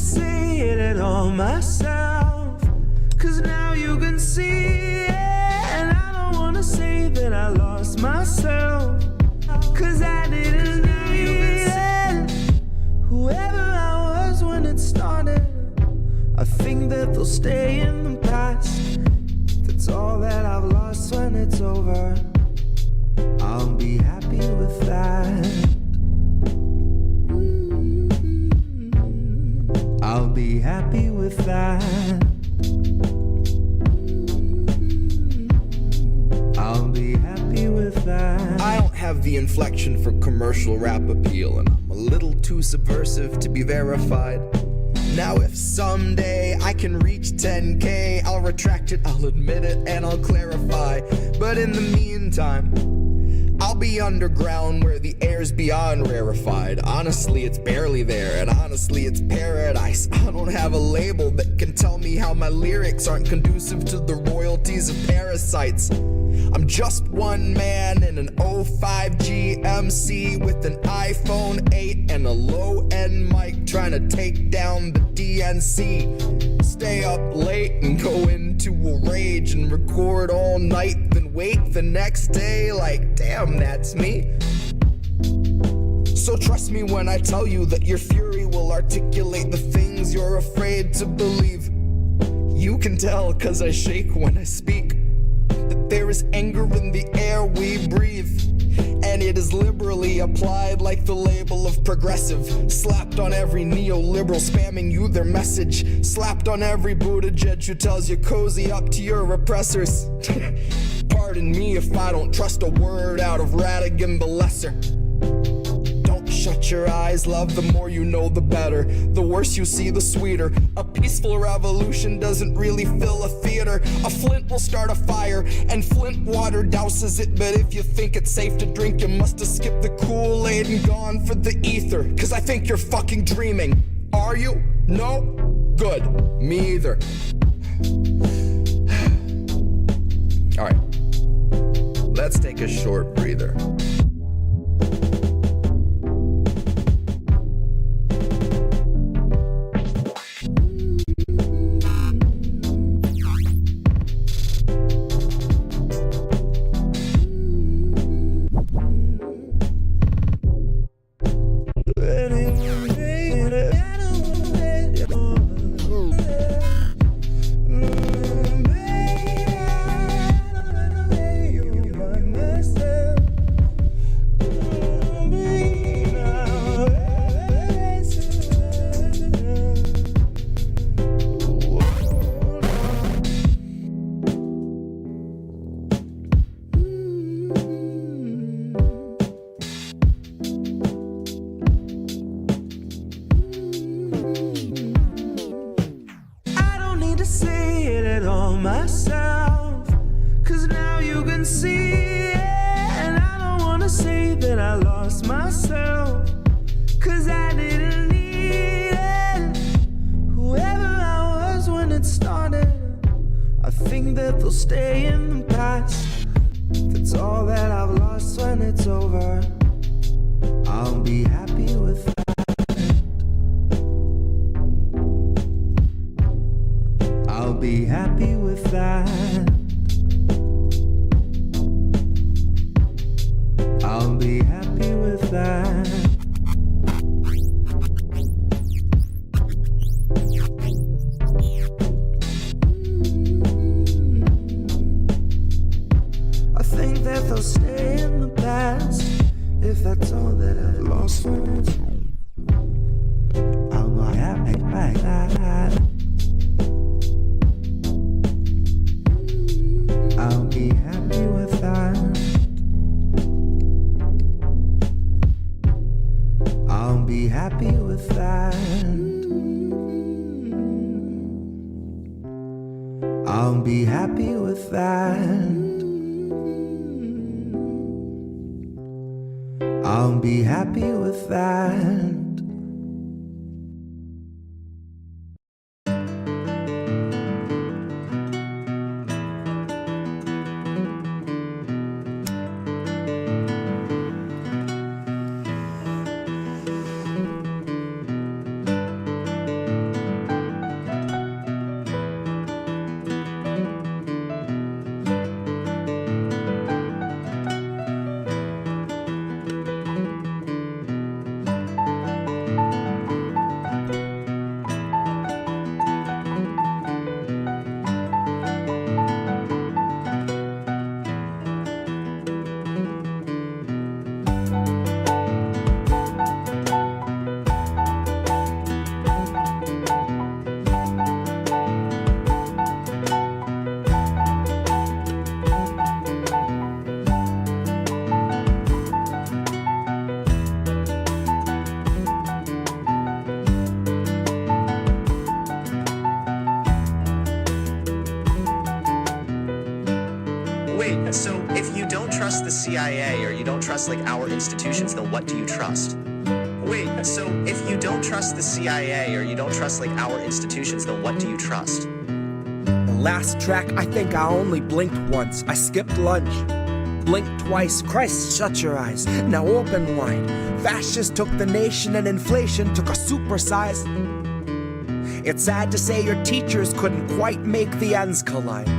say it at all myself, 'cause now you can see it. And I don't wanna say that I lost myself, 'cause I didn't need it. Whoever I was when it started, I think that they'll stay in the past. That's all that I've lost when it's over. I'll be happy with that. I'll be happy with that. I'll be happy with that. I don't have the inflection for commercial rap appeal, and I'm a little too subversive to be verified. Now if someday I can reach 10K, I'll retract it, I'll admit it, and I'll clarify. But in the meantime, I'll be underground where the air's beyond rarefied. Honestly, it's barely there, and honestly, it's paradise. I don't have a label that can tell me how my lyrics aren't conducive to the royalties of parasites. I'm just one man in an 05 GMC with an iPhone 8 and a low-end mic trying to take down the DNC. Stay up late and go into a rage and record all night, then wake the next day like, damn, that's me. So trust me when I tell you that your fury will articulate the things you're afraid to believe. You can tell 'cause I shake when I speak, that there is anger in the air we breathe, and it is liberally applied like the label of progressive, slapped on every neoliberal spamming you their message, slapped on every Buttigieg who tells you cozy up to your oppressors. Pardon me if I don't trust a word out of Radigan the Lesser. Shut your eyes, love, the more you know the better. The worse you see, the sweeter. A peaceful revolution doesn't really fill a theater. A flint will start a fire, and flint water douses it. But if you think it's safe to drink, you must have skipped the Kool-Aid and gone for the ether. 'Cause I think you're fucking dreaming. Are you? No? Good. Me either. Alright. Let's take a short breather. So if you don't trust the CIA or you don't trust like our institutions, then what do you trust? Wait, so if you don't trust the CIA or you don't trust like our institutions, then what do you trust? The last track, I think I only blinked once. I skipped lunch. Blinked twice. Christ, shut your eyes. Now open wide. Fascists took the nation and inflation took a supersize. It's sad to say your teachers couldn't quite make the ends collide.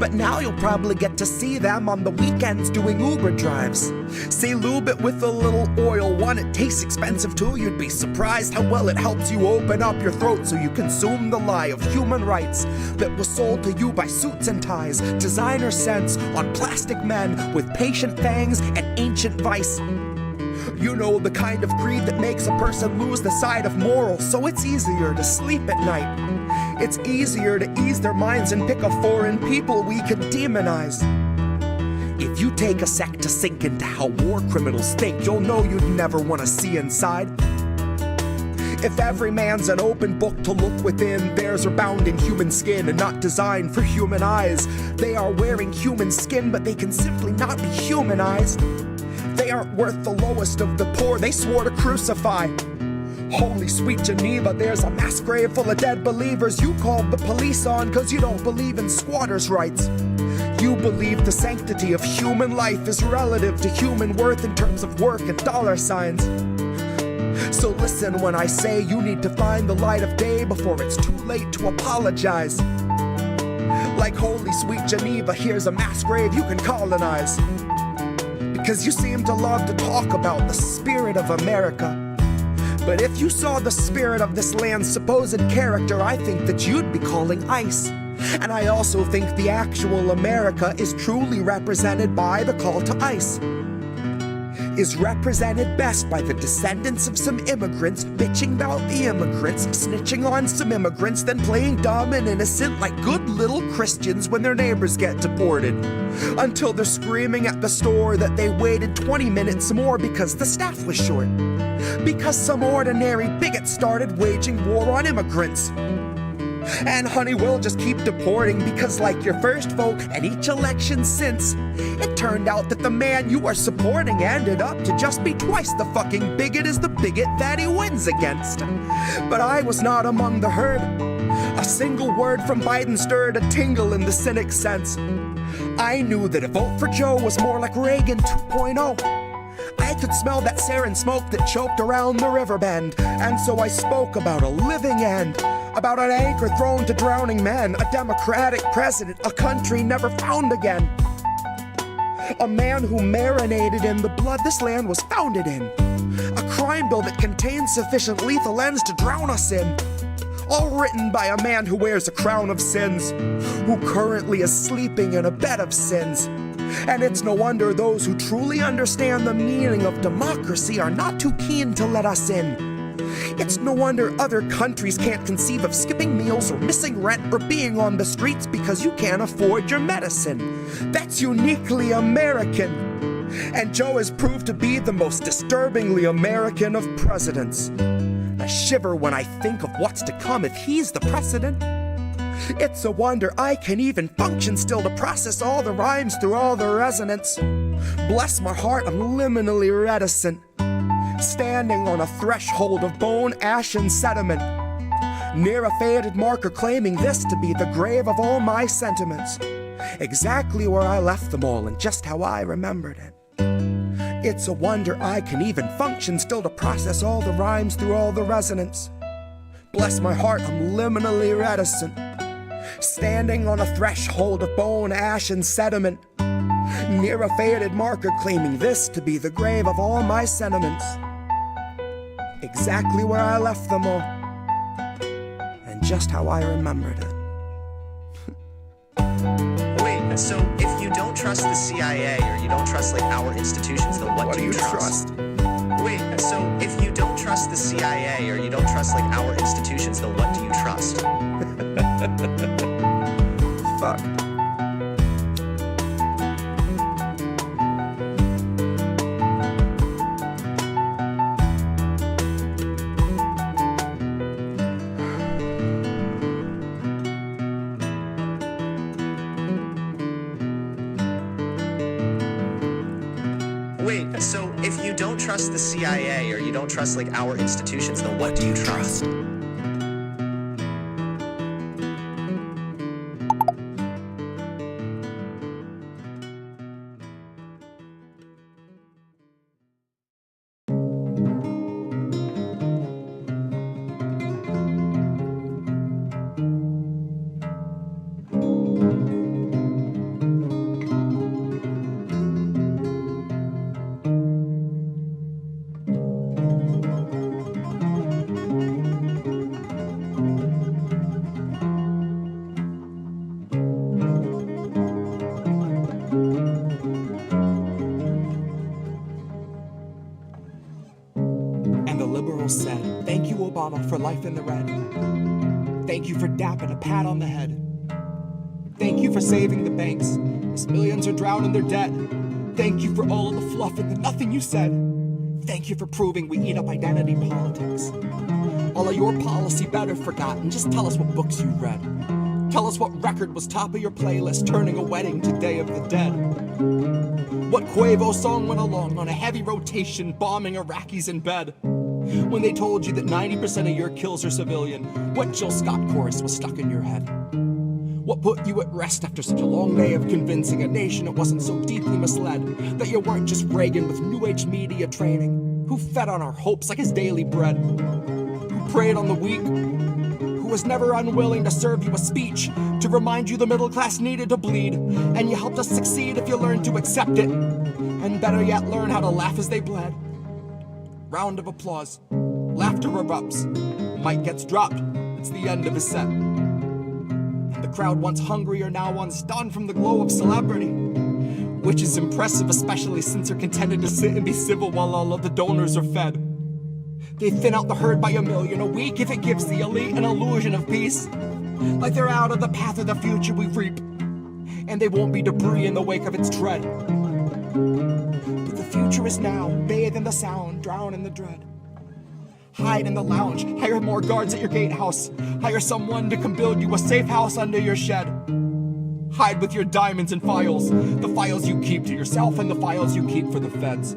But now you'll probably get to see them on the weekends doing Uber drives. Say lube it with a little oil. One, it tastes expensive too. You'd be surprised how well it helps you open up your throat so you consume the lie of human rights that was sold to you by suits and ties, designer scents on plastic men with patient fangs and ancient vice. You know, the kind of greed that makes a person lose the sight of morals, so it's easier to sleep at night. It's easier to ease their minds and pick a foreign people we could demonize. If you take a sec to sink into how war criminals think, you'll know you'd never want to see inside. If every man's an open book to look within, theirs are bound in human skin and not designed for human eyes. They are wearing human skin, but they can simply not be humanized. They aren't worth the lowest of the poor they swore to crucify. Holy sweet Geneva, there's a mass grave full of dead believers you called the police on cause you don't believe in squatters' rights. You believe the sanctity of human life is relative to human worth in terms of work and dollar signs. So listen when I say you need to find the light of day before it's too late to apologize. Like holy sweet Geneva, here's a mass grave you can colonize. Because you seem to love to talk about the spirit of America. But if you saw the spirit of this land's supposed character, I think that you'd be calling ICE. And I also think the actual America is truly represented by the call to ICE. Is represented best by the descendants of some immigrants bitching about the immigrants, snitching on some immigrants, then playing dumb and innocent like good little Christians when their neighbors get deported. Until they're screaming at the store that they waited 20 minutes more because the staff was short. Because some ordinary bigot started waging war on immigrants. And honey, we'll just keep deporting because like your first vote and each election since, it turned out that the man you are supporting ended up to just be twice the fucking bigot as the bigot that he wins against. But I was not among the herd. A single word from Biden stirred a tingle in the cynic's sense. I knew that a vote for Joe was more like Reagan 2.0. I could smell that sarin smoke that choked around the river bend, and so I spoke about a living end. About an anchor thrown to drowning men, a democratic president, a country never found again. A man who marinated in the blood this land was founded in. A crime bill that contains sufficient lethal ends to drown us in. All written by a man who wears a crown of sins, who currently is sleeping in a bed of sins. And it's no wonder those who truly understand the meaning of democracy are not too keen to let us in. It's no wonder other countries can't conceive of skipping meals or missing rent or being on the streets because you can't afford your medicine. That's uniquely American. And Joe has proved to be the most disturbingly American of presidents. I shiver when I think of what's to come if he's the precedent. It's a wonder I can even function still to process all the rhymes through all the resonance. Bless my heart, I'm liminally reticent. Standing on a threshold of bone, ash, and sediment. Near a faded marker claiming this to be the grave of all my sentiments. Exactly where I left them all and just how I remembered it. It's a wonder I can even function still to process all the rhymes through all the resonance. Bless my heart, I'm liminally reticent. Standing on a threshold of bone, ash, and sediment. Near a faded marker claiming this to be the grave of all my sentiments. Exactly where I left them all. And just how I remembered it. Wait, so if you don't trust the CIA or you don't trust like our institutions, then what do you trust? Wait, so if you don't trust the CIA or you don't trust like our institutions, then what do you trust? Fuck. trust the CIA or you don't trust like our institutions, then what do you trust? Said, thank you, Obama, for life in the red. Thank you for DAP and a pat on the head. Thank you for saving the banks as millions are drowning their debt. Thank you for all of the fluff and the nothing you said. Thank you for proving we eat up identity politics. All of your policy better forgotten. Just tell us what books you read. Tell us what record was top of your playlist, turning a wedding to Day of the Dead. What Quavo song went along on a heavy rotation, bombing Iraqis in bed. When they told you that 90% of your kills are civilian, what Jill Scott chorus was stuck in your head? What put you at rest after such a long day of convincing a nation it wasn't so deeply misled, that you weren't just Reagan with New Age media training, who fed on our hopes like his daily bread, who preyed on the weak, who was never unwilling to serve you a speech to remind you the middle class needed to bleed, and you helped us succeed if you learned to accept it, and better yet, learn how to laugh as they bled. Round of applause. Laughter erupts. Mike gets dropped. It's the end of his set. And the crowd, once hungry, are now unstunned from the glow of celebrity, which is impressive, especially since they're contented to sit and be civil while all of the donors are fed. They thin out the herd by 1 million a week if it gives the elite an illusion of peace, like they're out of the path of the future we reap, and they won't be debris in the wake of its tread. But the future is now, bathe in the sound, drown in the dread. Hide in the lounge, hire more guards at your gatehouse, hire someone to come build you a safe house under your shed. Hide with your diamonds and files, the files you keep to yourself and the files you keep for the feds.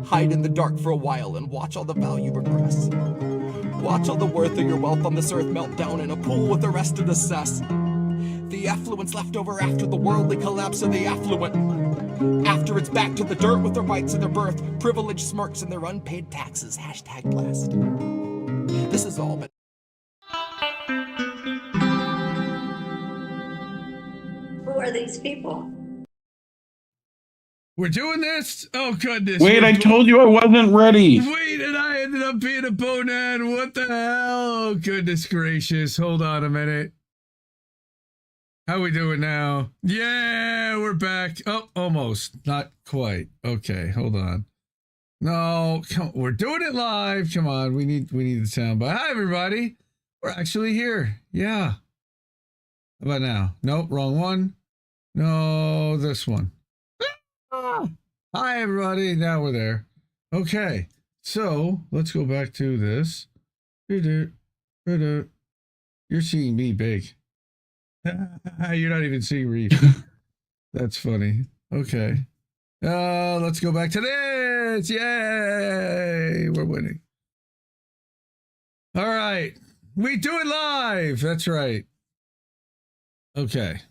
Hide in the dark for a while and watch all the value regress. Watch all the worth of your wealth on this earth melt down in a pool with the rest of the cess. The affluence left over after the worldly collapse of the affluent. After it's back to the dirt with the rights of their birth, privileged smirks and their unpaid taxes. Hashtag blast. This is all but. Who are these people? We're doing this? Oh, goodness. Wait, I told you I wasn't ready. Wait, and I ended up being a bonehead. What the hell? Oh, goodness gracious. Hold on a minute. How we doing now? Yeah, we're back. Oh, almost. Not quite. Okay, hold on. No, come, we're doing it live. Come on, we need the sound bite. Hi, everybody. We're actually here. Yeah. How about now? Nope, wrong one. No, this one. Hi, everybody. Now we're there. Okay, so let's go back to this. You're seeing me big. You're not even seeing Reef. That's funny. Okay. Let's go back to this. Yay! We're winning. All right. We do it live. That's right. Okay.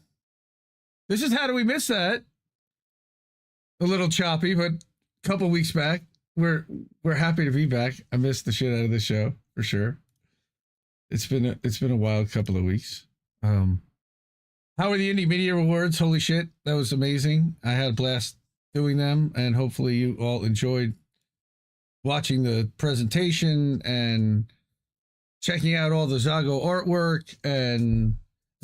This is How Do We Miss That? A little choppy, but a couple weeks back. We're happy to be back. I missed the shit out of this show for sure. It's been a wild couple of weeks. How were the Indie Media Awards? Holy shit, that was amazing. I had a blast doing them, and hopefully you all enjoyed watching the presentation and checking out all the Zago artwork. And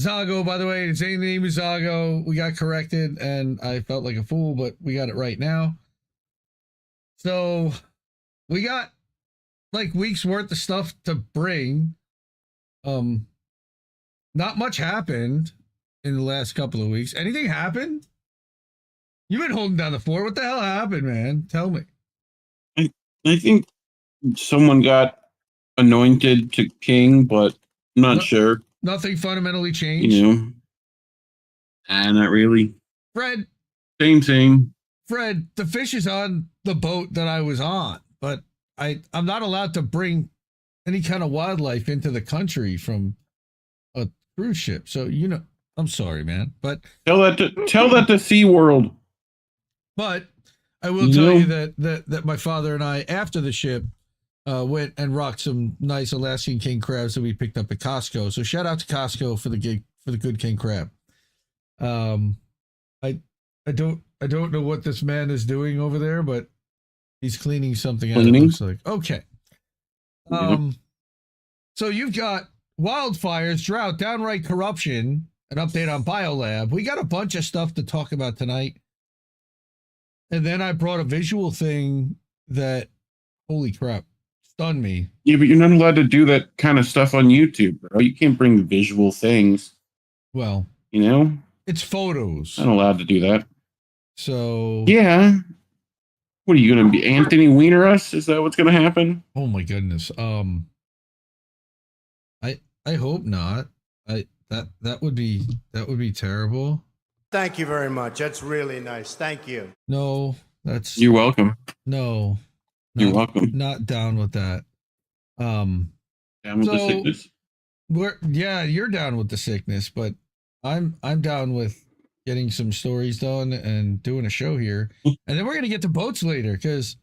Zago, by the way, his name is Zago. We got corrected, and I felt like a fool, but we got it right now. So we got like weeks worth of stuff to bring. Not much happened in the last couple of weeks. Anything happened? You've been holding down the fort. What the hell happened, man? Tell me. I think someone got anointed to king, but I'm not sure. Nothing fundamentally changed? You know. Not really. Fred. Same. Fred, the fish is on the boat that I was on, but I'm not allowed to bring any kind of wildlife into the country from a cruise ship. So, you know, I'm sorry, man, but Tell that to SeaWorld. But I will tell you that my father and I, after the ship, went and rocked some nice Alaskan king crabs that we picked up at Costco. So shout out to Costco for the good king crab. I don't know what this man is doing over there, but he's cleaning something out. It looks like. Okay. So you've got wildfires, drought, downright corruption, an update on Biolab. We got a bunch of stuff to talk about tonight. And then I brought a visual thing that, holy crap, stunned me. Yeah, but you're not allowed to do that kind of stuff on YouTube, bro. You can't bring visual things. Well, you know? It's photos. Not allowed to do that. So... Yeah. What are you going to be, Anthony Weiner us? Is that what's going to happen? Oh my goodness. I hope not. That would be terrible. Thank you very much. That's really nice. Thank you. No, that's... You're welcome. No. You're welcome. Not down with that. Down with the sickness? You're down with the sickness, but I'm down with getting some stories done and doing a show here. And then we're going to get to boats later, because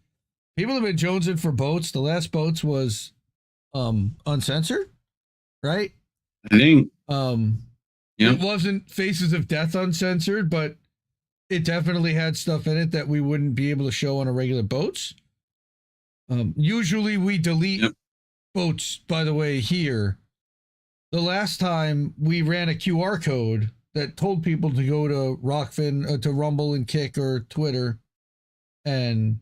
people have been jonesing for boats. The last boats was uncensored, right? I think. It wasn't Faces of Death uncensored, but it definitely had stuff in it that we wouldn't be able to show on a regular boats. Usually we delete boats, by the way, here. The last time we ran a QR code that told people to go to Rockfin, to Rumble and Kick or Twitter. And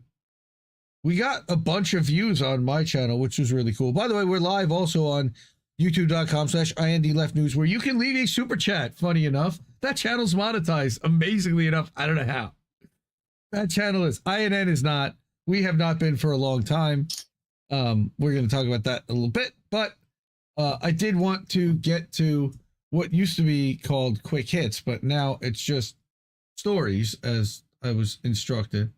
we got a bunch of views on my channel, which was really cool. By the way, we're live also on youtube.com/IND where you can leave a super chat. Funny enough, that channel's monetized. Amazingly enough, I don't know how. That channel is. INN is not. We have not been for a long time. We're going to talk about that a little bit, but I did want to get to what used to be called quick hits, but now it's just stories, as I was instructed.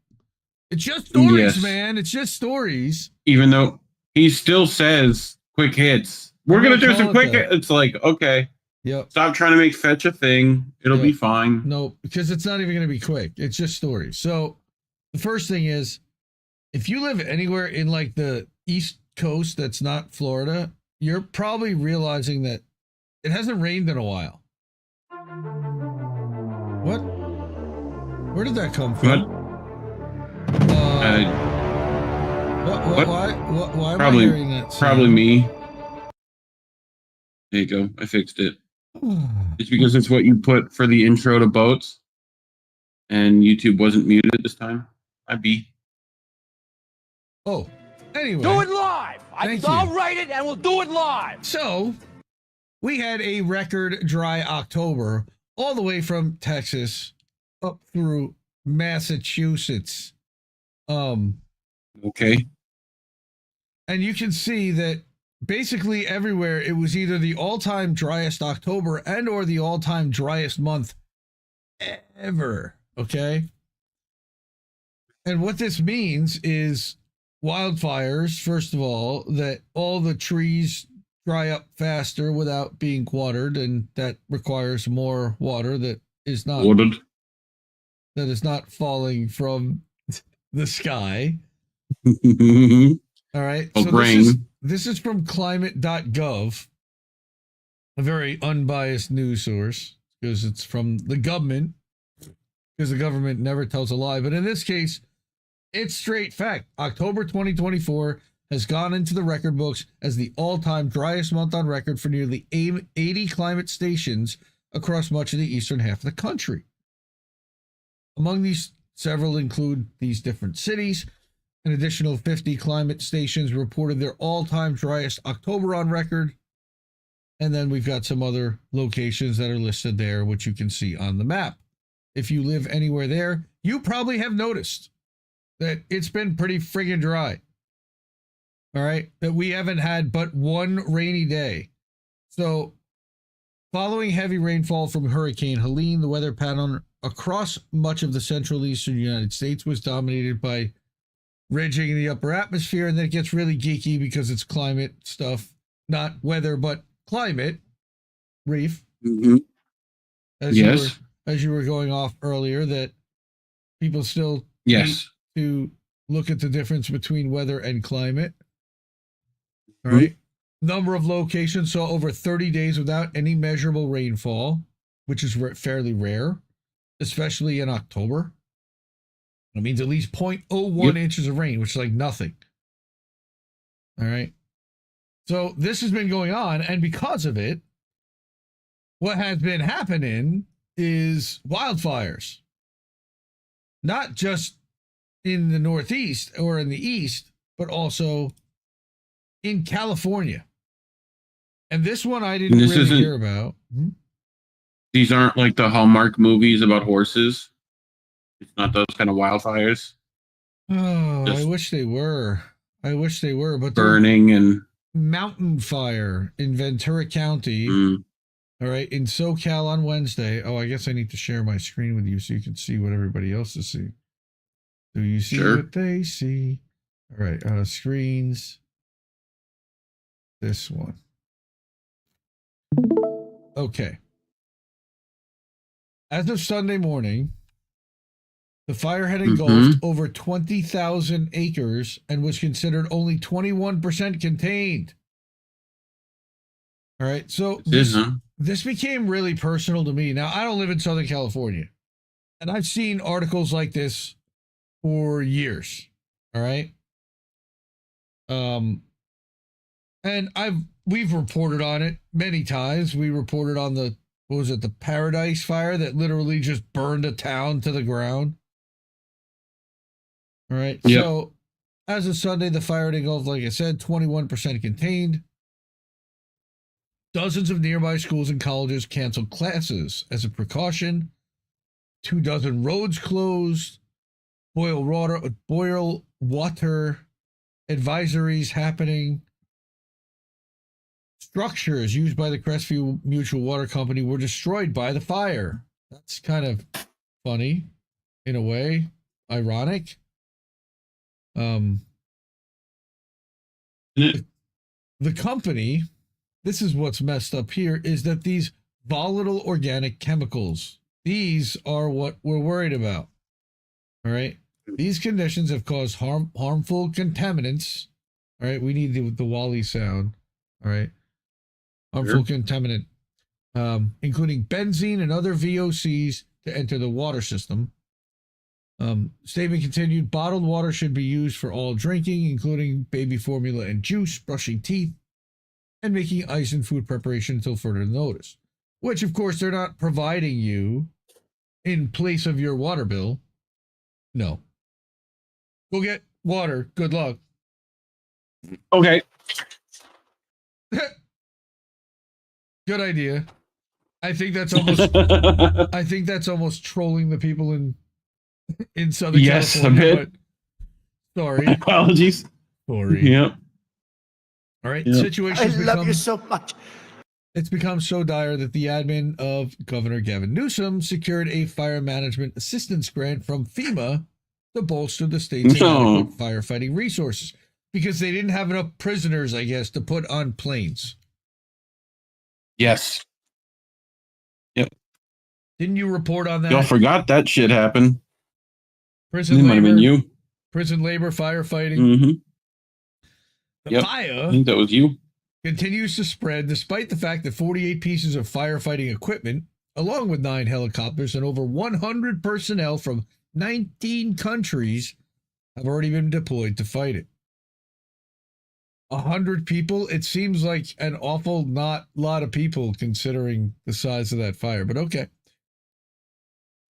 It's just stories, man. It's just stories. Even though he still says quick hits. We're going to do some quick hits. It's like, okay. Yep. Stop trying to make fetch a thing. It'll be fine. No, because it's not even going to be quick. It's just stories. So the first thing is, if you live anywhere in like the East Coast that's not Florida, you're probably realizing that it hasn't rained in a while. What? Where did that come from? Why am I hearing that sound? Probably me. There you go. I fixed it. It's because it's what you put for the intro to boats, and YouTube wasn't muted this time. I'd be. Oh, anyway. Do it live. I'll write it and we'll do it live. So we had a record dry October all the way from Texas up through Massachusetts. Okay. And you can see that basically everywhere it was either the all-time driest October and or the all-time driest month ever. Okay. And what this means is wildfires, first of all, that all the trees dry up faster without being watered, and that requires more water that is not watered. That is not falling from the sky. All right. So this is from Climate.gov, a very unbiased news source, because it's from the government, because the government never tells a lie. But in this case, it's straight fact. October 2024 has gone into the record books as the all-time driest month on record for nearly 80 climate stations across much of the eastern half of the country. Among these, several include these different cities. An additional 50 climate stations reported their all-time driest October on record. And then we've got some other locations that are listed there, which you can see on the map. If you live anywhere there, you probably have noticed that it's been pretty friggin' dry. All right. That we haven't had but one rainy day. So following heavy rainfall from Hurricane Helene, the weather pattern across much of the central eastern United States was dominated by ridging in the upper atmosphere, and then it gets really geeky because it's climate stuff, not weather, but climate. Reef. Mm-hmm. As you were going off earlier, that people still need to look at the difference between weather and climate. All right. Number of locations saw over 30 days without any measurable rainfall, which is fairly rare, especially in October. It means at least 0.01 inches of rain, which is like nothing. All right. So this has been going on, and because of it, what has been happening is wildfires. Not just in the Northeast or in the East, but also in California. And this one I didn't really hear about. These aren't like the Hallmark movies about horses. It's not those kind of wildfires. Oh, I wish they were. But burning and mountain fire in Ventura County. All right, in SoCal on Wednesday. Oh, I guess I need to share my screen with you so you can see what everybody else is seeing. Do you see what they see? All right, screens. This one. Okay. As of Sunday morning, the fire had engulfed over 20,000 acres and was considered only 21% contained. All right, so this became really personal to me. Now, I don't live in Southern California, and I've seen articles like this for years. All right. And we've reported on it many times. We reported on the Paradise Fire that literally just burned a town to the ground. All right. Yep. So as of Sunday, the fire had engulfed, like I said, 21% contained. Dozens of nearby schools and colleges canceled classes as a precaution. 24 roads closed. Boil water advisories happening. Structures used by the Crestview Mutual Water Company were destroyed by the fire. That's kind of funny, in a way, ironic. The company, this is what's messed up here, is that these volatile organic chemicals, these are what we're worried about. All right. These conditions have caused harmful contaminants. All right. We need the Wally sound. All right. Harmful contaminant, including benzene and other VOCs to enter the water system. Statement continued, bottled water should be used for all drinking, including baby formula and juice, brushing teeth, and making ice and food preparation until further notice. Which, of course, they're not providing you in place of your water bill. No. Go get water. Good luck. Okay. Good idea. I think that's almost trolling the people in Southern California. Yes, a bit. Sorry. Apologies. Sorry. Yep. All right. Yep. Situation. I love you so much. It's become so dire that the admin of Governor Gavin Newsom secured a fire management assistance grant from FEMA to bolster the state's inadequate firefighting resources because they didn't have enough prisoners, I guess, to put on planes. Yes. Yep. Didn't you report on that? Y'all forgot that shit happened. Prison labor. Might have been you. Prison labor, firefighting. Mm-hmm. The fire. I think that was you. Continues to spread despite the fact that 48 pieces of firefighting equipment, along with 9 helicopters and over 100 personnel from 19 countries, have already been deployed to fight it. 100 people? It seems like an awful not lot of people considering the size of that fire, but okay.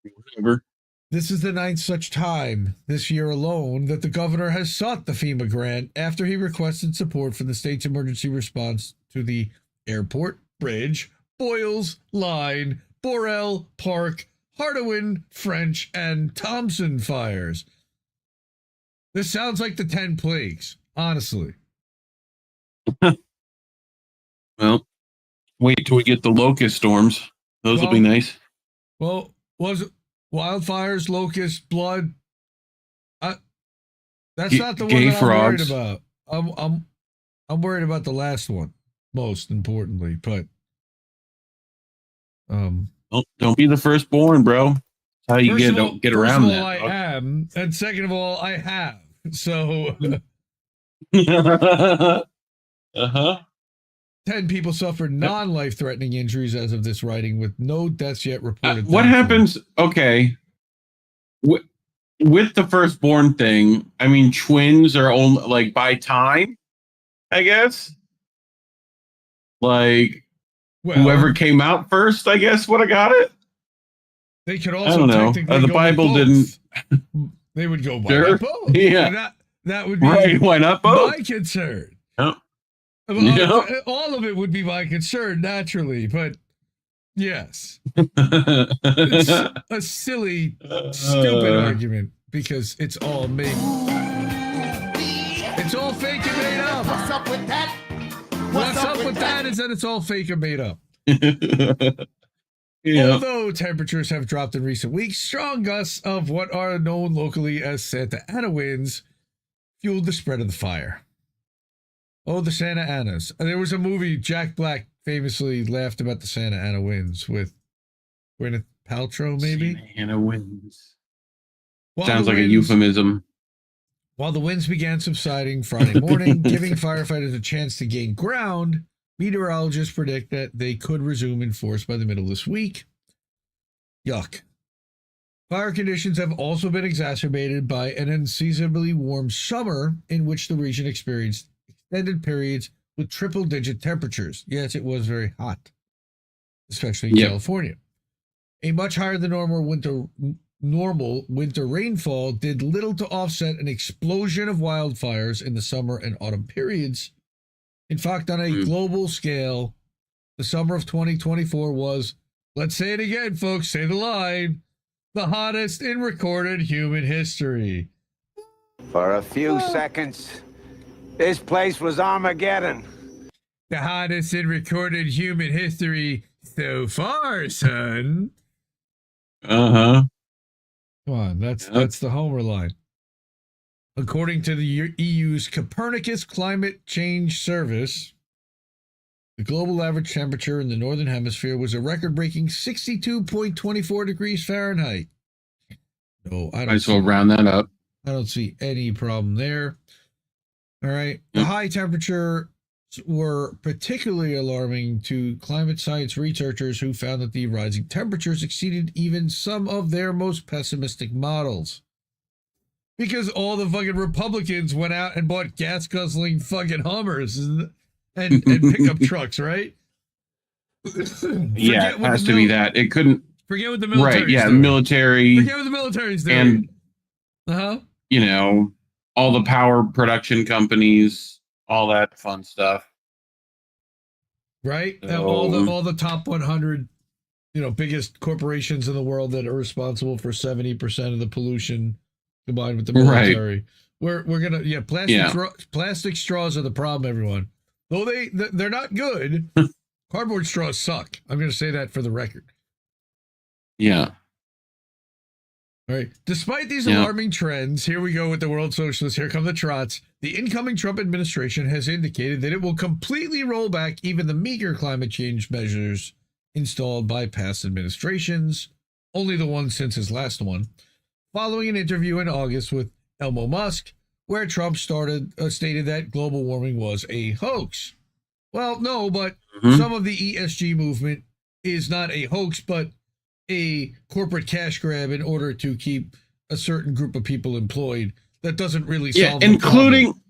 Whatever. This is the 9th such time this year alone that the governor has sought the FEMA grant after he requested support for the state's emergency response to the airport, bridge, Boyles, Line, Borel, Park, Hardawin, French, and Thompson fires. This sounds like the 10 plagues, honestly. Well, wait till we get the locust storms. Those will be nice. Well, Wildfires, locusts, blood. That's not the one gay that frogs. I'm worried about. I'm worried about the last one, most importantly. But don't be the firstborn, bro. That's how you get around first of all, that. I am, and second of all, I have. So, 10 people suffered non-life-threatening injuries as of this writing, with no deaths yet reported. What happens? Okay, with the firstborn thing, I mean, twins are only like by time, I guess. Like whoever came out first, I guess, would have got it. They could also I don't know. technically The go Bible both. didn't. They would go by Sure. both. Yeah, that would be right. Why not both? my concern. Yep. All of it would be my concern naturally, but yes, it's a silly, stupid argument because it's all made. It's all fake and made up. What's up with that? What's up with that is that it's all fake and made up. Yeah. Although temperatures have dropped in recent weeks, strong gusts of what are known locally as Santa Ana winds fueled the spread of the fire. Oh, the Santa Anas. There was a movie, Jack Black famously laughed about the Santa Ana winds with Gwyneth Paltrow, maybe? Santa Ana winds. While Sounds the like a winds- euphemism. While the winds began subsiding Friday morning, giving firefighters a chance to gain ground, meteorologists predict that they could resume in force by the middle of this week. Yuck. Fire conditions have also been exacerbated by an unseasonably warm summer in which the region experienced extended periods with triple-digit temperatures. Yes, it was very hot, especially in California. A much higher than normal winter rainfall did little to offset an explosion of wildfires in the summer and autumn periods. In fact, on a global scale, the summer of 2024 was, let's say it again, folks, say the line, the hottest in recorded human history. For a few seconds, this place was Armageddon. The hottest in recorded human history so far, son. Uh-huh. Come on, that's the Homer line. According to the EU's Copernicus Climate Change Service, the global average temperature in the Northern Hemisphere was a record-breaking 62.24 degrees Fahrenheit. No, I don't. Might as well round that up. I don't see any problem there. All right. The high temperature were particularly alarming to climate science researchers who found that the rising temperatures exceeded even some of their most pessimistic models. Because all the fucking Republicans went out and bought gas-guzzling fucking Hummers and pickup trucks, right? Yeah, it has to be that. It couldn't. Forget what the military. Right, yeah, doing. military. Forget what the military's doing. And, you know, all the power production companies, all that fun stuff. Right? So, all the top 100, biggest corporations in the world that are responsible for 70% of the pollution combined with the military. Right. We're gonna plastic straws are the problem, everyone. Though they're not good. Cardboard straws suck. I'm gonna say that for the record. Yeah. All right. Despite these alarming trends, here we go with the world socialists. Here come the trots. The incoming Trump administration has indicated that it will completely roll back even the meager climate change measures installed by past administrations, only the one since his last one, following an interview in August with Elon Musk, where Trump stated that global warming was a hoax. Well, no, but some of the ESG movement is not a hoax, but a corporate cash grab in order to keep a certain group of people employed. That doesn't really solve the problem.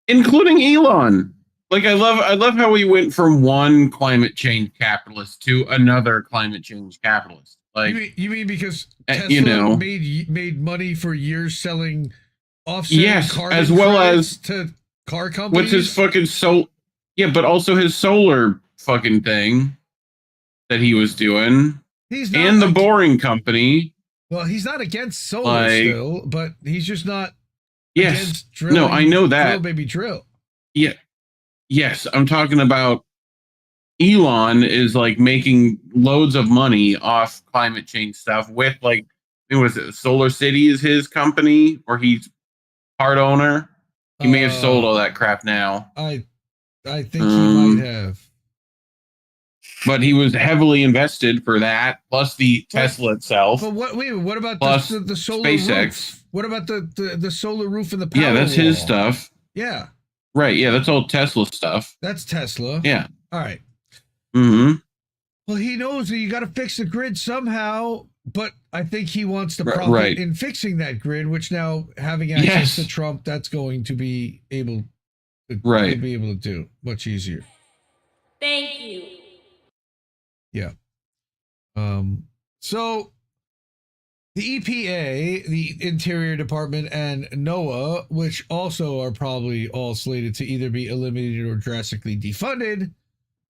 Including Elon. Like I love how we went from one climate change capitalist to another climate change capitalist. Like you mean because Tesla made money for years selling offset carbon as well as to car companies? What's his fucking but also his solar fucking thing that he was doing. He's not and the Boring Company. Well, he's not against solar still, but he's just not against drilling. No, I know that. Drill, baby, drill. Yeah. Yes, I'm talking about Elon is like making loads of money off climate change stuff with like, was it Solar City is his company, or he's part owner? He may have sold all that crap now. I think he might have. But he was heavily invested for that, plus the Tesla itself. But what about plus the solar SpaceX? Roof? What about the solar roof and the power that's wall? his stuff. Yeah. Right. Yeah, that's all Tesla stuff. That's Tesla. Yeah. All right. Mm-hmm. Well, he knows that you got to fix the grid somehow, but I think he wants to profit in fixing that grid, which now having access to Trump, that's going to be able to do much easier. Thank you. Yeah. So the EPA, the Interior Department, and NOAA, which also are probably all slated to either be eliminated or drastically defunded,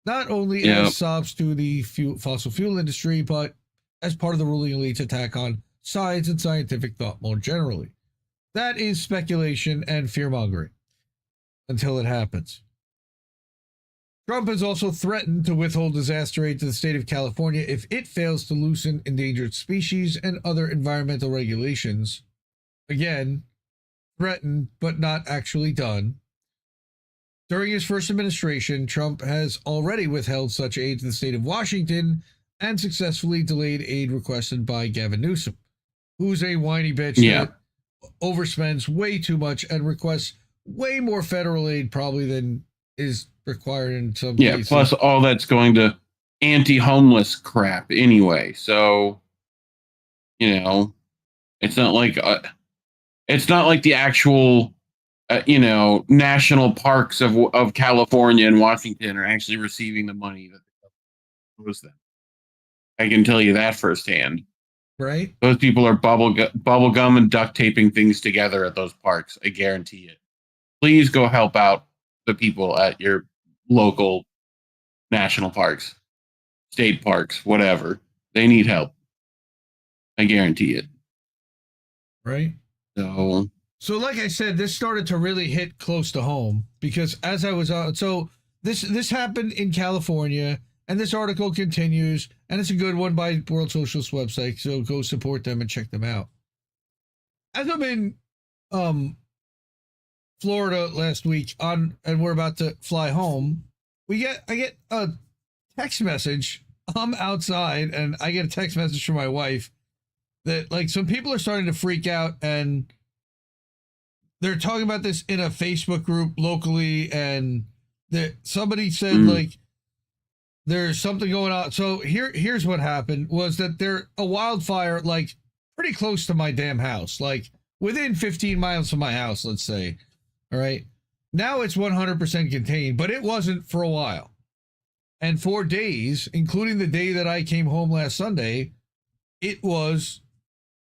not only as sobs to the fossil fuel industry, but as part of the ruling elite's attack on science and scientific thought more generally. That is speculation and fear-mongering until it happens. Trump has also threatened to withhold disaster aid to the state of California if it fails to loosen endangered species and other environmental regulations. Again, threatened but not actually done. During his first administration, Trump has already withheld such aid to the state of Washington and successfully delayed aid requested by Gavin Newsom, who's a whiny bitch that overspends way too much and requests way more federal aid probably than is required in some cases. Plus all that's going to anti-homeless crap anyway. So, it's not like the actual, national parks of California and Washington are actually receiving the money that was them. I can tell you that firsthand. Right? Those people are bubble gum and duct taping things together at those parks. I guarantee it. Please go help out the people at your local national parks, state parks, whatever. They need help. I guarantee it. Right? So like I said, this started to really hit close to home because as I was on, so this happened in California, and this article continues, and it's a good one by World Socialist website, so go support them and check them out. As I'm in Florida last week and we're about to fly home, I get a text message. I'm outside and I get a text message from my wife that like some people are starting to freak out and they're talking about this in a Facebook group locally, and that somebody said like there's something going on. So here's what happened was that there a wildfire like pretty close to my damn house, like within 15 miles from my house, let's say. All right. Now it's 100% contained, but it wasn't for a while. And for days, including the day that I came home last Sunday, it was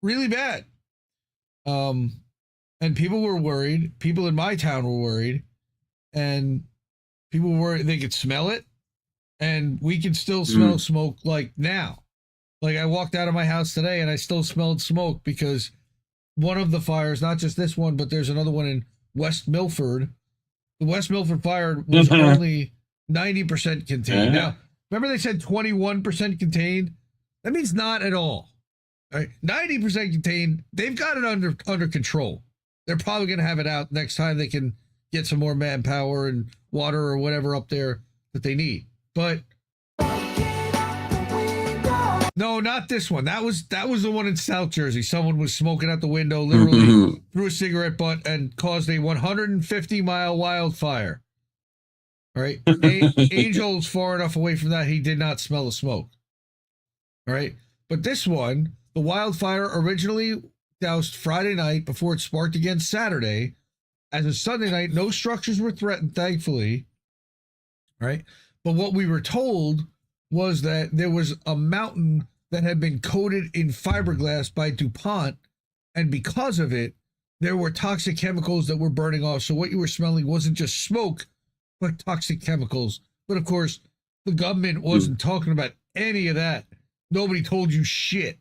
really bad. And people were worried. People in my town were worried. And people were worried they could smell it. And we can still smell smoke like now. Like I walked out of my house today and I still smelled smoke because one of the fires, not just this one, but there's another one in West Milford. The West Milford fire was only 90% contained. Now, remember they said 21% contained? That means not at all. All right? 90% contained. They've got it under control. They're probably going to have it out next time they can get some more manpower and water or whatever up there that they need. But no, not this one. That was the one in South Jersey. Someone was smoking out the window, literally threw a cigarette butt and caused a 150-mile wildfire. All right. Angel's far enough away from that, he did not smell the smoke. All right. But this one, the wildfire originally doused Friday night before it sparked again Saturday. As of Sunday night, no structures were threatened, thankfully. All right. But what we were told was that there was a mountain that had been coated in fiberglass by DuPont, and because of it, there were toxic chemicals that were burning off. So what you were smelling wasn't just smoke, but toxic chemicals. But of course, the government wasn't talking about any of that. Nobody told you shit.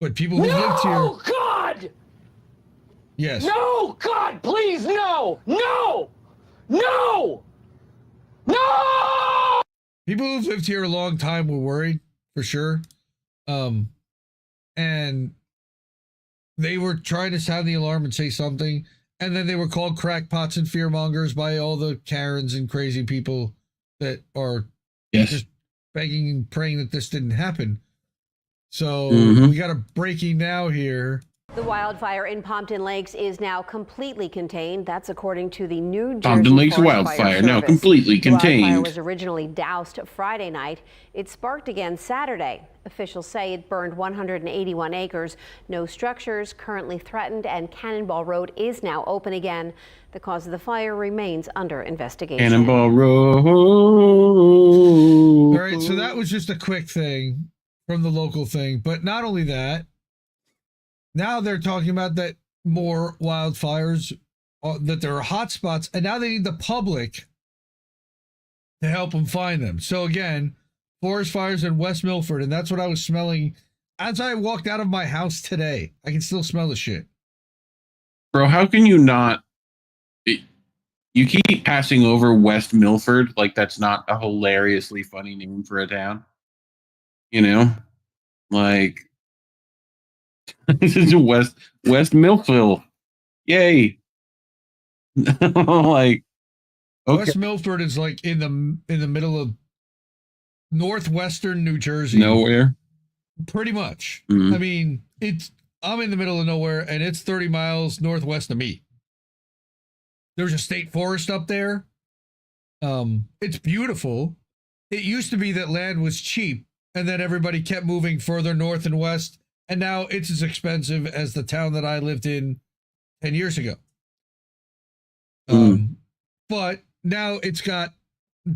But people who lived here... No, God! Yes. No, God, please, no! No! No! No! People who've lived here a long time were worried for sure. And they were trying to sound the alarm and say something. And then they were called crackpots and fearmongers by all the Karens and crazy people that are just begging and praying that this didn't happen. So we got a breaking now here. The wildfire in Pompton Lakes is now completely contained. That's according to the New Jersey Pompton Lakes Forest wildfire Fire now Service. completely The wildfire contained. was originally doused Friday night. It sparked again Saturday. Officials say it burned 181 acres. No structures currently threatened, and Cannonball Road is now open again. The cause of the fire remains under investigation. Cannonball Road. All right, so that was just a quick thing from the local thing. But not only that, now they're talking about that more wildfires, that there are hot spots, and now they need the public to help them find them. So again, forest fires in West Milford, and that's what I was smelling as I walked out of my house today. I can still smell the shit. Bro, how can you not? You keep passing over West Milford like that's not a hilariously funny name for a town. You know? Like, this is West Milford. Yay. Like, okay. West Milford is like in the middle of northwestern New Jersey. Nowhere. Pretty much. Mm-hmm. I mean, I'm in the middle of nowhere, and it's 30 miles northwest of me. There's a state forest up there. It's beautiful. It used to be that land was cheap, and then everybody kept moving further north and west, and now it's as expensive as the town that I lived in 10 years ago. But now it's got,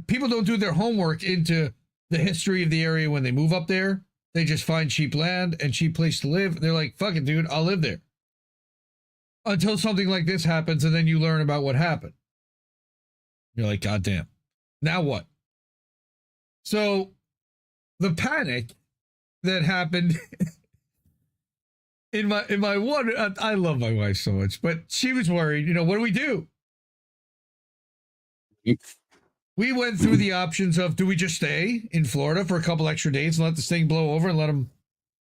people don't do their homework into the history of the area when they move up there. They just find cheap land and cheap place to live. They're like, fuck it, dude, I'll live there. Until something like this happens, and then you learn about what happened. You're like, God damn. Now what? So the panic that happened in my one, I love my wife so much, but she was worried, what do we do? We went through the options of, do we just stay in Florida for a couple extra days and let this thing blow over and let them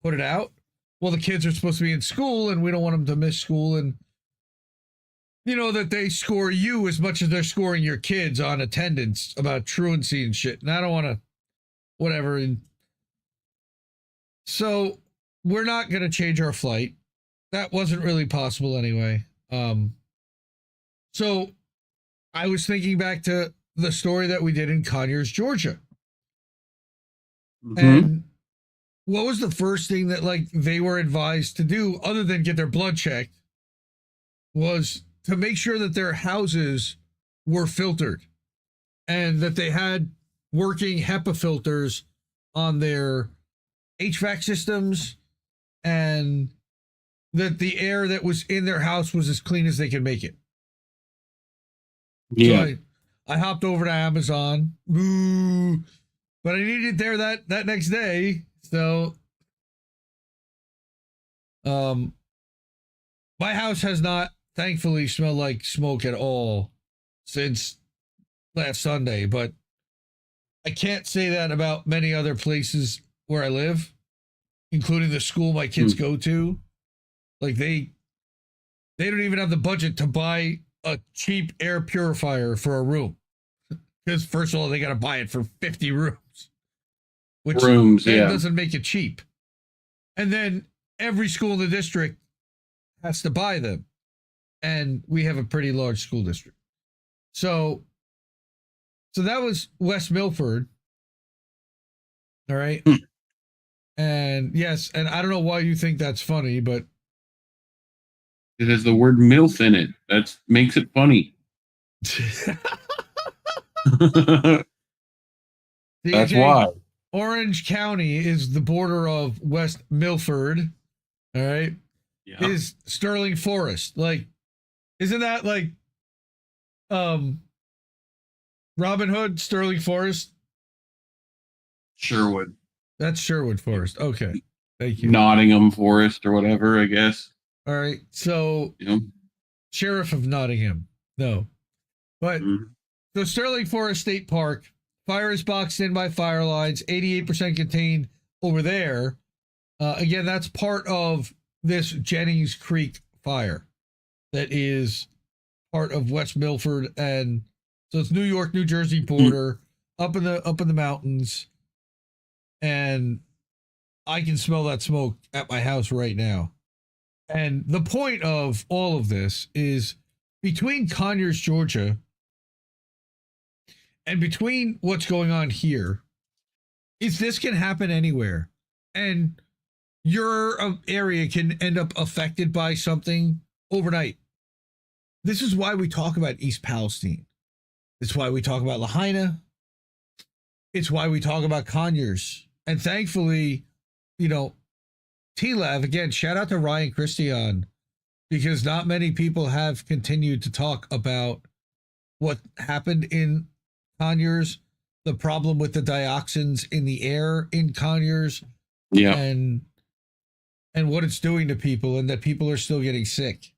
put it out? Well, the kids are supposed to be in school, and we don't want them to miss school, and that they score you as much as they're scoring your kids on attendance about truancy and shit. And I don't want to, whatever. And so we're not going to change our flight. That wasn't really possible anyway. So I was thinking back to the story that we did in Conyers, Georgia. And what was the first thing that they were advised to do other than get their blood checked was to make sure that their houses were filtered and that they had working HEPA filters on their HVAC systems, and that the air that was in their house was as clean as they could make it. Yeah. So I hopped over to Amazon, but I needed it there that next day. So, my house has not, thankfully, smelled like smoke at all since last Sunday, but I can't say that about many other places where I live, including the school my kids go to. They don't even have the budget to buy a cheap air purifier for a room. Because first of all, they got to buy it for 50 rooms. Which doesn't make it cheap. And then every school in the district has to buy them. And we have a pretty large school district. So that was West Milford. All right. And yes, and I don't know why you think that's funny, but it has the word MILF in it. That makes it funny. That's why. Orange County is the border of West Milford. All right. Yeah. Is Sterling Forest. Isn't that Robin Hood, Sterling Forest? Sherwood. That's Sherwood Forest. Okay. Thank you. Nottingham Forest or whatever, I guess. All right. So, Sheriff of Nottingham. No. But, so Sterling Forest State Park Fire is boxed in by fire lines, 88% contained over there. Again, that's part of this Jennings Creek fire that is part of West Milford, and so it's New York, New Jersey border, up in the mountains, and I can smell that smoke at my house right now. And the point of all of this is between Conyers, Georgia, and between what's going on here, is this can happen anywhere. And your area can end up affected by something overnight. This is why we talk about East Palestine. It's why we talk about Lahaina. It's why we talk about Conyers. And thankfully, you know, TLAV, again, shout out to Ryan Christian, because not many people have continued to talk about what happened in Conyers, the problem with the dioxins in the air in Conyers, and what it's doing to people, and that people are still getting sick.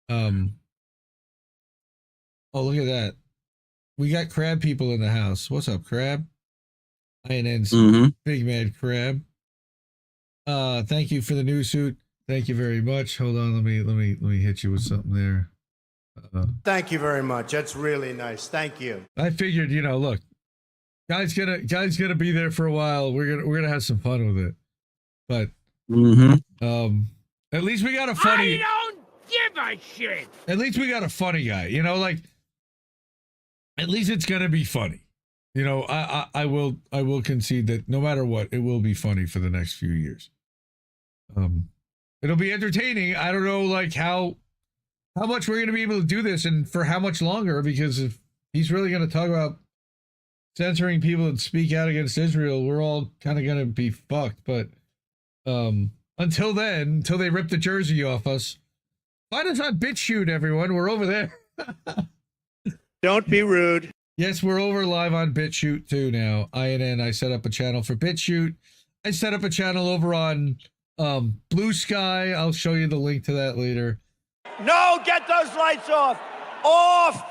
Oh, look at that. We got crab people in the house. What's up, crab? INN's Big Mad Crab. Thank you for the new suit. Thank you very much. Hold on, let me hit you with something there. Thank you very much. That's really nice. Thank you. I figured, you know, look, guy's gonna be there for a while. We're gonna have some fun with it. But at least we got a funny. I don't give a shit. At least we got a funny guy. You know, like at least it's gonna be funny. You know, I will concede that no matter what, it will be funny for the next few years. It'll be entertaining. I don't know, like how much we're going to be able to do this and for how much longer, because if he's really going to talk about censoring people that speak out against Israel, we're all kind of going to be fucked. But until then, until they rip the jersey off us, find us on BitChute, everyone. We're over there. Don't be rude. Yes, we're over live on BitChute too now. INN, I set up a channel for BitChute. I set up a channel over on Blue Sky. I'll show you the link to that later. No, get those lights off. Off.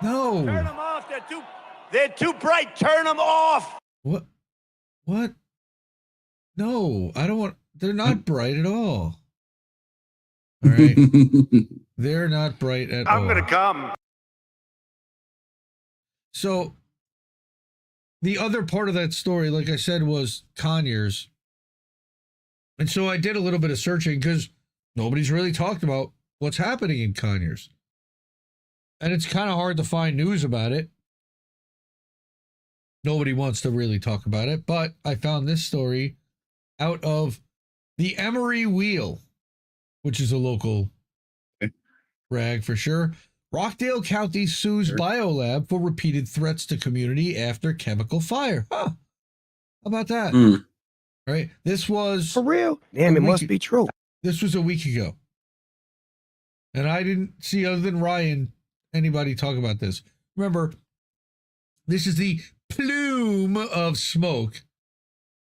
No. Turn them off. They're too bright. Turn them off. What? No, I don't want. They're not bright at all. All right. They're not bright at all. I'm gonna come. So the other part of that story, like I said, was Conyers. And so I did a little bit of searching because nobody's really talked about what's happening in Conyers. And it's kind of hard to find news about it. Nobody wants to really talk about it, but I found this story out of the Emory Wheel, which is a local rag for sure. Rockdale County sues Biolab for repeated threats to community after chemical fire. Huh. How about that? Right? This was... For real? Damn, it must be true. This was a week ago. And I didn't see, other than Ryan, anybody talk about this. Remember, this is the plume of smoke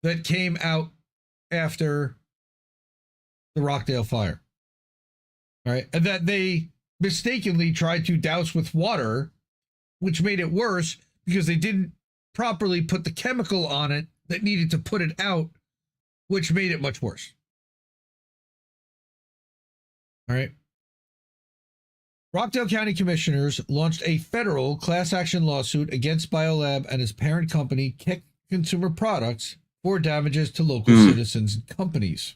that came out after the Rockdale fire. All right? And that they mistakenly tried to douse with water, which made it worse because they didn't properly put the chemical on it that needed to put it out, which made it much worse. All right. Rockdale County commissioners launched a federal class action lawsuit against Biolab and its parent company, Kick Consumer Products, for damages to local citizens and companies.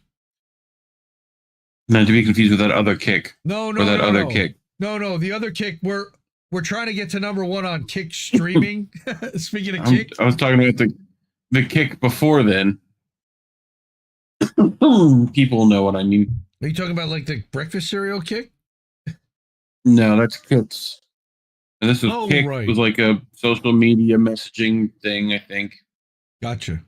Not to be confused with that other Kick. No. Kick. No. The other Kick, we're trying to get to number one on Kick streaming. Speaking of Kick. I was talking about the Kick before then. People know what I mean. Are you talking about like the breakfast cereal Kick? No, that's Kicks. And this was Kick. Right. It was like a social media messaging thing, I think. Gotcha.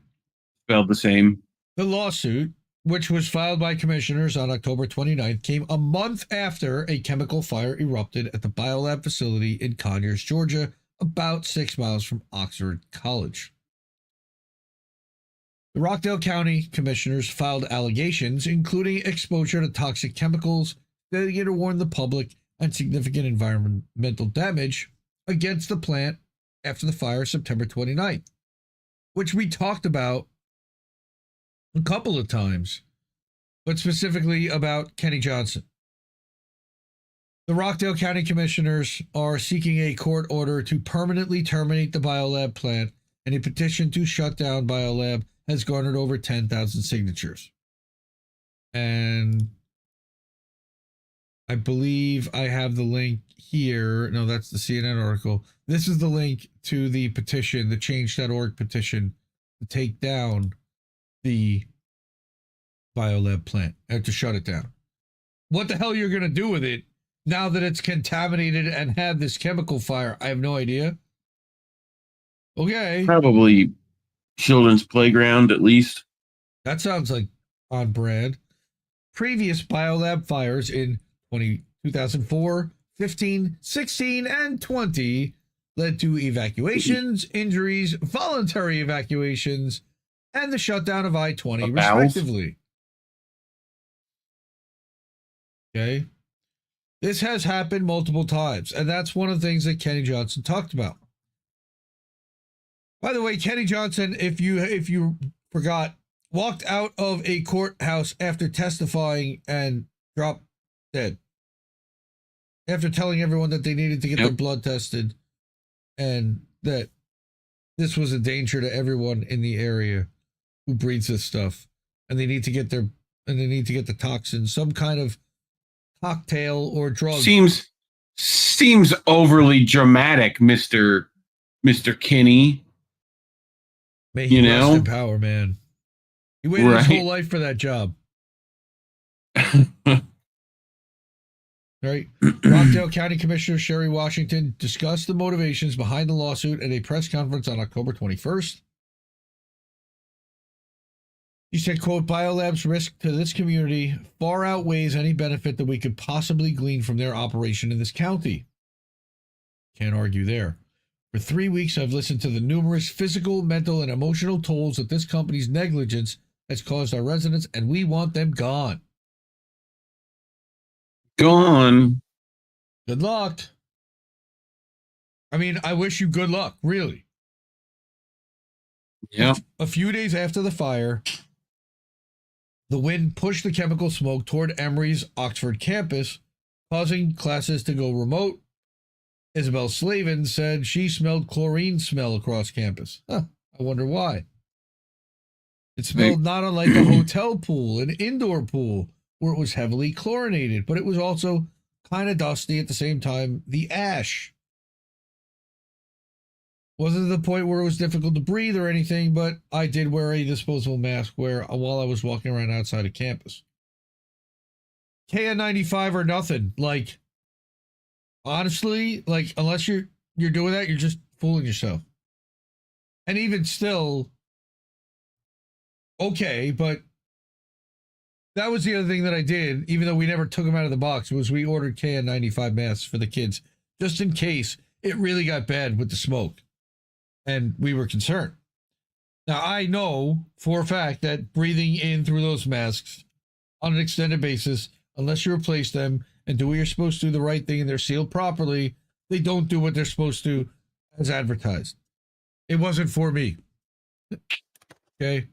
Spelled the same. The lawsuit, which was filed by commissioners on October 29th, came a month after a chemical fire erupted at the Biolab facility in Conyers, Georgia, about 6 miles from Oxford College. The Rockdale County commissioners filed allegations, including exposure to toxic chemicals, failure to warn the public, and significant environmental damage against the plant after the fire September 29th, which we talked about a couple of times, but specifically about Kenny Johnson. The Rockdale County Commissioners are seeking a court order to permanently terminate the Biolab plant, and a petition to shut down Biolab has garnered over 10,000 signatures. And I believe I have the link here. No, that's the CNN article. This is the link to the petition, the change.org petition to take down the Biolab plant, or to shut it down. What the hell you're going to do with it now that it's contaminated and had this chemical fire, I have no idea. Okay. Probably children's playground, at least. That sounds like on brand. Previous Biolab fires in 2004, 15, 16, and 20 led to evacuations, injuries, voluntary evacuations, and the shutdown of I-20, respectively. Okay. This has happened multiple times, and that's one of the things that Kenny Johnson talked about. By the way, Kenny Johnson, if you forgot, walked out of a courthouse after testifying and dropped dead. After telling everyone that they needed to get their blood tested and that this was a danger to everyone in the area who breathes this stuff, and they need to get the toxin, some kind of cocktail or drug. Seems overly dramatic, Mr. Kinney. May he rest in power, man. He waited his whole life for that job. Right. Rockdale County Commissioner Sherry Washington discussed the motivations behind the lawsuit at a press conference on October 21st. He said, quote, Biolab's risk to this community far outweighs any benefit that we could possibly glean from their operation in this county. Can't argue there. For 3 weeks, I've listened to the numerous physical, mental, and emotional tolls that this company's negligence has caused our residents, and we want them gone. Gone. Good luck. I mean, I wish you good luck, really. Yeah. A few days after the fire, the wind pushed the chemical smoke toward Emory's Oxford campus, causing classes to go remote. Isabel Slavin said she smelled chlorine smell across campus. I wonder why. It smelled not unlike a hotel pool, an indoor pool, where it was heavily chlorinated, but it was also kind of dusty at the same time. The ash wasn't to the point where it was difficult to breathe or anything, but I did wear a disposable mask while I was walking around outside of campus. KN95 or nothing. Like, honestly, like, unless you're doing that, you're just fooling yourself. And even still, okay, but that was the other thing that I did, even though we never took them out of the box, was we ordered KN95 masks for the kids, just in case it really got bad with the smoke. And we were concerned. Now, I know for a fact that breathing in through those masks on an extended basis, unless you replace them and do what you're supposed to, the right thing, and they're sealed properly, they don't do what they're supposed to as advertised. It wasn't for me. Okay?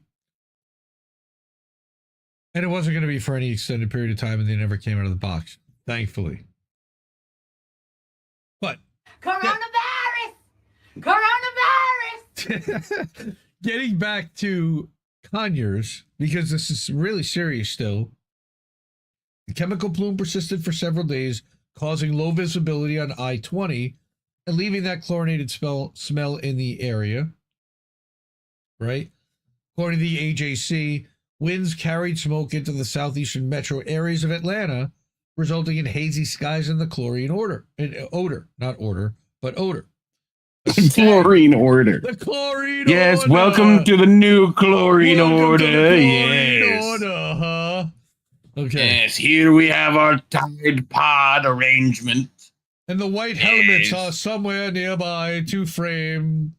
And it wasn't going to be for any extended period of time, and they never came out of the box, thankfully. But Coronavirus! Coronavirus! Getting back to Conyers, because this is really serious still. The chemical plume persisted for several days, causing low visibility on I-20 and leaving that chlorinated smell in the area. Right? According to the AJC, winds carried smoke into the southeastern metro areas of Atlanta, resulting in hazy skies and the chlorine odor. Chlorine order. The chlorine yes, order. Welcome to the new chlorine order. Chlorine order, huh? Okay. Yes, here we have our Tide Pod arrangement. And the white helmets are somewhere nearby to frame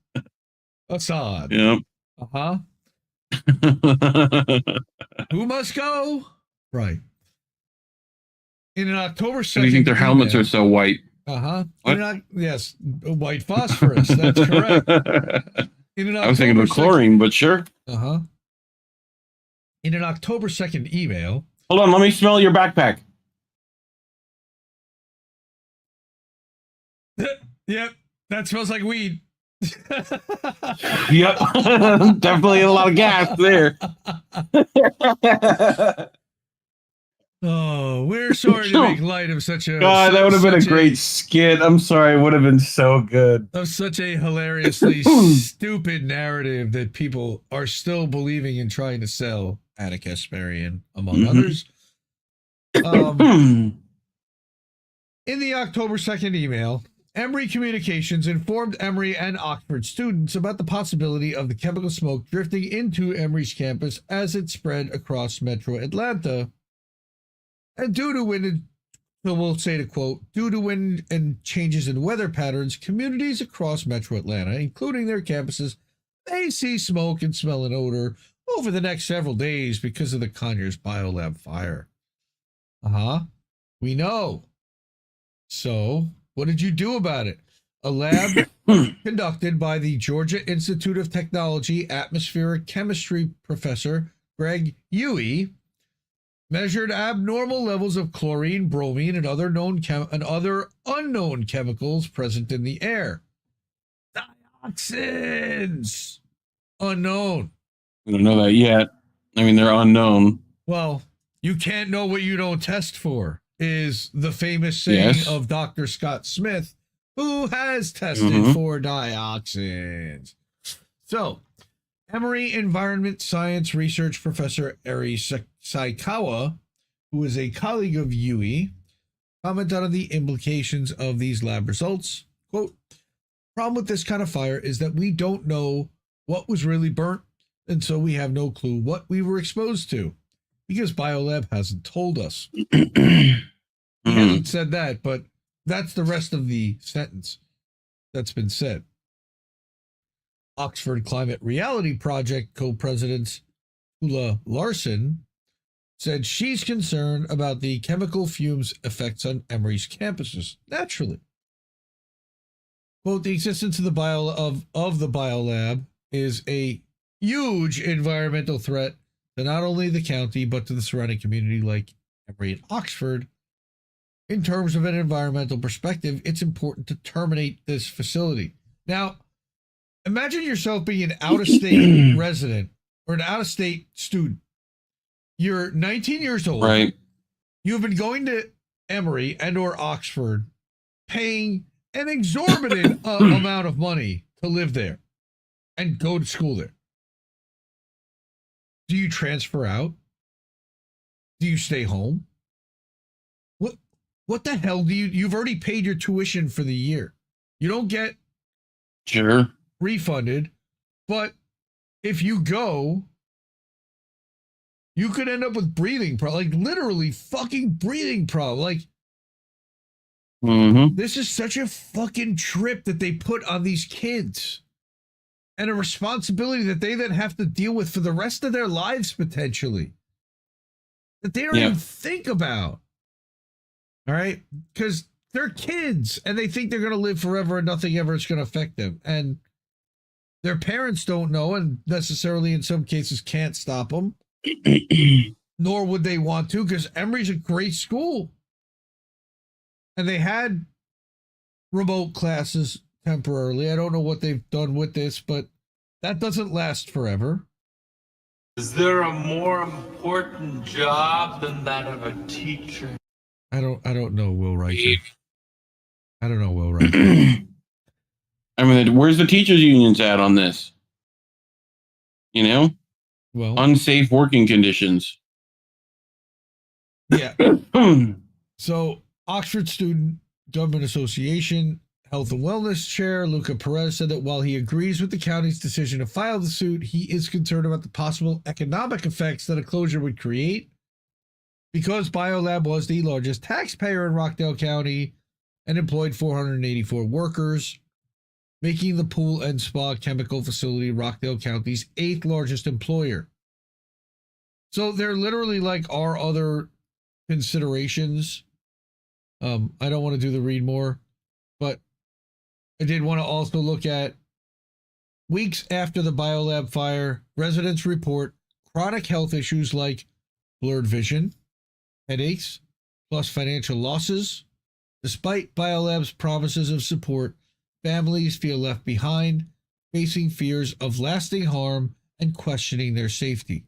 Assad. Yep. Uh-huh. Who must go? Right. In an October 2nd. Do you think their helmets are so white? Yes, white phosphorus. That's correct. I was thinking of chlorine, but sure. In an October 2nd email. Hold on, let me smell your backpack. Yep, that smells like weed. Yep, definitely a lot of gas there. Oh, we're sorry to make light of such a... God, that would have been a great skit. I'm sorry, it would have been so good. Of such a hilariously stupid narrative that people are still believing and trying to sell. Attic Esperian, among others. In the October 2nd email, Emory Communications informed Emory and Oxford students about the possibility of the chemical smoke drifting into Emory's campus as it spread across metro Atlanta. And due to wind, so we'll say to quote, due to wind and changes in weather patterns, communities across metro Atlanta, including their campuses, may see smoke and smell an odor over the next several days because of the Conyers Biolab fire. We know. So, what did you do about it? A lab conducted by the Georgia Institute of Technology atmospheric chemistry professor Greg Huey measured abnormal levels of chlorine, bromine, and other unknown chemicals present in the air. Dioxins! Unknown. We don't know that yet. I mean, they're unknown. Well, you can't know what you don't test for, is the famous saying of Dr. Scott Smith, who has tested for dioxins. So, Emory Environment Science Research Professor Eri Saikawa, who is a colleague of Huey, commented on the implications of these lab results. Quote, problem with this kind of fire is that we don't know what was really burnt, and so we have no clue what we were exposed to, because Biolab hasn't told us. He hasn't said that, but that's the rest of the sentence that's been said. Oxford Climate Reality Project co-president Tula Larson said she's concerned about the chemical fumes effects on Emory's campuses. Naturally. Quote, the existence of the Biolab is a huge environmental threat to not only the county, but to the surrounding community like Emory and Oxford. In terms of an environmental perspective, it's important to terminate this facility. Now, imagine yourself being an out-of-state resident or an out-of-state student. You're 19 years old. Right. You've been going to Emory and or Oxford, paying an exorbitant amount of money to live there and go to school there. Do you transfer out? Do you stay home? What the hell do you've already paid your tuition for the year. You don't get refunded, but if you go, you could end up with breathing problems, like literally fucking breathing problems. Like, this is such a fucking trip that they put on these kids and a responsibility that they then have to deal with for the rest of their lives, potentially, that they don't even think about. All right, because they're kids and they think they're going to live forever and nothing ever is going to affect them. And their parents don't know and necessarily in some cases can't stop them, nor would they want to, because Emory's a great school. And they had remote classes temporarily. I don't know what they've done with this, but that doesn't last forever. Is there a more important job than that of a teacher? I don't know, Will Reicher. I don't know, Will Reicher. I mean, where's the teachers' unions at on this? You know? Well, unsafe working conditions. Yeah. So, Oxford Student Government Association Health and Wellness Chair Luca Perez said that while he agrees with the county's decision to file the suit, he is concerned about the possible economic effects that a closure would create. Because Biolab was the largest taxpayer in Rockdale County and employed 484 workers, making the pool and spa chemical facility Rockdale County's 8th largest employer. So they're literally like our other considerations. I don't want to do the read more. I did want to also look at weeks after the Biolab fire, residents report chronic health issues like blurred vision, headaches, plus financial losses. Despite Biolab's promises of support, families feel left behind, facing fears of lasting harm and questioning their safety.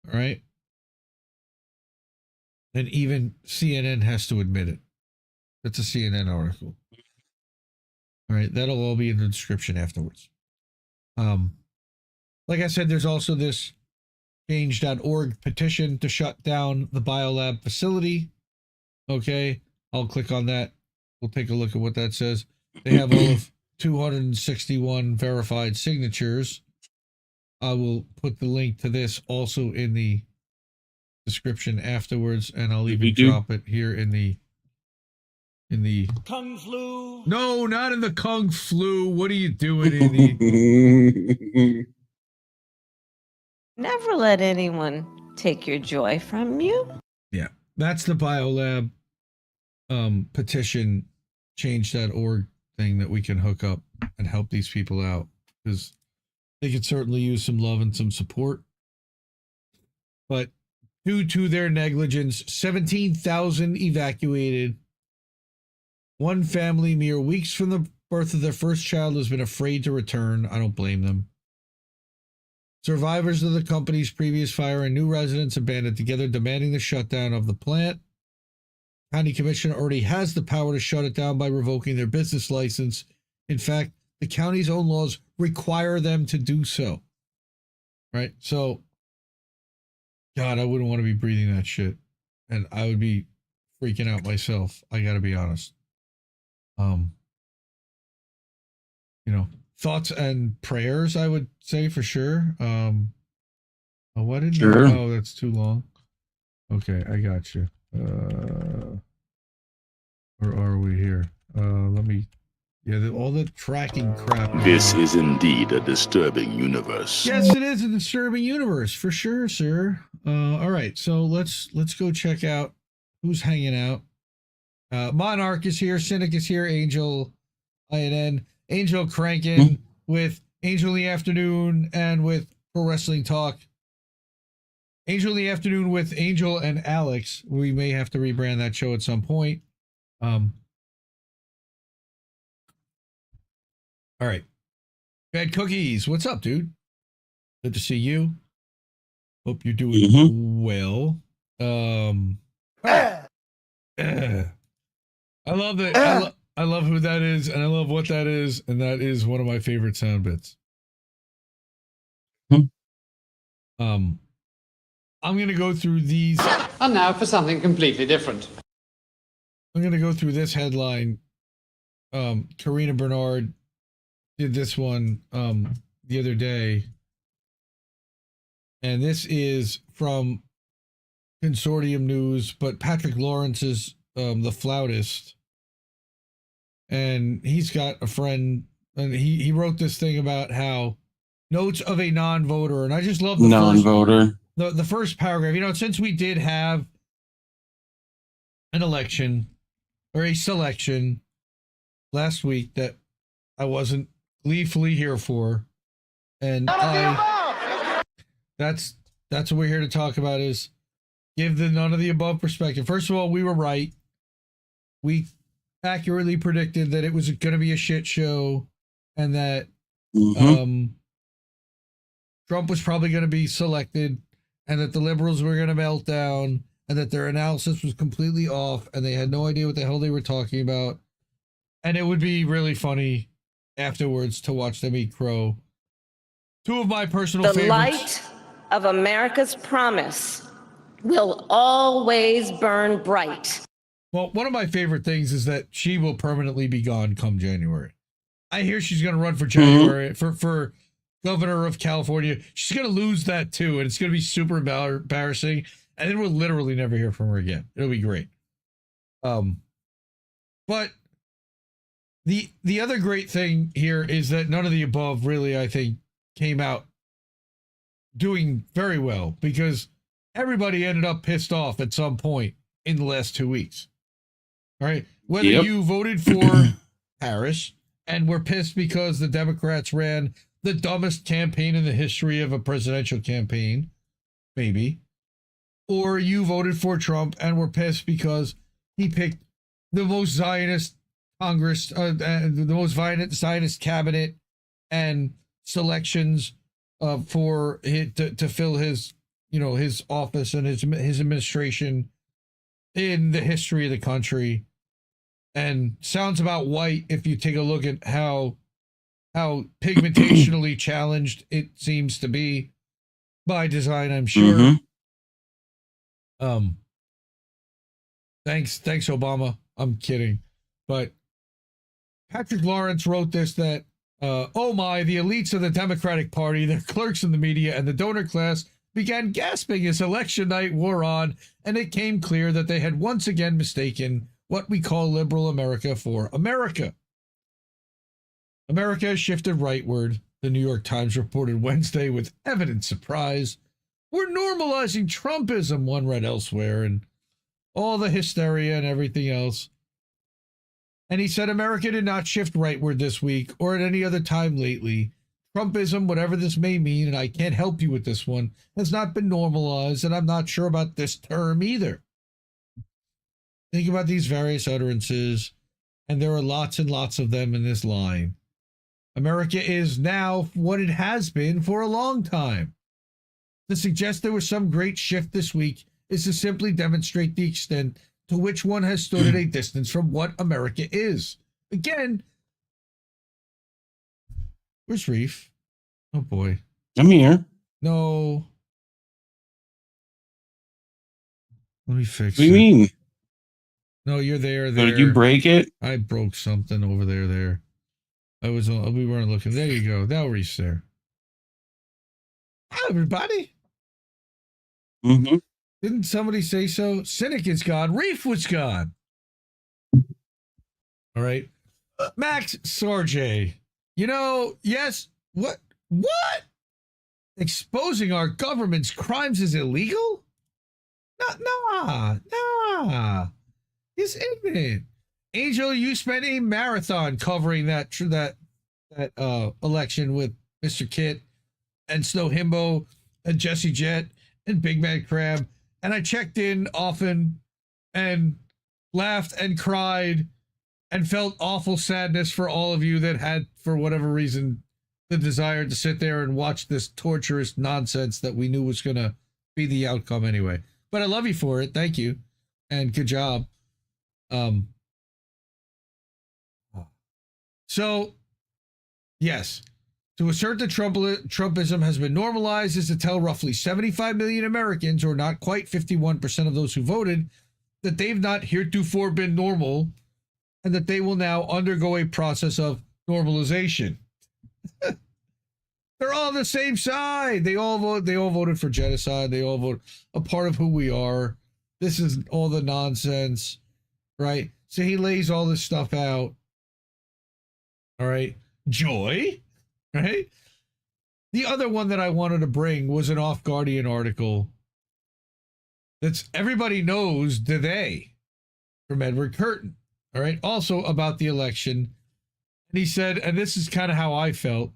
All right. And even CNN has to admit it. That's a CNN article. All right. That'll all be in the description afterwards. Like I said, there's also this change.org petition to shut down the Biolab facility. Okay. I'll click on that. We'll take a look at what that says. They have all of 261 verified signatures. I will put the link to this also in the description afterwards, and I'll even drop it here in the Kung flu. No, not in the Kung flu. What are you doing in the Never let anyone take your joy from you. Yeah, that's the Biolab petition change.org thing that we can hook up and help these people out, because they could certainly use some love and some support. But due to their negligence, 17,000 evacuated. One family mere weeks from the birth of their first child has been afraid to return. I don't blame them. Survivors of the company's previous fire and new residents have banded together demanding the shutdown of the plant. County Commission already has the power to shut it down by revoking their business license. In fact, the county's own laws require them to do so. Right? So, God, I wouldn't want to be breathing that shit. And I would be freaking out myself. I got to be honest. Thoughts and prayers, I would say for sure. What did Sure. Oh, that's too long. Okay, I got you. Where are we here? Let me. Yeah, all the tracking crap. This is indeed a disturbing universe. Yes, it is a disturbing universe for sure, sir. All right, so let's go check out who's hanging out. Monarch is here, Cynic is here, Angel, INN, Angel cranking with Angel in the Afternoon and with Pro Wrestling Talk. Angel in the Afternoon with Angel and Alex. We may have to rebrand that show at some point. All right. Bad Cookies, what's up, dude? Good to see you. Hope you're doing well. I love that. I love who that is, and I love what that is, and that is one of my favorite sound bits. I'm gonna go through these. And now for something completely different. I'm gonna go through this headline. Corrina Bernard did this one the other day, and this is from Consortium News, but Patrick Lawrence is the flautist, and he's got a friend, and he wrote this thing about how notes of a non-voter, and I just love the non-voter. The first paragraph. Since we did have an election or a selection last week that I wasn't gleefully here for, and that's what we're here to talk about, is give the none of the above perspective. First of all, we were right. We accurately predicted that it was going to be a shit show, and that Trump was probably going to be selected, and that the liberals were going to melt down, and that their analysis was completely off, and they had no idea what the hell they were talking about. And it would be really funny afterwards to watch them eat crow. Two of my personal favorites. The light of America's promise will always burn bright. Well, one of my favorite things is that she will permanently be gone come January. I hear she's going to run for January for governor of California. She's going to lose that too, and it's going to be super embarrassing. And then we'll literally never hear from her again. It'll be great. But the other great thing here is that none of the above really, I think, came out doing very well, because everybody ended up pissed off at some point in the last 2 weeks. All right. Whether you voted for Harris, and we're pissed because the Democrats ran the dumbest campaign in the history of a presidential campaign, maybe. Or you voted for Trump and were pissed because he picked the most Zionist Congress, the most Zionist cabinet and selections for to fill his, his office and his administration in the history of the country. And sounds about white if you take a look at how pigmentationally challenged it seems to be by design, I'm sure. Thanks Obama. I'm kidding. But Patrick Lawrence wrote this, that oh my, the elites of the Democratic Party, their clerks in the media, and the donor class began gasping as election night wore on, and it came clear that they had once again mistaken what we call liberal America for America. America has shifted rightward, the New York Times reported Wednesday with evident surprise. We're normalizing Trumpism, one read elsewhere, and all the hysteria and everything else. And he said America did not shift rightward this week or at any other time lately. Trumpism, whatever this may mean, and I can't help you with this one, has not been normalized, and I'm not sure about this term either. Think about these various utterances, and there are lots and lots of them in this line. America is now what it has been for a long time. To suggest there was some great shift this week is to simply demonstrate the extent to which one has stood at a distance from what America is. Again, where's Reef? Oh boy. I'm here. No. Let me fix it. What do you mean? No, you're there. So did you break it? I broke something over there. We weren't looking. There you go. Now Reef's there. Hi, everybody. Mm-hmm. Didn't somebody say so? Cynic is gone. Reef was gone. All right. Max Sorge. Yes. What? Exposing our government's crimes is illegal? Nah. He's ignorant. Angel, you spent a marathon covering that election with Mr. Kit and Snow Himbo and Jesse Jet and Big Mad Crab. And I checked in often and laughed and cried and felt awful sadness for all of you that had, for whatever reason, the desire to sit there and watch this torturous nonsense that we knew was going to be the outcome anyway. But I love you for it. Thank you. And good job. So, yes, to assert that Trumpism has been normalized is to tell roughly 75 million Americans, or not quite 51% of those who voted, that they've not heretofore been normal and that they will now undergo a process of normalization. They're all the same side. They all voted for genocide. They all vote a part of who we are. This is all the nonsense, right? So he lays all this stuff out. All right. Joy, right? The other one that I wanted to bring was an Off Guardian article that's everybody knows today from Edward Curtin. All right. Also about the election. And he said, and this is kind of how I felt.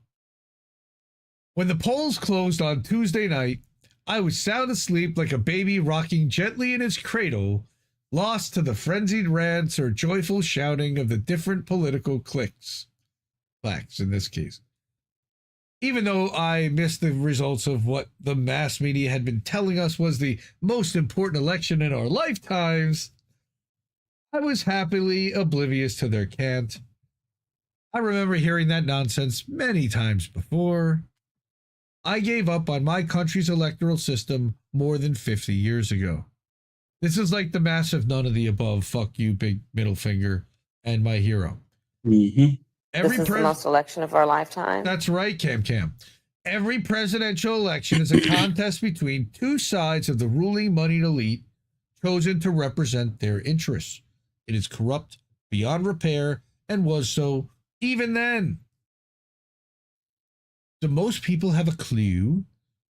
When the polls closed on Tuesday night, I was sound asleep like a baby rocking gently in his cradle, lost to the frenzied rants or joyful shouting of the different political cliques. Blacks in this case. Even though I missed the results of what the mass media had been telling us was the most important election in our lifetimes, I was happily oblivious to their cant. I remember hearing that nonsense many times before. I gave up on my country's electoral system more than 50 years ago. This is like the massive none of the above, fuck you, big middle finger, and my hero. Mm-hmm. This is the most election of our lifetime. That's right, Cam. Every presidential election is a contest between two sides of the ruling moneyed elite chosen to represent their interests. It is corrupt beyond repair and was so even then. Do most people have a clue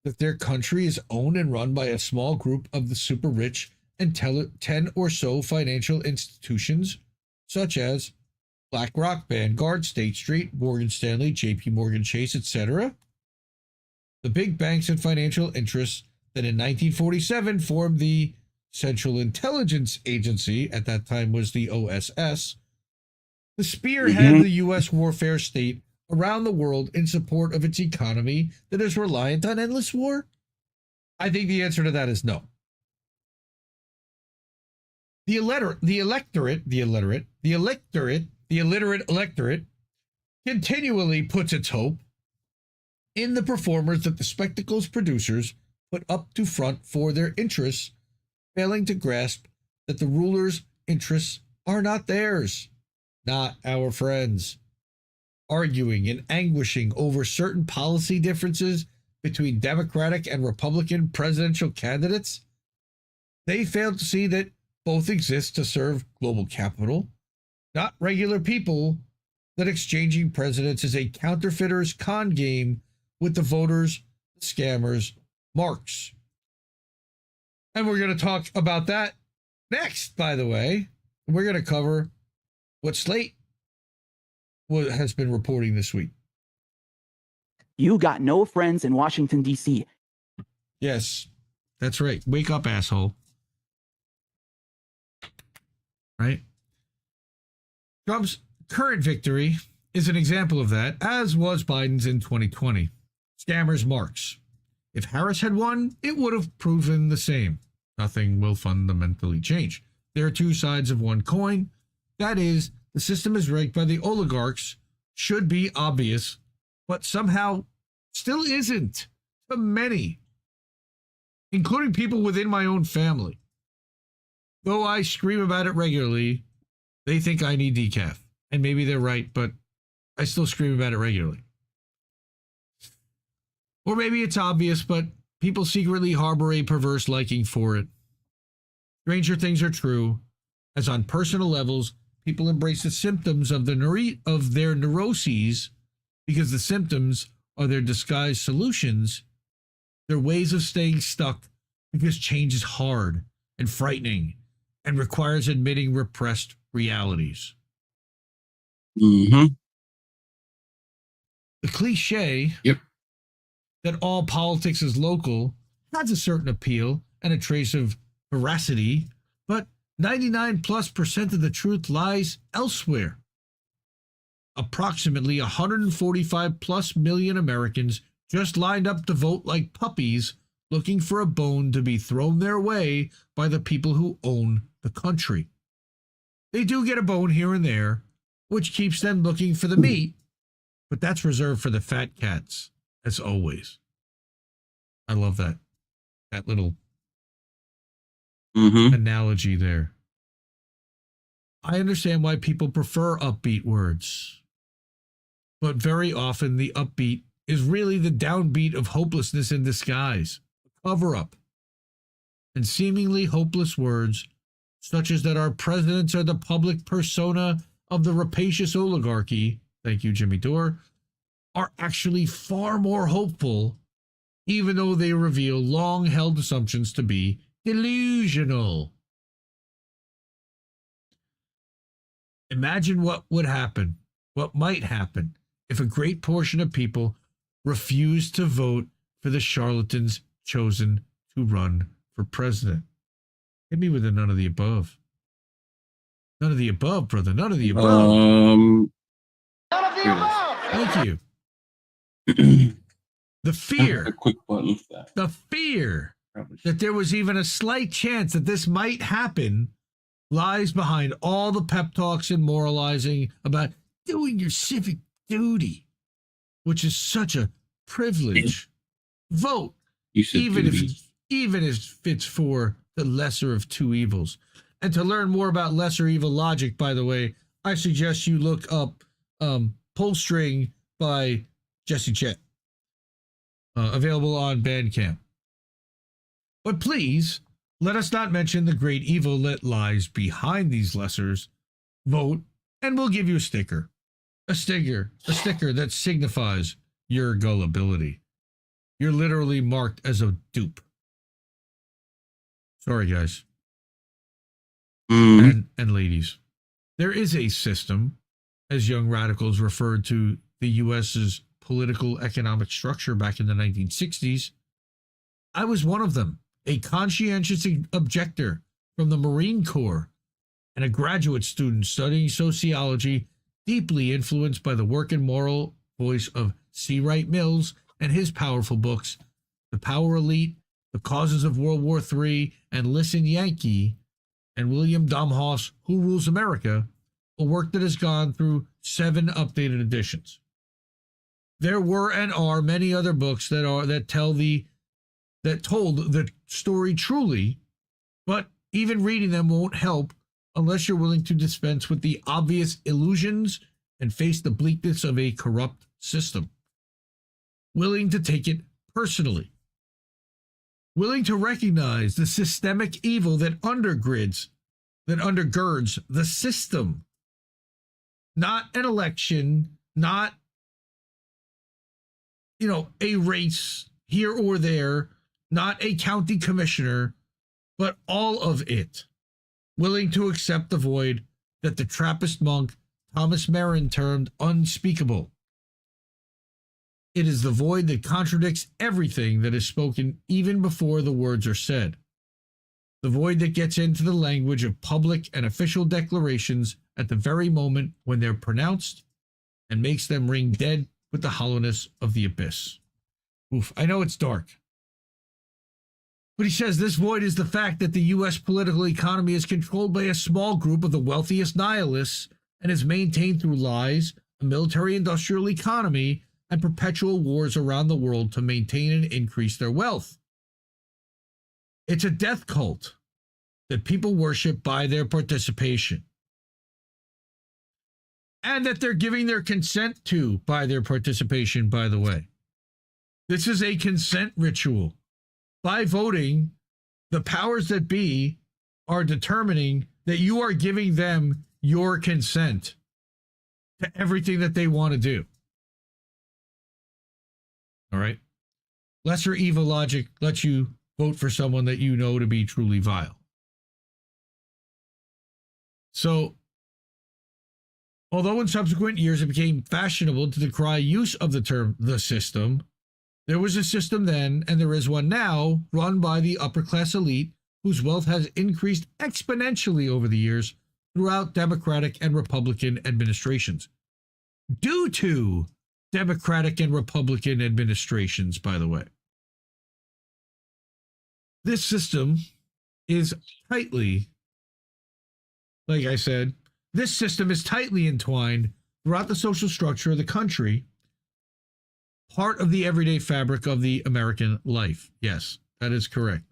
that their country is owned and run by a small group of the super rich and 10 or so financial institutions, such as BlackRock, Vanguard, State Street, Morgan Stanley, JP Morgan Chase, etc. The big banks and financial interests that in 1947 formed the Central Intelligence Agency, at that time was the OSS, the spearhead the U.S. warfare state around the world in support of its economy that is reliant on endless war? I think the answer to that is no. The illiterate electorate continually puts its hope in the performers that the spectacles producers put up to front for their interests, failing to grasp that the rulers' interests are not theirs, not our friends. Arguing and anguishing over certain policy differences between Democratic and Republican presidential candidates, they fail to see that both exist to serve global capital, not regular people, that exchanging presidents is a counterfeiter's con game with the voters, the scammers, marks. And we're going to talk about that next, by the way. We're going to cover what Slate has been reporting this week. You got no friends in Washington, D.C. Yes, that's right. Wake up, asshole. Right? Trump's current victory is an example of that, as was Biden's in 2020. Scammers marks. If Harris had won, it would have proven the same. Nothing will fundamentally change. There are two sides of one coin. That is, the system is rigged by the oligarchs, should be obvious, but somehow still isn't to many, including people within my own family. Though I scream about it regularly, they think I need decaf. And maybe they're right, but I still scream about it regularly. Or maybe it's obvious, but people secretly harbor a perverse liking for it. Stranger things are true, as on personal levels, people embrace the symptoms of their neuroses because the symptoms are their disguised solutions, their ways of staying stuck because change is hard and frightening and requires admitting repressed realities. Mm-hmm. The cliche that all politics is local has a certain appeal and a trace of veracity, but 99+% of the truth lies elsewhere. Approximately 145+ million Americans just lined up to vote like puppies, looking for a bone to be thrown their way by the people who own the country. They do get a bone here and there, which keeps them looking for the meat, but that's reserved for the fat cats, as always. I love that little analogy there. I understand why people prefer upbeat words, but very often the upbeat is really the downbeat of hopelessness in disguise, a cover-up. And seemingly hopeless words, such as that our presidents are the public persona of the rapacious oligarchy, thank you, Jimmy Dore, are actually far more hopeful, even though they reveal long-held assumptions to be delusional. Imagine what would happen, what might happen, if a great portion of people refused to vote for the charlatans chosen to run for president. Hit me with a none of the above. None of the above, brother. None of the above. None of the above. Thank you. The fear. A quick button for that. The fear that there was even a slight chance that this might happen lies behind all the pep talks and moralizing about doing your civic duty, which is such a privilege. Vote, even if it's for the lesser of two evils. And to learn more about lesser evil logic, by the way, I suggest you look up Pull String by Jesse Chet, available on Bandcamp. But please, let us not mention the great evil that lies behind these lessers. Vote, and we'll give you a sticker. A sticker that signifies your gullibility. You're literally marked as a dupe. Sorry, guys. And ladies. There is a system as young radicals referred to the U.S.'s political economic structure back in the 1960s. I was one of them, a conscientious objector from the Marine Corps and a graduate student studying sociology, deeply influenced by the work and moral voice of C. Wright Mills and his powerful books, The Power Elite, The Causes of World War III, and Listen Yankee, and William Domhoff's Who Rules America, a work that has gone through 7 updated editions. There were and are many other books that told the story truly, but even reading them won't help unless you're willing to dispense with the obvious illusions and face the bleakness of a corrupt system. Willing to take it personally. Willing to recognize the systemic evil that undergirds the system. Not an election, not, a race here or there, not a county commissioner, but all of it. Willing to accept the void that the Trappist monk Thomas Merrin termed unspeakable. It is the void that contradicts everything that is spoken even before the words are said. The void that gets into the language of public and official declarations at the very moment when they're pronounced and makes them ring dead with the hollowness of the abyss. Oof, I know it's dark. But he says this void is the fact that the U.S. political economy is controlled by a small group of the wealthiest nihilists and is maintained through lies, a military-industrial economy, and perpetual wars around the world to maintain and increase their wealth. It's a death cult that people worship by their participation, and that they're giving their consent to by their participation, by the way. This is a consent ritual. By voting, the powers that be are determining that you are giving them your consent to everything that they want to do. All right? Lesser evil logic lets you vote for someone that you know to be truly vile. So, although in subsequent years it became fashionable to decry use of the term the system, there was a system then, and there is one now, run by the upper-class elite whose wealth has increased exponentially over the years throughout Democratic and Republican administrations. Due to Democratic and Republican administrations, by the way. This system is tightly, like I said, this system is tightly entwined throughout the social structure of the country, part of the everyday fabric of the American life. Yes, that is correct.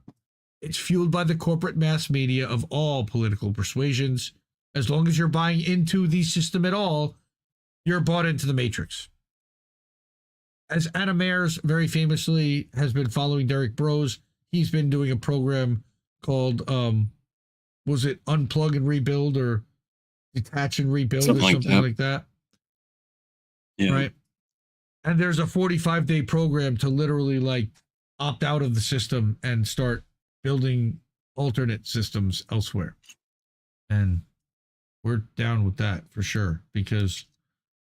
It's fueled by the corporate mass media of all political persuasions. As long as you're buying into the system at all, you're bought into the matrix. As Anna Mayers very famously has been following Derek Bros, he's been doing a program called, was it Unplug and Rebuild or Detach and Rebuild or something like that? Yeah. Right. And there's a 45-day program to literally like opt out of the system and start building alternate systems elsewhere. And we're down with that for sure, because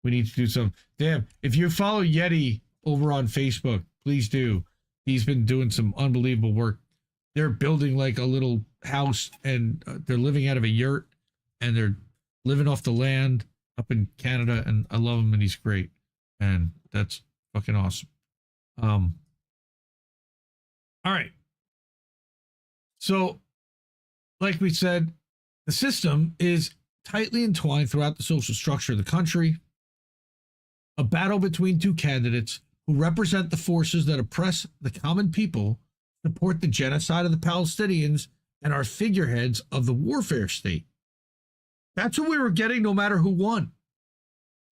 we need to do some. Damn, if you follow Yeti over on Facebook, please do. He's been doing some unbelievable work. They're building like a little house, and they're living out of a yurt, and they're living off the land up in Canada, and I love him, and he's great. And that's fucking awesome. All right. So, like we said, the system is tightly entwined throughout the social structure of the country. A battle between two candidates who represent the forces that oppress the common people, support the genocide of the Palestinians, and are figureheads of the warfare state. That's what we were getting no matter who won.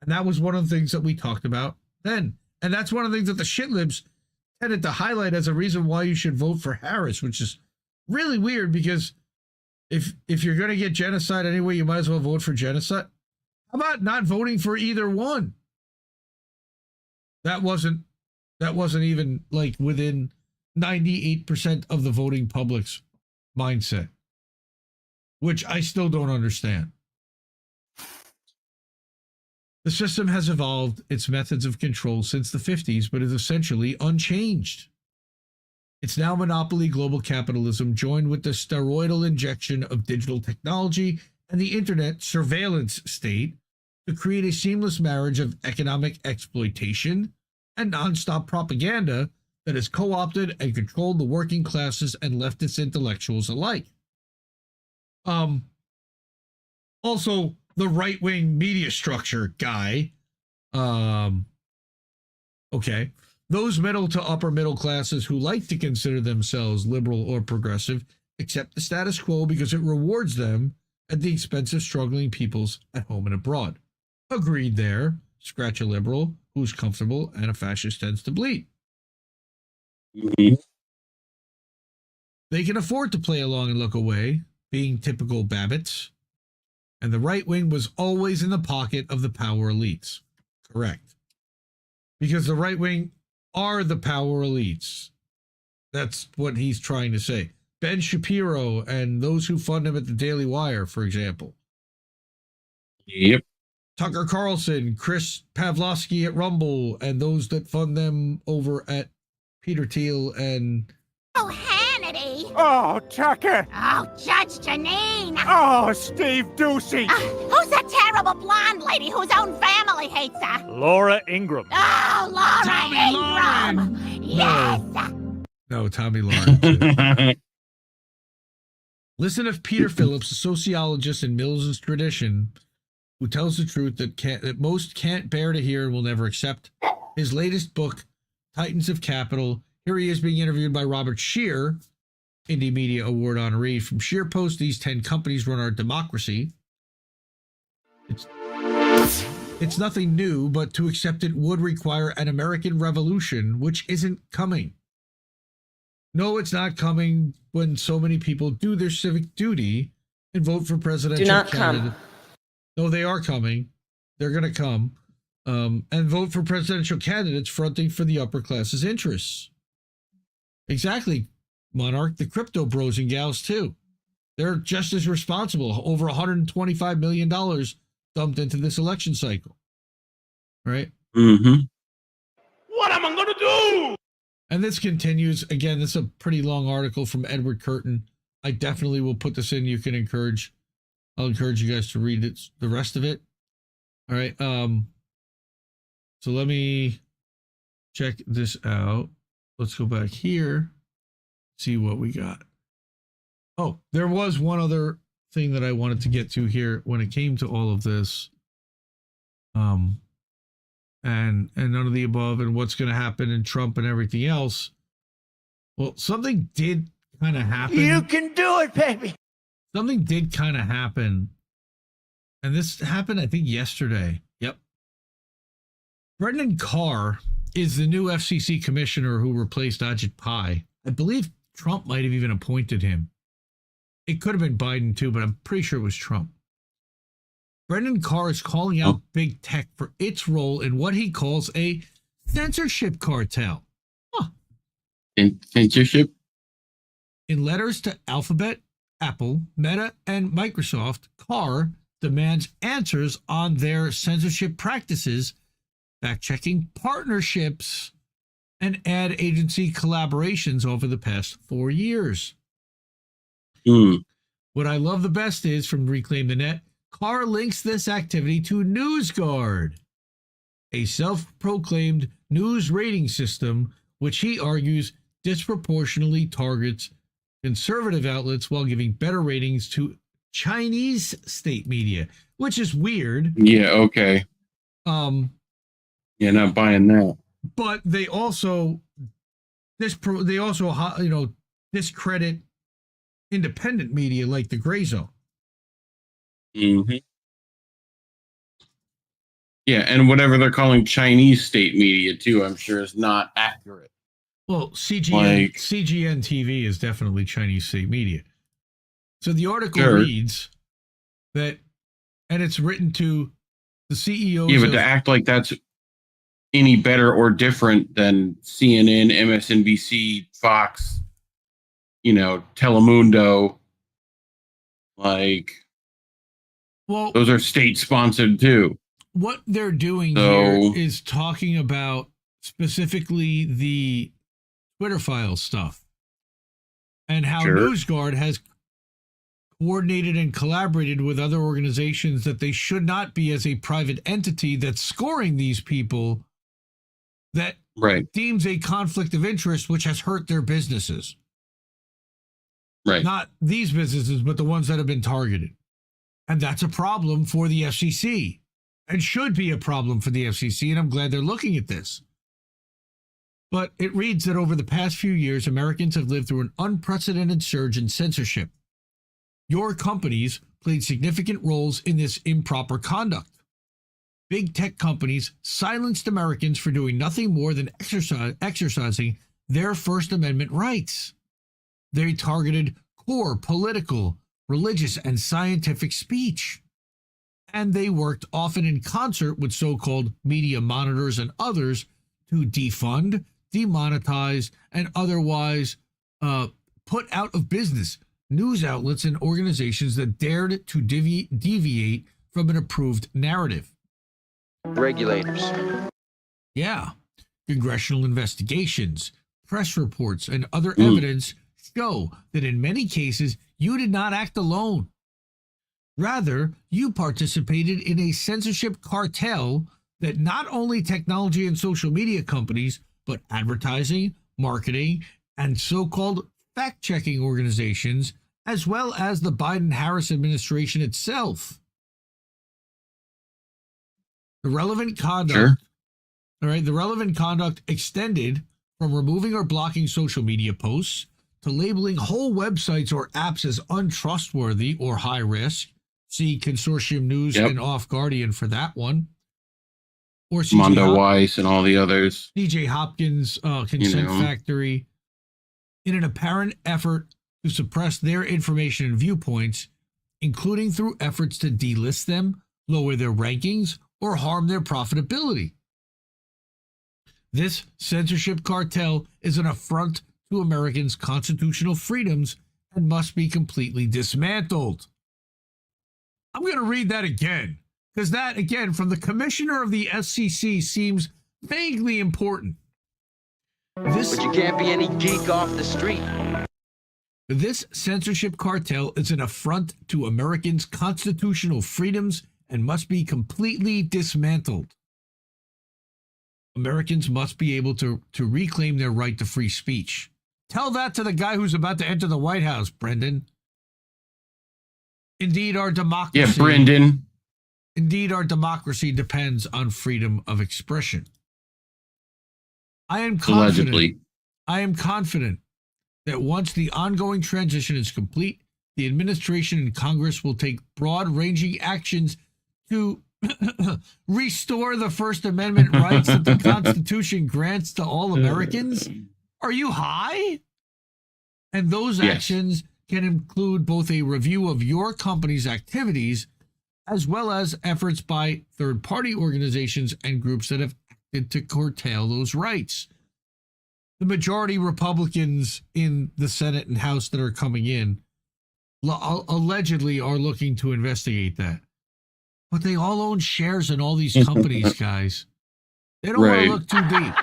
And that was one of the things that we talked about then. And that's one of the things that the shitlibs tended to highlight as a reason why you should vote for Harris, which is really weird, because if you're going to get genocide anyway, you might as well vote for genocide. How about not voting for either one? That wasn't even like within 98% of the voting public's mindset, which I still don't understand. The system has evolved its methods of control since the 50s, but is essentially unchanged. It's now monopoly global capitalism joined with the steroidal injection of digital technology and the internet surveillance state to create a seamless marriage of economic exploitation and nonstop propaganda that has co-opted and controlled the working classes and leftist intellectuals alike. Also, the right-wing media structure guy, okay, those middle to upper middle classes who like to consider themselves liberal or progressive accept the status quo because it rewards them at the expense of struggling peoples at home and abroad. Agreed there. Scratch a liberal who's comfortable and a fascist tends to bleed. Mm-hmm. They can afford to play along and look away, being typical Babbitts. And the right wing was always in the pocket of the power elites. Correct. Because the right wing are the power elites. That's what he's trying to say. Ben Shapiro and those who fund him at the Daily Wire, for example. Yep. Tucker Carlson, Chris Pavlovsky at Rumble, and those that fund them over at Peter Thiel and... Oh, Hannity. Oh, Tucker. Oh, Judge Janine. Oh, Steve Ducey. Who's that terrible blonde lady whose own family hates her? Laura Ingram. Oh, Laura Tommy Ingram. Yes. No, Tommy Lawrence. Listen to Peter Phillips, a sociologist in Mills's tradition, who tells the truth that most can't bear to hear and will never accept. His latest book, Titans of Capital. Here he is being interviewed by Robert Scheer, Indie Media Award honoree from Scheer Post. These 10 companies run our democracy. It's nothing new, but to accept it would require an American revolution, which isn't coming. No, it's not coming when so many people do their civic duty and vote for presidential candidate. No, they are coming. They're going to come and vote for presidential candidates fronting for the upper class's interests. Exactly, Monarch. The crypto bros and gals, too. They're just as responsible. Over $125 million dumped into this election cycle. Right? Mm-hmm. What am I going to do? And this continues. Again, this is a pretty long article from Edward Curtin. I definitely will put this in. I'll encourage you guys to read it, the rest of it. All right. So let me check this out. Let's go back here, see what we got. Oh, there was one other thing that I wanted to get to here when it came to all of this. And none of the above and what's going to happen in Trump and everything else. Well, something did kind of happen. You can do it, baby. Something did kind of happen. And this happened, I think, yesterday. Yep. Brendan Carr is the new FCC commissioner who replaced Ajit Pai. I believe Trump might have even appointed him. It could have been Biden too, but I'm pretty sure it was Trump. Brendan Carr is calling out big tech for its role in what he calls a censorship cartel. Huh. In censorship? In letters to Alphabet, Apple, Meta, and Microsoft, Carr demands answers on their censorship practices, fact-checking partnerships, and ad agency collaborations over the past 4 years. What I love the best is, from Reclaim the Net, Carr links this activity to NewsGuard, a self-proclaimed news rating system which he argues disproportionately targets conservative outlets while giving better ratings to Chinese state media, which is weird. Yeah, okay. Yeah, not buying that. But they also discredit independent media like the Gray Zone. Mm-hmm. Yeah, and whatever they're calling Chinese state media too, I'm sure is not accurate. Well, CGN TV is definitely Chinese state media. So the article reads that, and it's written to the CEOs. Yeah, but to act like that's any better or different than CNN, MSNBC, Fox, Telemundo, well, those are state sponsored too. what they're doing here is talking about specifically the Twitter file stuff and how NewsGuard has coordinated and collaborated with other organizations that they should not be as a private entity that's scoring these people that deems a conflict of interest, which has hurt their businesses. Right. Not these businesses, but the ones that have been targeted. And that's a problem for the FCC and should be a problem for the FCC. And I'm glad they're looking at this. But it reads that over the past few years, Americans have lived through an unprecedented surge in censorship. Your companies played significant roles in this improper conduct. Big tech companies silenced Americans for doing nothing more than exercising their First Amendment rights. They targeted core political, religious, and scientific speech. And they worked often in concert with so-called media monitors and others to defund, demonetize, and otherwise put out of business news outlets and organizations that dared to deviate from an approved narrative. Regulators. Yeah. Congressional investigations, press reports, and other evidence show that in many cases you did not act alone. Rather, you participated in a censorship cartel that not only technology and social media companies, but advertising, marketing, and so-called fact-checking organizations, as well as the Biden-Harris administration itself. The relevant conduct, the relevant conduct extended from removing or blocking social media posts to labeling whole websites or apps as untrustworthy or high risk. See Consortium News and Off Guardian for that one. Or Mondo Weiss and all the others. DJ Hopkins, Consent Factory, in an apparent effort to suppress their information and viewpoints, including through efforts to delist them, lower their rankings, or harm their profitability. This censorship cartel is an affront to Americans' constitutional freedoms and must be completely dismantled. I'm going to read that again, because that, again, from the commissioner of the FCC seems vaguely important. But you can't be any geek off the street. This censorship cartel is an affront to Americans' constitutional freedoms and must be completely dismantled. Americans must be able to reclaim their right to free speech. Tell that to the guy who's about to enter the White House, Brendan. Indeed, our democracy... Yeah, Brendan. Indeed, our democracy depends on freedom of expression. I am confident that once the ongoing transition is complete, the administration and Congress will take broad-ranging actions to restore the First Amendment rights that the Constitution grants to all Americans. Are you high? And those actions can include both a review of your company's activities as well as efforts by third-party organizations and groups that have acted to curtail those rights. The majority Republicans in the Senate and House that are coming in allegedly are looking to investigate that. But they all own shares in all these companies, guys. They don't want to look too deep.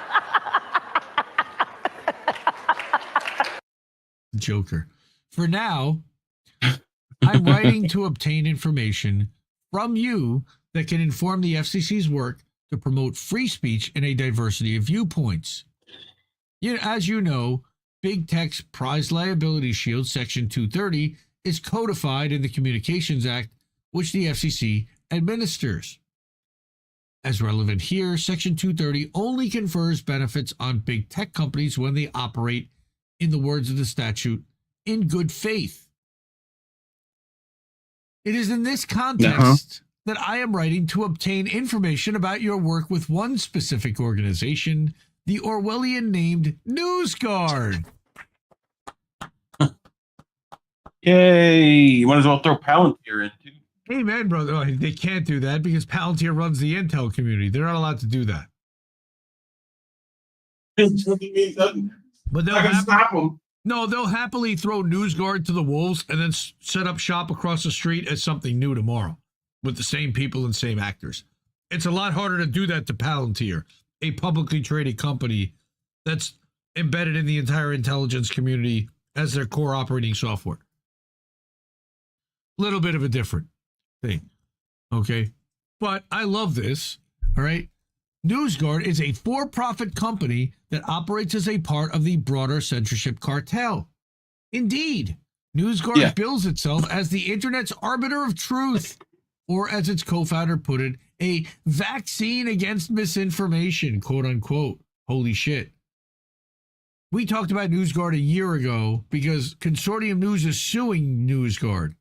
Joker. For now, I'm writing to obtain information from you that can inform the FCC's work to promote free speech and a diversity of viewpoints. As you know, Big Tech's Prize Liability Shield, Section 230, is codified in the Communications Act, which the FCC administers. As relevant here, Section 230 only confers benefits on big tech companies when they operate, in the words of the statute, in good faith. It is in this context that I am writing to obtain information about your work with one specific organization, the Orwellian named NewsGuard. Yay! You might as well throw Palantir in too. Amen, brother. Oh, they can't do that because Palantir runs the intel community. They're not allowed to do that. But they'll stop them. No, they'll happily throw NewsGuard to the wolves and then set up shop across the street as something new tomorrow with the same people and same actors. It's a lot harder to do that to Palantir, a publicly traded company that's embedded in the entire intelligence community as their core operating software. Little bit of a different thing. Okay. But I love this. All right. NewsGuard is a for-profit company that operates as a part of the broader censorship cartel. Indeed, NewsGuard bills itself as the internet's arbiter of truth, or as its co-founder put it, a vaccine against misinformation, quote unquote. Holy shit. We talked about NewsGuard a year ago because Consortium News is suing NewsGuard.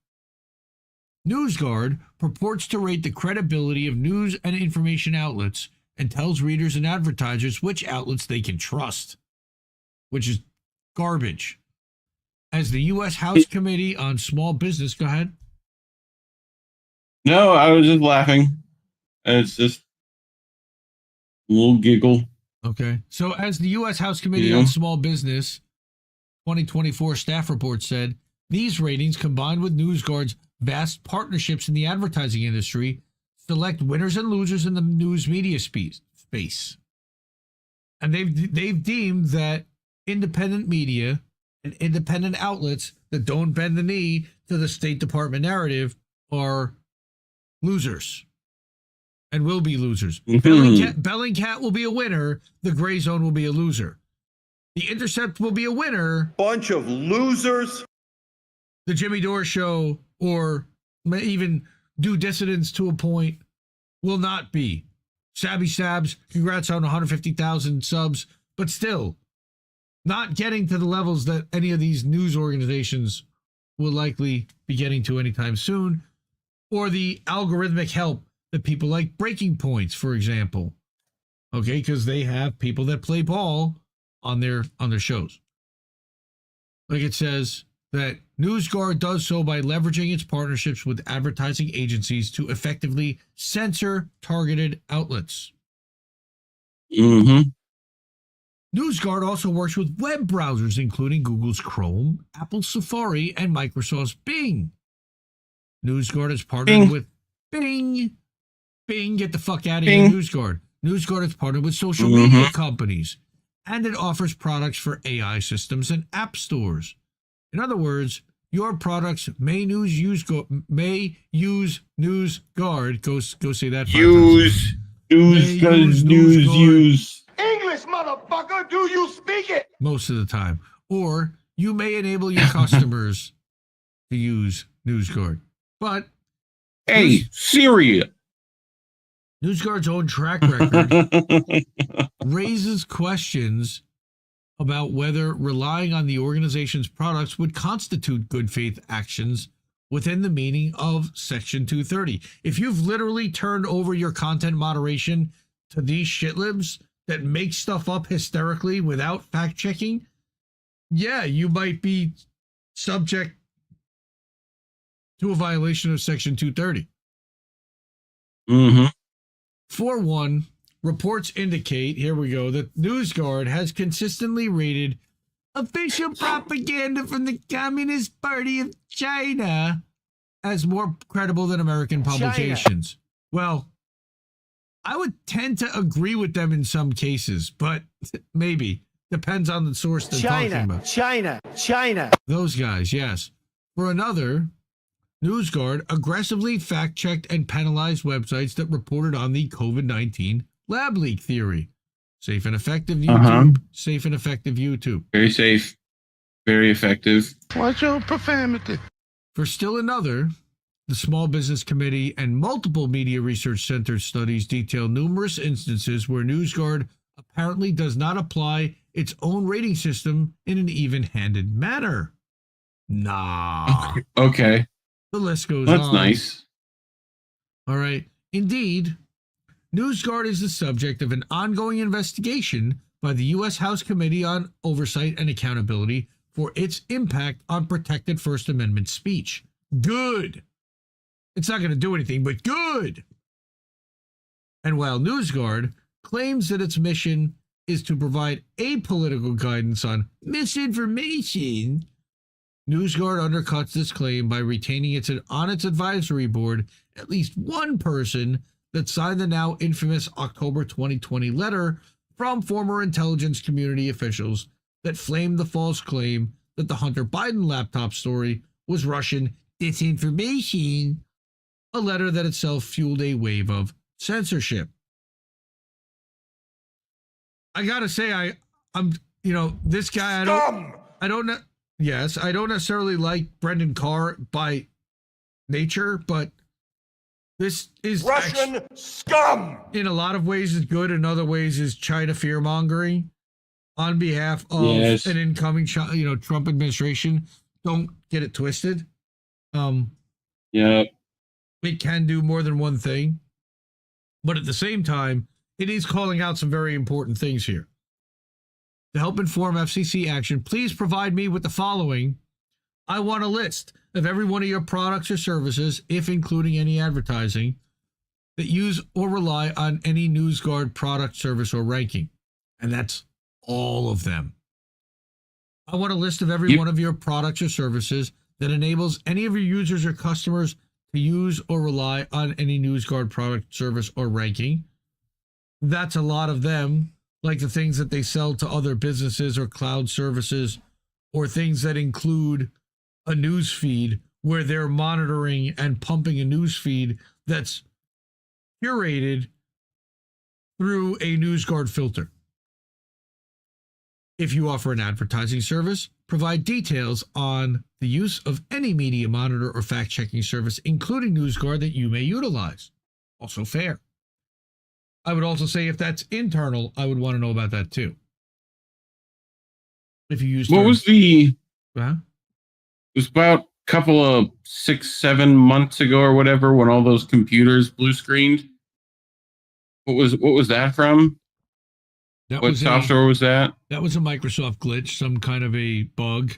NewsGuard purports to rate the credibility of news and information outlets and tells readers and advertisers which outlets they can trust, which is garbage. As the U.S. House Committee on Small Business, go ahead. No, I was just laughing. It's just a little giggle. Okay. So as the U.S. House Committee on Small Business 2024 staff report said, these ratings, combined with NewsGuard's vast partnerships in the advertising industry, select winners and losers in the news media space. And they've deemed that independent media and independent outlets that don't bend the knee to the State Department narrative are losers and will be losers. Bellingcat will be a winner. The Gray Zone will be a loser. The Intercept will be a winner. Bunch of losers. The Jimmy Dore Show, or even Due Dissidence to a point, will not be. Sabby Sabs, congrats on 150,000 subs, but still not getting to the levels that any of these news organizations will likely be getting to anytime soon, or the algorithmic help that people like Breaking Points, for example. Okay, because they have people that play ball on their shows. Like it says that NewsGuard does so by leveraging its partnerships with advertising agencies to effectively censor targeted outlets. Mm-hmm. NewsGuard also works with web browsers, including Google's Chrome, Apple's Safari, and Microsoft's Bing. NewsGuard is partnered with Bing. Bing, get the fuck out of here, NewsGuard. NewsGuard is partnered with social media companies, and it offers products for AI systems and app stores. In other words, your products may use NewsGuard. Go say that. Use. English, motherfucker, do you speak it? Most of the time. Or you may enable your customers to use NewsGuard. But hey, Siri. NewsGuard's own track record raises questions about whether relying on the organization's products would constitute good faith actions within the meaning of Section 230. If you've literally turned over your content moderation to these shitlibs that make stuff up hysterically without fact checking, yeah, you might be subject to a violation of Section 230. Mm-hmm. For one, reports indicate, here we go, that NewsGuard has consistently rated official propaganda from the Communist Party of China as more credible than American publications. Well, I would tend to agree with them in some cases, but maybe. Depends on the source they're talking about. China. Those guys, yes. For another, NewsGuard aggressively fact-checked and penalized websites that reported on the COVID-19 lab leak theory. Safe and effective YouTube. Safe and effective YouTube. Very safe. Very effective. Watch your profanity. For still another, the Small Business Committee and multiple Media Research Center studies detail numerous instances where NewsGuard apparently does not apply its own rating system in an even-handed manner. Nah. Okay. The list goes on. That's nice. All right. Indeed, NewsGuard is the subject of an ongoing investigation by the U.S. House Committee on Oversight and Accountability for its impact on protected First Amendment speech. Good. It's not going to do anything, but good. And while NewsGuard claims that its mission is to provide apolitical guidance on misinformation, NewsGuard undercuts this claim by retaining on its advisory board at least one person that signed the now infamous October 2020 letter from former intelligence community officials that flamed the false claim that the Hunter Biden laptop story was Russian disinformation, a letter that itself fueled a wave of censorship. I gotta say, I'm this guy, I don't know. Yes, I don't necessarily like Brendan Carr by nature, but this is Russian scum. In a lot of ways is good, in other ways is China fear-mongering on behalf of an incoming Trump administration. Don't get it twisted. It can do more than one thing, but at the same time, it is calling out some very important things here. To help inform FCC action, please provide me with the following. I want a list of every one of your products or services, if including any advertising, that use or rely on any NewsGuard product, service, or ranking. And that's all of them. I want a list of every one of your products or services that enables any of your users or customers to use or rely on any NewsGuard product, service, or ranking. That's a lot of them, like the things that they sell to other businesses or cloud services, or things that include a news feed where they're monitoring and pumping a news feed that's curated through a NewsGuard filter. If you offer an advertising service, provide details on the use of any media monitor or fact-checking service, including NewsGuard, that you may utilize. Also fair. I would also say if that's internal, I would want to know about that too. If you use what was the? Huh? It was about a couple of 6-7 months ago or whatever when all those computers blue screened. What was that from? What software was that? That was a Microsoft glitch, some kind of a bug.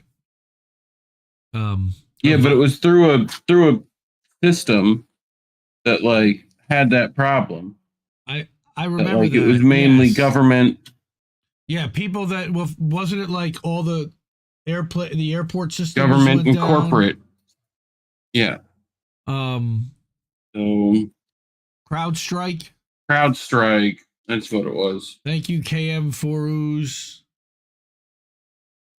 Yeah, but it was through a system that like had that problem. I remember that. It was mainly government. Yeah, people that wasn't it like all the airport systems, government and down? Corporate. Yeah. So CrowdStrike. That's what it was. Thank you, KM4Ooze.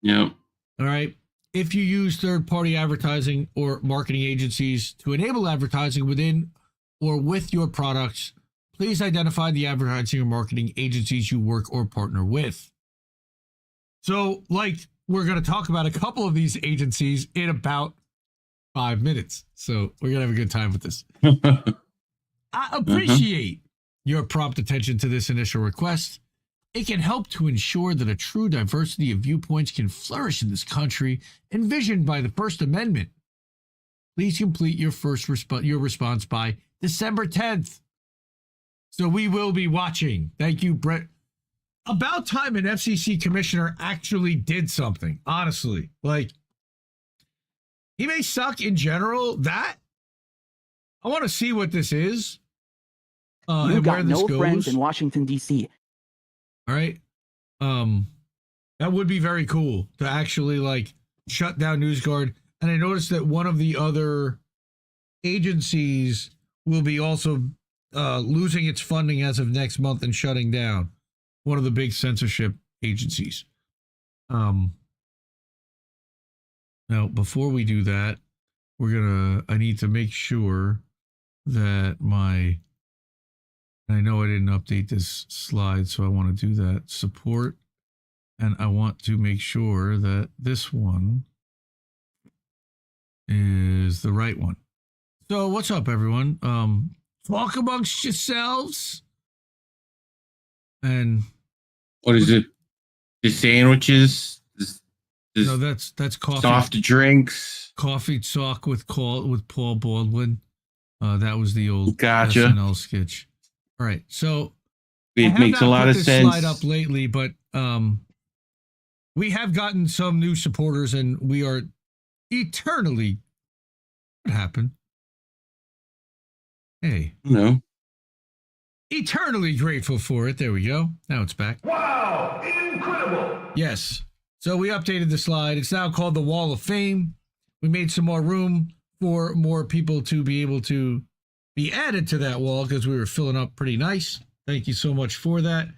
Yeah. All right. If you use third-party advertising or marketing agencies to enable advertising within or with your products, please identify the advertising or marketing agencies you work or partner with. So, we're going to talk about a couple of these agencies in about 5 minutes. So, we're going to have a good time with this. I appreciate your prompt attention to this initial request. It can help to ensure that a true diversity of viewpoints can flourish in this country, envisioned by the First Amendment. Please complete your response by December 10th. So we will be watching. Thank you, Brett. About time an FCC commissioner actually did something, honestly. He may suck in general. I want to see what this is. You got no friends in Washington, D.C. All right. That would be very cool to actually shut down NewsGuard. And I noticed that one of the other agencies will be also losing its funding as of next month and shutting down. One of the big censorship agencies. Now, before we do that, I need to make sure that I know I didn't update this slide, so I want to do that. Support. And I want to make sure that this one is the right one. So what's up, everyone? Talk amongst yourselves. And what is it? The sandwiches? No, that's coffee. Soft drinks. Coffee talk with Paul Baldwin. That was the old Gotcha. SNL sketch. All right, so it makes a lot of sense. Slide up lately, but we have gotten some new supporters, and we are eternally. What happened? Hey, no. Eternally grateful for it. There we go. Now it's back. Wow, incredible. Yes. So we updated the slide. It's now called the Wall of Fame. We made some more room for more people to be able to be added to that wall because we were filling up pretty nice. Thank you so much for that.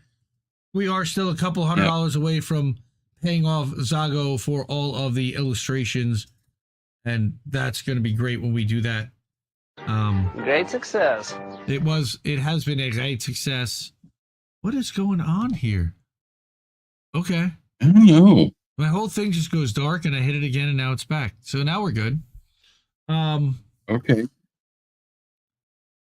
We are still a couple $100 away from paying off Zago for all of the illustrations, and that's going to be great when we do that. Great success. It has been a great success. What is going on here? Okay. I don't know. My whole thing just goes dark, and I hit it again, and now it's back. So now we're good. Okay.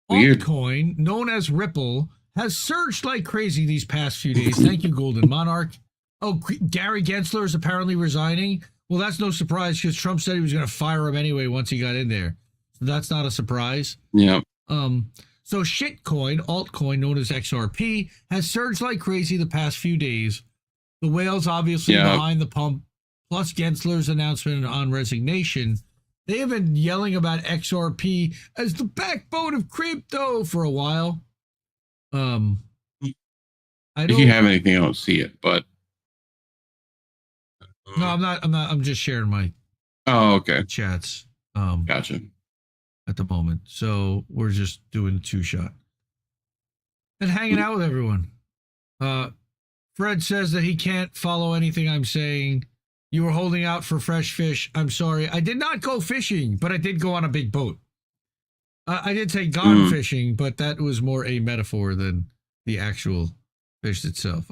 Weird. Altcoin, known as Ripple, has surged like crazy these past few days. Thank you, Golden Monarch. Oh, Gary Gensler is apparently resigning. Well, that's no surprise because Trump said he was going to fire him anyway once he got in there. So that's not a surprise. Yeah. So shitcoin, altcoin known as XRP, has surged like crazy the past few days. The whales obviously behind the pump, plus Gensler's announcement on resignation. They have been yelling about XRP as the backbone of crypto for a while. If you have anything, I don't see it, but no, I'm not. I'm just sharing my chats. Gotcha. At the moment, so we're just doing a 2-shot and hanging out with everyone. Fred says that he can't follow anything I'm saying. You were holding out for fresh fish. I'm sorry. I did not go fishing, but I did go on a big boat. I did say gone fishing, but that was more a metaphor than the actual fish itself.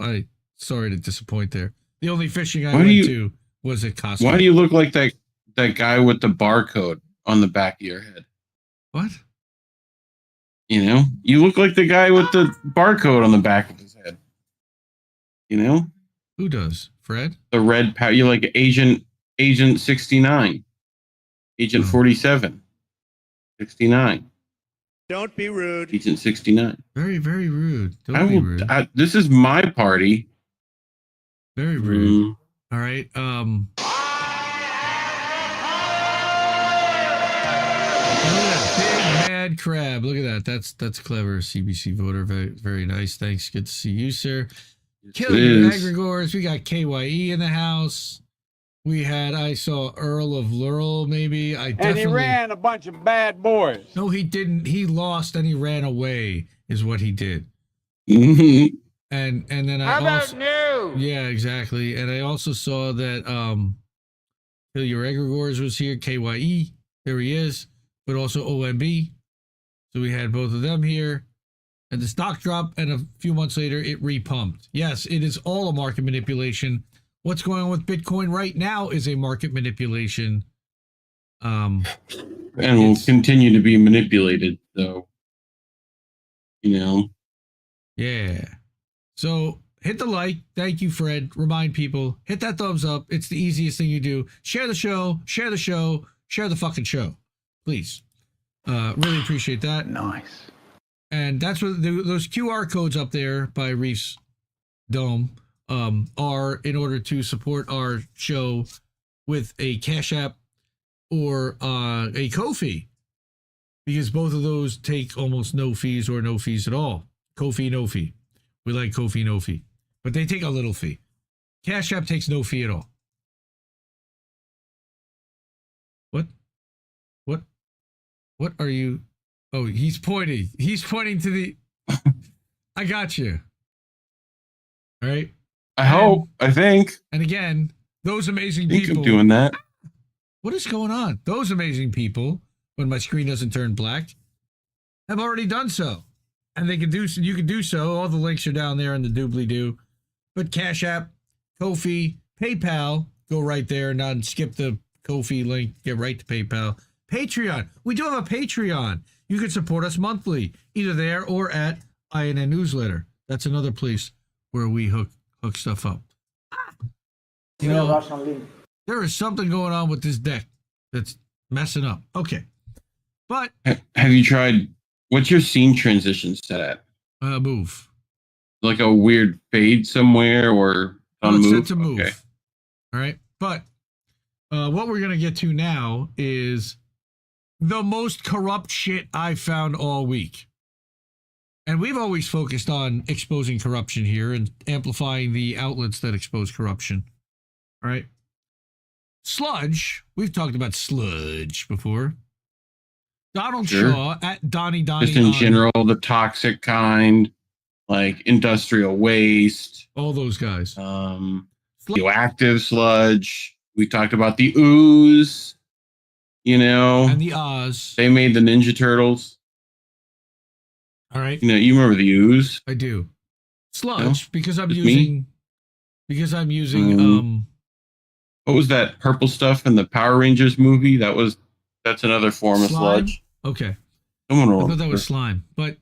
Sorry to disappoint there. The only fishing I went to was at Costco. Why do you look like that guy with the barcode on the back of your head? What? You know, you look like the guy with the barcode on the back of his head. You know? Who does? Fred? The red power. You're like Agent 69. Agent 47. 69. Don't be rude. Agent 69. Very, very rude. Don't be rude. This is my party. Very rude. All right. Big mad crab. Look at that. That's clever. CBC voter. Very, very nice. Thanks. Good to see you, sir. Kill your egregores. We got KYE in the house. I saw Earl of Laurel, maybe. And he ran a bunch of bad boys. No, he didn't. He lost and he ran away, is what he did. Mm-hmm. And then How about new? Yeah, exactly. And I also saw that Kill Your Egregores was here, KYE. There he is. But also OMB. So we had both of them here. And the stock dropped, and a few months later, it repumped. Yes, it is all a market manipulation. What's going on with Bitcoin right now is a market manipulation. And will continue to be manipulated, though. You know? Yeah. So hit the like. Thank you, Fred. Remind people. Hit that thumbs up. It's the easiest thing you do. Share the show. Share the show. Share the fucking show. Please. Really appreciate that. Nice. And that's what those QR codes up there by Reef's Dome are in order to support our show with a Cash App or a Ko-fi, because both of those take almost no fees or no fees at all. Ko-fi, no fee. We like Ko-fi, no fee, but they take a little fee. Cash App takes no fee at all. What are you? Oh, he's pointing. He's pointing to the. I got you. All right. I think. And again, those amazing I think people. I'm doing that. What is going on? Those amazing people, when my screen doesn't turn black, have already done so. And they can do so. You can do so. All the links are down there in the doobly-doo. But Cash App, Ko-fi, PayPal, go right there. Not skip the Ko-fi link. Get right to PayPal. Patreon. We do have a Patreon. You can support us monthly, either there or at INN Newsletter. That's another place where we hook stuff up. You know, there is something going on with this deck that's messing up. Okay. But have you tried, what's your scene transition set at? Move. Like a weird fade somewhere or on move? Set to move. Okay. All right. But what we're going to get to now is the most corrupt shit I've found all week. And we've always focused on exposing corruption here and amplifying the outlets that expose corruption. All right. Sludge. We've talked about sludge before. Donald Sure. Shaw at Donnie Just in general, the toxic kind, like industrial waste, all those guys. Radioactive sludge. We talked about the ooze, and the Oz. They made the Ninja Turtles. All right. You remember the ooze? I do. Sludge, No? because I'm Just using what was that purple stuff in the Power Rangers movie? That's another form of slime? sludge. Okay. Someone I thought that was slime, but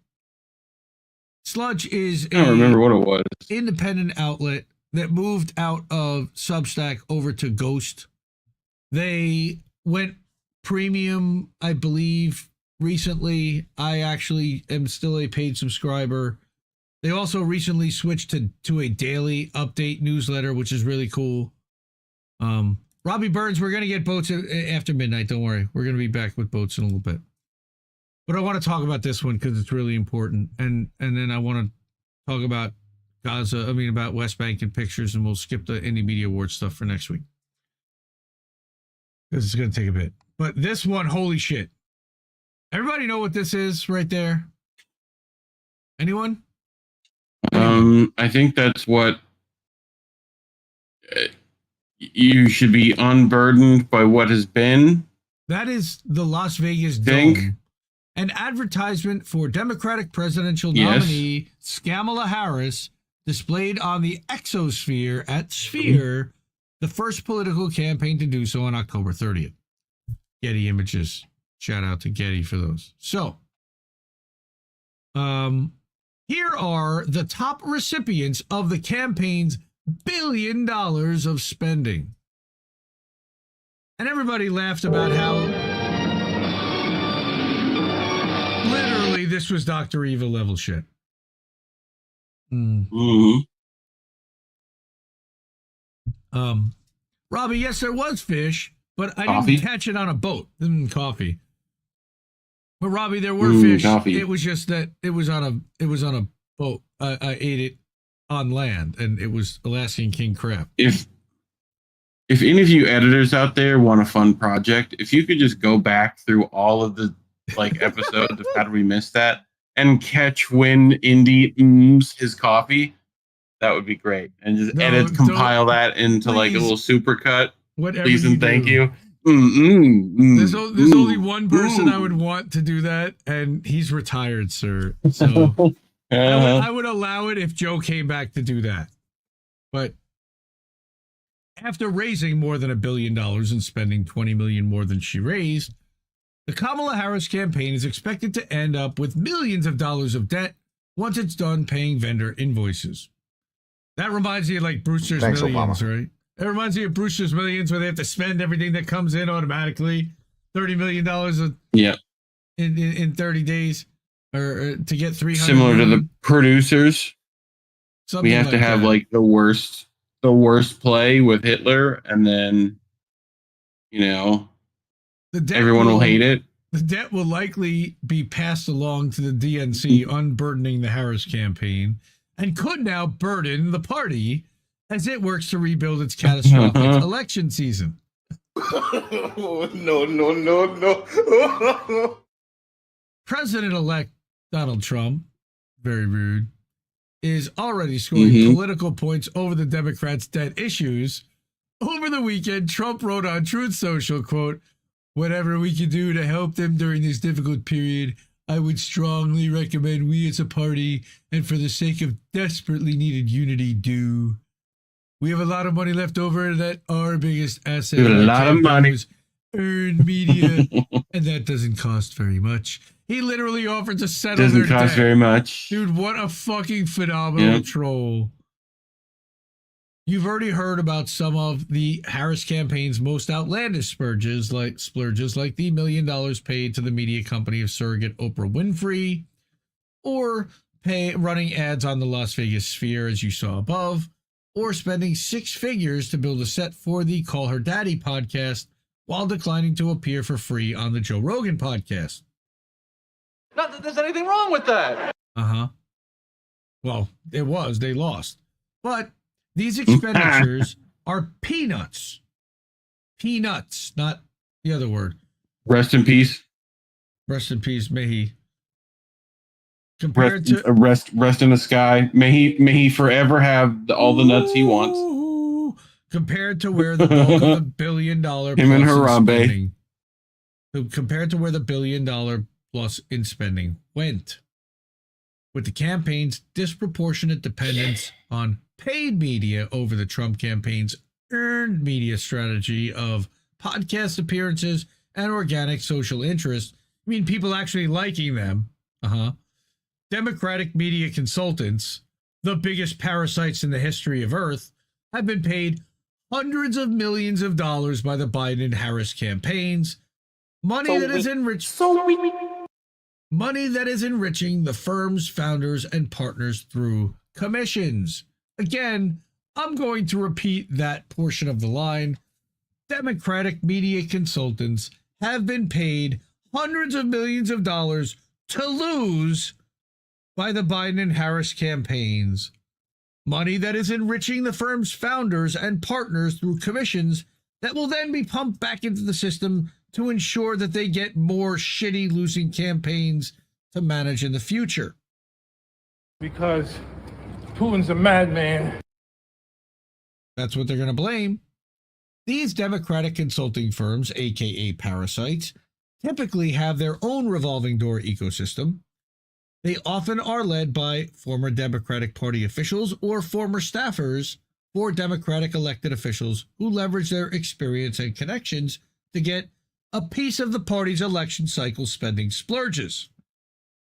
sludge is I don't remember what it was. Independent outlet that moved out of Substack over to Ghost. They went premium, I believe, recently. I actually am still a paid subscriber. They also recently switched to a daily update newsletter, which is really cool. Robbie Burns, we're going to get boats after midnight. Don't worry. We're going to be back with boats in a little bit. But I want to talk about this one because it's really important. And then I want to talk about about West Bank and pictures, and we'll skip the Indie Media Awards stuff for next week. Because it's going to take a bit. But this one, holy shit. Everybody know what this is right there? Anyone? I think that's what you should be unburdened by what has been. That is the Las Vegas Dome. An advertisement for Democratic presidential nominee Kamala Harris displayed on the Exosphere at Sphere, the first political campaign to do so on October 30th. Getty Images. Shout out to Getty for those. So, here are the top recipients of the campaign's $1 billion of spending. And everybody laughed about how literally this was Dr. Evil level shit. Robbie, yes, there was fish, but I didn't catch it on a boat. Coffee. But Robbie, there were fish. Coffee. It was just that it was on a boat. I ate it on land, and it was Alaskan king crab. If any of you editors out there want a fun project, if you could just go back through all of the episodes of How Did We Miss That and catch when Indy his coffee, that would be great. And just compile that into a little supercut. Whatever. Please and thank you. There's only one person I would want to do that, and he's retired, sir. So I would allow it if Joe came back to do that. But after raising more than $1 billion and spending $20 million more than she raised, the Kamala Harris campaign is expected to end up with millions of dollars of debt once it's done paying vendor invoices. That reminds me of Brewster's Millions, Obama. right? It reminds me of Brewster's Millions, where they have to spend everything that comes in automatically, $30 million in 30 days, or to get 300. Similar to the producers, we have to have the worst play with Hitler, and then everyone will hate it. The debt will likely be passed along to the DNC, unburdening the Harris campaign, and could now burden the party as it works to rebuild its catastrophic election season. No. President-elect Donald Trump, very rude, is already scoring political points over the Democrats' debt issues. Over the weekend, Trump wrote on Truth Social, quote, "Whatever we can do to help them during this difficult period, I would strongly recommend we as a party, and for the sake of desperately needed unity, do. We have a lot of money left over that our biggest asset is earned media, and that doesn't cost very much." He literally offered to settle their debt. Doesn't cost very much. Dude, what a fucking phenomenal troll. You've already heard about some of the Harris campaign's most outlandish splurges, like the $1 million paid to the media company of surrogate Oprah Winfrey, or running ads on the Las Vegas Sphere, as you saw above, or spending 6 figures to build a set for the Call Her Daddy podcast while declining to appear for free on the Joe Rogan podcast. Not that there's anything wrong with that. Well, it was. They lost. But these expenditures are peanuts. Peanuts, not the other word. Rest in peace. Rest in peace, may he. Compared to Rest in the sky. May he forever have all the nuts he wants. Compared to where the bulk of the $1 billion Him and Harambe. Compared to where the $1 billion plus in spending went, with the campaign's disproportionate dependence on paid media over the Trump campaign's earned media strategy of podcast appearances and organic social interest. I mean, people actually liking them. Democratic media consultants, the biggest parasites in the history of Earth, have been paid hundreds of millions of dollars by the Biden and Harris campaigns. Money that is enriching the firm's founders and partners through commissions. Again, I'm going to repeat that portion of the line. Democratic media consultants have been paid hundreds of millions of dollars to lose by the Biden and Harris campaigns. Money that is enriching the firm's founders and partners through commissions that will then be pumped back into the system to ensure that they get more shitty losing campaigns to manage in the future. Because Putin's a madman. That's what they're going to blame. These Democratic consulting firms, aka parasites, typically have their own revolving door ecosystem. They often are led by former Democratic Party officials or former staffers for Democratic elected officials who leverage their experience and connections to get a piece of the party's election cycle spending splurges.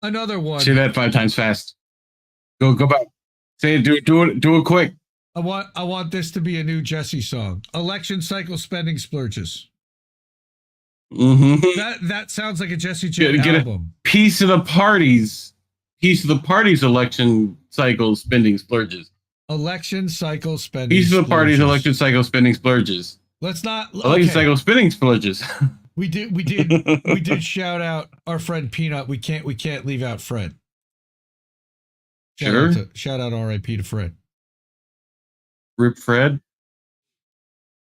Another one. Say that 5 times fast. Go back. Say it. Do it quick. I want this to be a new Jesse song. Election cycle spending splurges. Mm-hmm. That sounds like a Jesse J album. A piece of the party's election cycle spending splurges. Election cycle spending. Piece of the party's election cycle spending splurges. Let's not. Election cycle spending splurges. We did shout out our friend Peanut. We can't leave out Fred. Shout out R.I.P. to Fred. Rip Fred.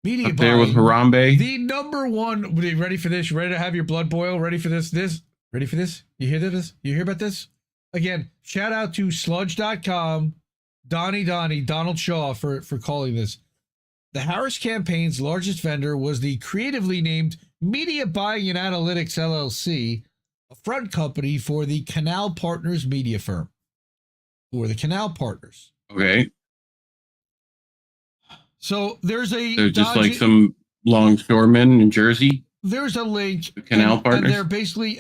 Media up there with Harambe. The number one. Ready for this? You ready to have your blood boil? Ready for this? Ready for this? You hear this? You hear about this? Again, shout out to sludge.com, Donald Shaw for calling this. The Harris campaign's largest vendor was the creatively named Media Buying and Analytics LLC, a front company for the Canal Partners media firm. Or the Canal Partners. Okay. So they're just like some longshoremen in Jersey. There's a link. The Canal Partners. And they're basically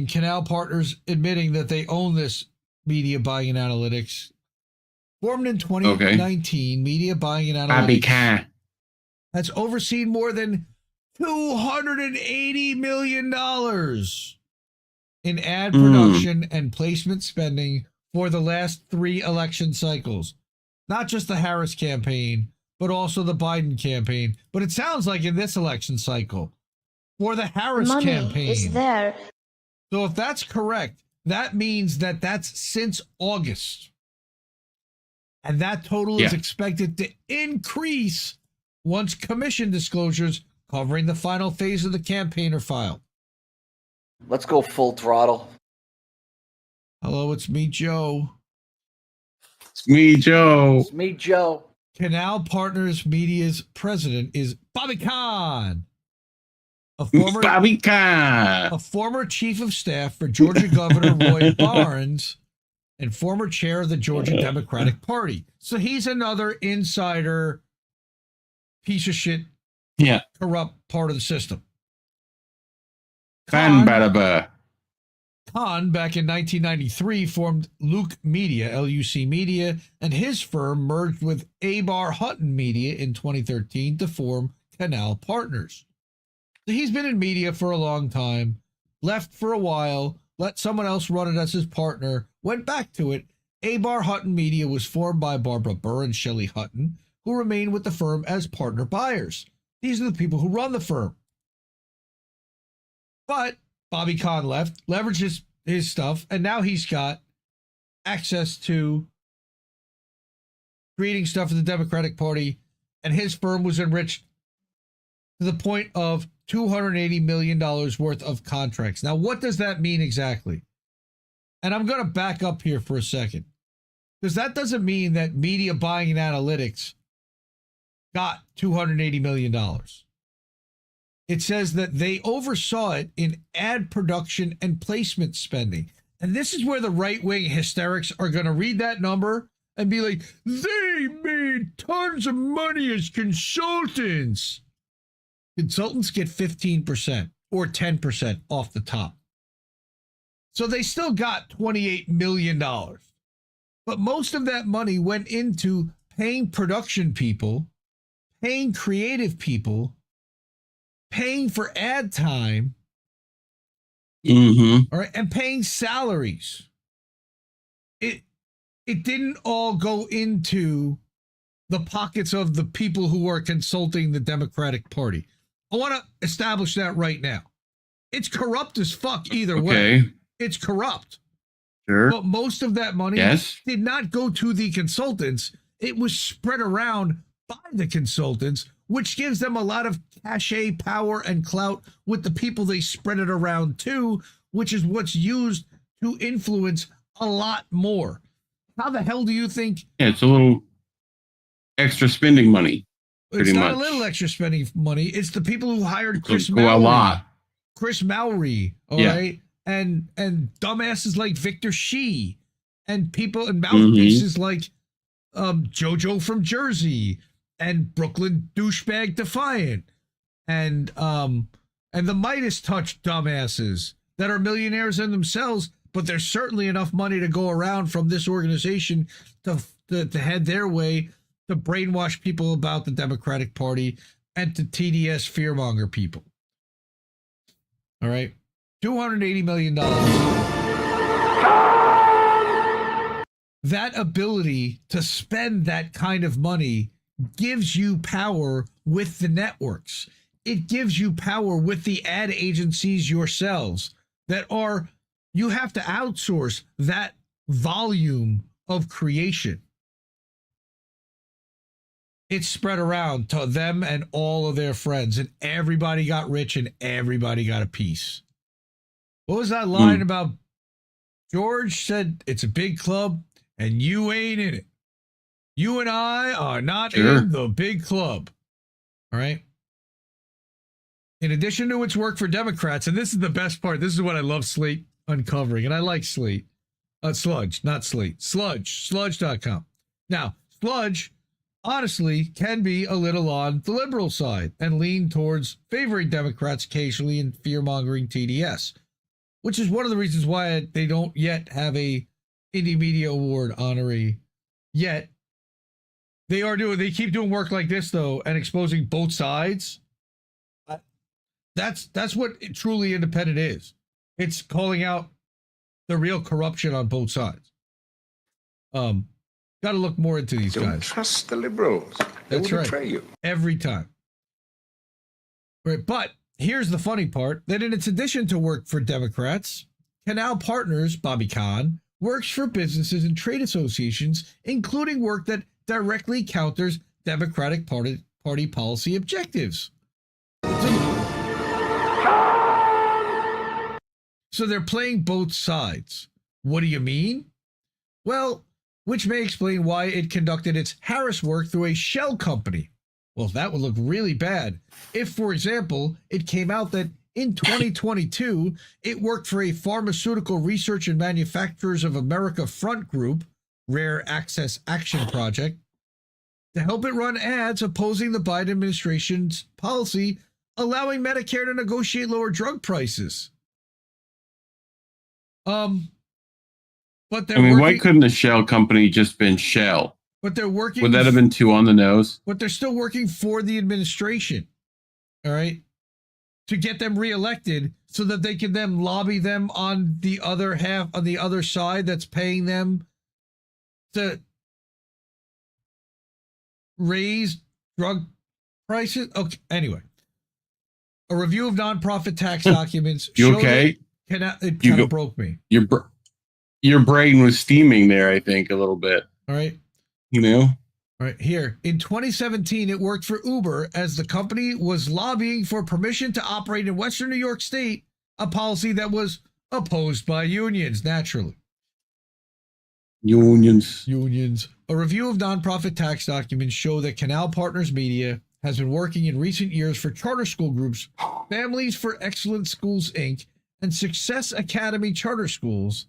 Canal Partners admitting that they own this Media Buying and Analytics. Formed in 2019, Media Buying and Analytics has overseen more than $280 million in ad production and placement spending for the last 3 election cycles. Not just the Harris campaign, but also the Biden campaign. But it sounds like in this election cycle, for the Harris campaign. Is there. So if that's correct, that means that that's since August. And that total is expected to increase once commission disclosures covering the final phase of the campaign are filed. Let's go full throttle. Hello, it's me, Joe. It's me, Joe. It's me, Joe. Canal Partners Media's president is Bobby Kahn, a former chief of staff for Georgia Governor Roy Barnes and former chair of the Georgia Democratic Party. So he's another insider piece of shit, corrupt part of the system. Kahn, back in 1993, formed Luke Media, L-U-C Media, and his firm merged with Abar Hutton Media in 2013 to form Canal Partners. So he's been in media for a long time, left for a while, let someone else run it as his partner, went back to it. Abar Hutton Media was formed by Barbara Burr and Shelley Hutton, who remain with the firm as partner buyers. These are the people who run the firm. But Bobby Kahn left, leveraged his stuff, and now he's got access to creating stuff for the Democratic Party, and his firm was enriched to the point of $280 million worth of contracts. Now, what does that mean exactly? And I'm going to back up here for a second, because that doesn't mean that media buying and analytics got $280 million. It says that they oversaw it in ad production and placement spending. And this is where the right-wing hysterics are going to read that number and be like, they made tons of money as consultants. Consultants get 15% or 10% off the top. So they still got $28 million. But most of that money went into paying production people, paying creative people, paying for ad time, all right, and paying salaries. It didn't all go into the pockets of the people who are consulting the Democratic Party. I want to establish that right now. It's corrupt as fuck either way. It's corrupt. Sure. But most of that money did not go to the consultants. It was spread around by the consultants, which gives them a lot of cachet, power, and clout with the people they spread it around to, which is what's used to influence a lot more. How the hell do you think? Yeah, it's a little extra spending money. It's not a little extra spending money. It's the people who hired Chris Mowry. A lot. Chris Mowry, all right? And dumbasses like Victor Shee and people and mouthpieces like JoJo from Jersey and Brooklyn douchebag Defiant and the Midas Touch dumbasses that are millionaires in themselves, but there's certainly enough money to go around from this organization to head their way to brainwash people about the Democratic Party and to TDS fearmonger people. All right. $280 million. That ability to spend that kind of money gives you power with the networks. It gives you power with the ad agencies yourselves you have to outsource that volume of creation. It's spread around to them and all of their friends, and everybody got rich and everybody got a piece. What was that line about? George said it's a big club and you ain't in it. You and I are not in the big club. All right. In addition to its work for Democrats, and this is the best part, this is what I love Slate uncovering, and I like Slate. Sludge, not Slate. Sludge.com. Now, Sludge honestly can be a little on the liberal side and lean towards favoring Democrats occasionally and fear-mongering TDS, which is one of the reasons why they don't yet have a Indie Media Award honoree yet. They keep doing work like this though and exposing both sides. That's what truly independent is. It's calling out the real corruption on both sides. Got to look more into these guys. Don't trust the liberals. They will betray you every time. Right, but here's the funny part, that in its addition to work for Democrats, Canal Partners, Bobby Kahn, works for businesses and trade associations, including work that directly counters Democratic Party policy objectives. So they're playing both sides. What do you mean? Well, which may explain why it conducted its Harris work through a shell company. Well, that would look really bad if, for example, it came out that in 2022, it worked for a Pharmaceutical Research and Manufacturers of America Front Group, Rare Access Action Project, to help it run ads opposing the Biden administration's policy allowing Medicare to negotiate lower drug prices. But why couldn't the Shell company just been Shell? But they're working. Would that have been too on the nose? But they're still working for the administration. All right. To get them reelected so that they can then lobby them on the other half, on the other side that's paying them to raise drug prices. Okay. Anyway, a review of nonprofit tax documents. You okay? It kind of broke me. Your brain was steaming there, I think, a little bit. All right. You know? All right, here. In 2017, it worked for Uber as the company was lobbying for permission to operate in Western New York State, a policy that was opposed by unions, naturally. Unions. A review of nonprofit tax documents show that Canal Partners Media has been working in recent years for charter school groups, Families for Excellent Schools, Inc., and Success Academy Charter Schools,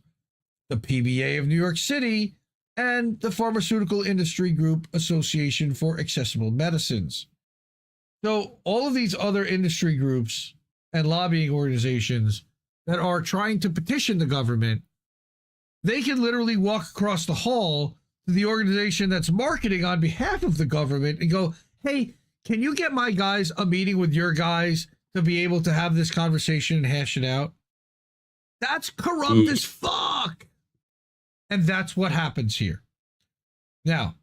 the PBA of New York City, and the Pharmaceutical Industry Group Association for Accessible Medicines. So all of these other industry groups and lobbying organizations that are trying to petition the government, they can literally walk across the hall to the organization that's marketing on behalf of the government and go, hey, can you get my guys a meeting with your guys to be able to have this conversation and hash it out? That's corrupt as fuck. And that's what happens here. Now,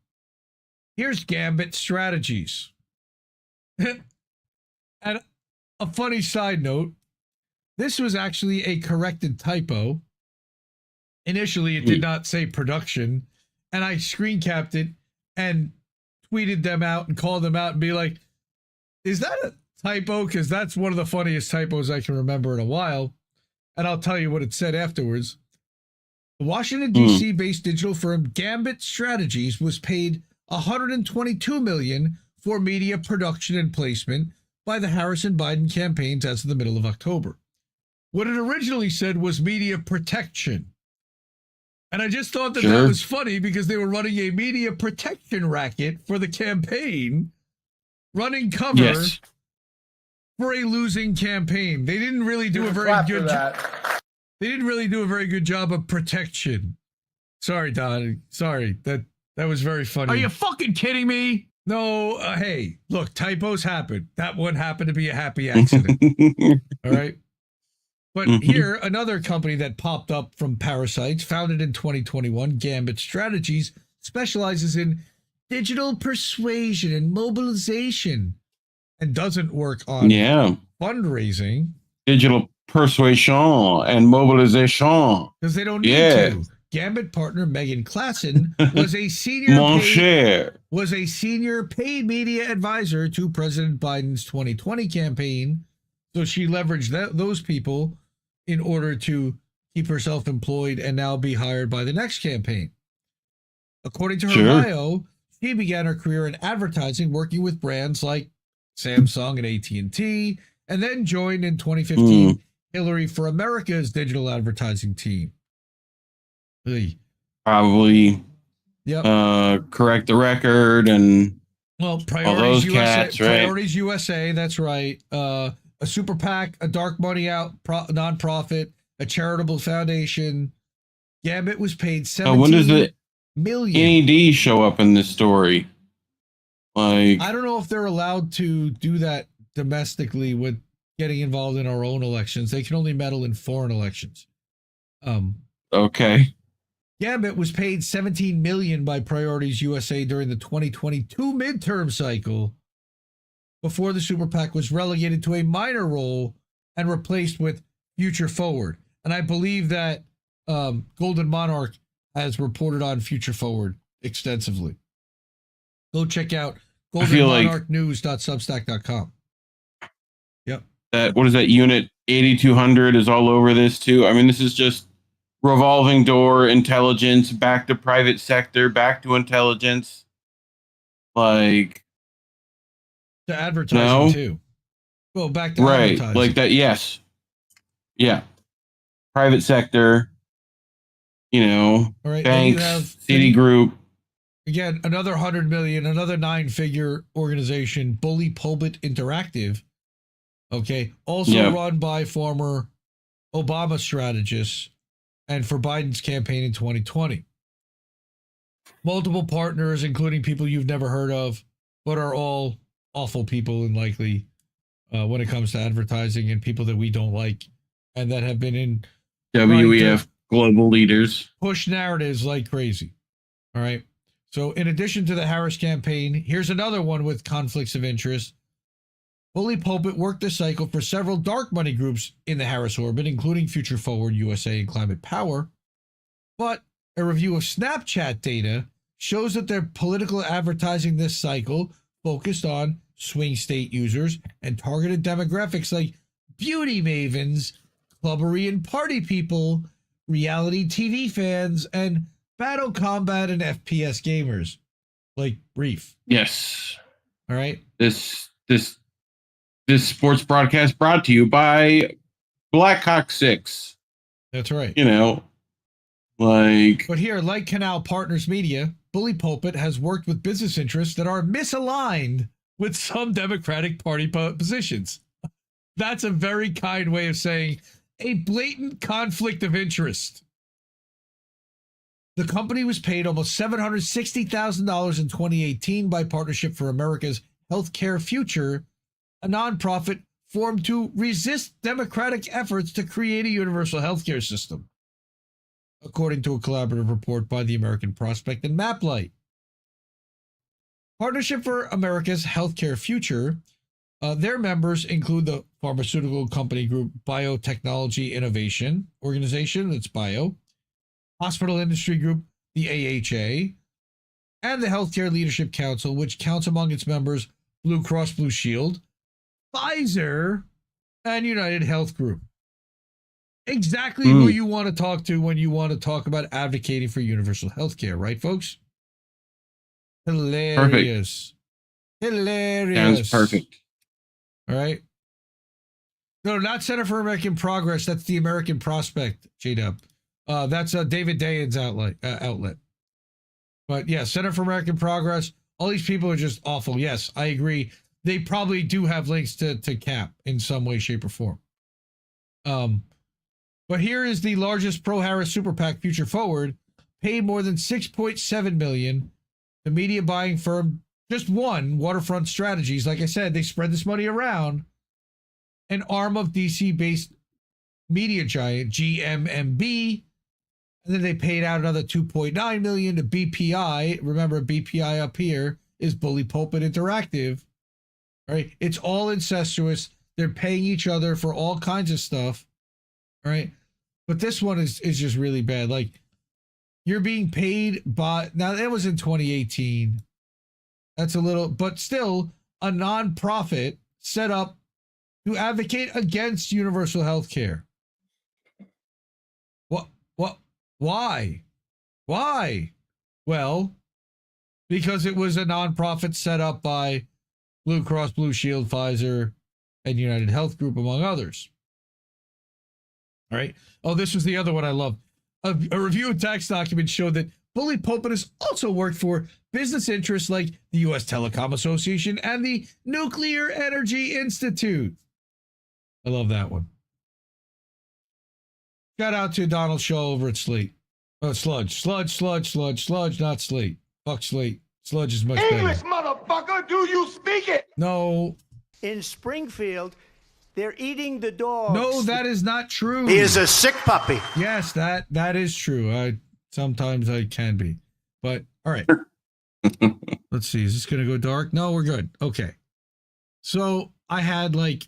here's Gambit Strategies. And a funny side note, this was actually a corrected typo. Initially, it did not say production, and I screen capped it and tweeted them out and called them out and be like, is that a typo? Because that's one of the funniest typos I can remember in a while. And I'll tell you what it said afterwards. The Washington, D.C. based digital firm Gambit Strategies was paid $122 million for media production and placement by the Harris and Biden campaigns as of the middle of October. What it originally said was media protection. And I just thought that that was funny because they were running a media protection racket for the campaign, running cover for a losing campaign. They didn't really do a very good job. They didn't really do a very good job of protection. Sorry, Don. Sorry. That was very funny. Are you fucking kidding me? No. Hey, look, typos happen. That one happened to be a happy accident. All right. But here, another company that popped up from parasites, founded in 2021, Gambit Strategies, specializes in digital persuasion and mobilization and doesn't work on fundraising. Digital persuasion and mobilization. Because they don't need to. Gambit partner Megan Klassen was a senior paid media advisor to President Biden's 2020 campaign. So she leveraged those people in order to keep herself employed and now be hired by the next campaign. According to her bio, she began her career in advertising, working with brands like Samsung and AT&T, and then joined in 2015 Hillary for America's digital advertising team. Probably correct the record and Priorities USA, cats, right? Priorities USA, that's right. A super PAC, a dark money out nonprofit, a charitable foundation. Gambit was paid $17 million. NED show up in this story? Like, I don't know if they're allowed to do that domestically with getting involved in our own elections. They can only meddle in foreign elections. Okay. Gambit was paid $17 million by Priorities USA during the 2022 midterm cycle before the super PAC was relegated to a minor role and replaced with Future Forward. And I believe that Golden Monarch has reported on Future Forward extensively. Go check out goldenmonarchnews.substack.com. Yep. What is that? Unit 8200 is all over this too. I mean, this is just revolving door intelligence, back to private sector, back to intelligence. Like, to advertising too. Well, back to advertising. Like that. Yes. Yeah. Private sector, banks, Citigroup. Again, another $100 million, another 9-figure organization, Bully Pulpit Interactive. Okay. Also run by former Obama strategists and for Biden's campaign in 2020. Multiple partners, including people you've never heard of, but are all awful people and likely when it comes to advertising, and people that we don't like and that have been in WEF global leaders. Push narratives like crazy. All right. So in addition to the Harris campaign, here's another one with conflicts of interest. Bully Pulpit worked the cycle for several dark money groups in the Harris orbit, including Future Forward USA and Climate Power. But a review of Snapchat data shows that their political advertising this cycle focused on swing state users and targeted demographics like beauty mavens, clubbery and party people, reality TV fans, and battle combat and FPS gamers like Reef. Yes. All right. This sports broadcast brought to you by Blackhawk 6. That's right. You know, like. But here, like Canal Partners Media, Bully Pulpit has worked with business interests that are misaligned with some Democratic Party positions. That's a very kind way of saying a blatant conflict of interest. The company was paid almost $760,000 in 2018 by Partnership for America's Healthcare Future, a nonprofit formed to resist Democratic efforts to create a universal healthcare system, according to a collaborative report by the American Prospect and MapLight. Partnership for America's Healthcare Future, their members include the pharmaceutical company group Biotechnology Innovation Organization, that's Bio, hospital industry group, the AHA, and the Healthcare Leadership Council, which counts among its members Blue Cross Blue Shield, Pfizer, and United Health Group. Exactly who you want to talk to when you want to talk about advocating for universal health care, right, folks? Hilarious. Perfect. Hilarious. Sounds perfect. All right. No, not Center for American Progress. That's the American Prospect, J-Dub. That's David Dayen's outlet. But yeah, Center for American Progress. All these people are just awful. Yes, I agree. They probably do have links to CAP in some way, shape, or form. But here is the largest pro-Harris super PAC, Future Forward, paid more than $6.7 million. The media buying firm just won Waterfront Strategies. Like I said, they spread this money around. An arm of DC-based media giant GMMB. And then they paid out another $2.9 million to BPI. Remember, BPI up here is Bully Pulpit Interactive. Right? It's all incestuous. They're paying each other for all kinds of stuff. Right? But this one is just really bad. Like, you're being paid by, now that was in 2018. That's a little, but still a nonprofit set up to advocate against universal health care. Why? Well, because it was a nonprofit set up by Blue Cross Blue Shield, Pfizer, and United Health Group, among others. All right. Oh, this was the other one I loved. A review and tax document showed that Bully Pulpit has also worked for business interests like the U.S. Telecom Association and the Nuclear Energy Institute. I love that one. Shout out to Donald Shaw over at Slate. Oh, Sludge, not Slate. Fuck Slate. Sludge is much English, better. motherfucker, do you speak it? No. In Springfield, they're eating the dogs. No, that is not true. He is a sick puppy. Yes, that is true. Sometimes I can be. But all right. Let's see. Is this going to go dark? No, we're good. Okay. So I had like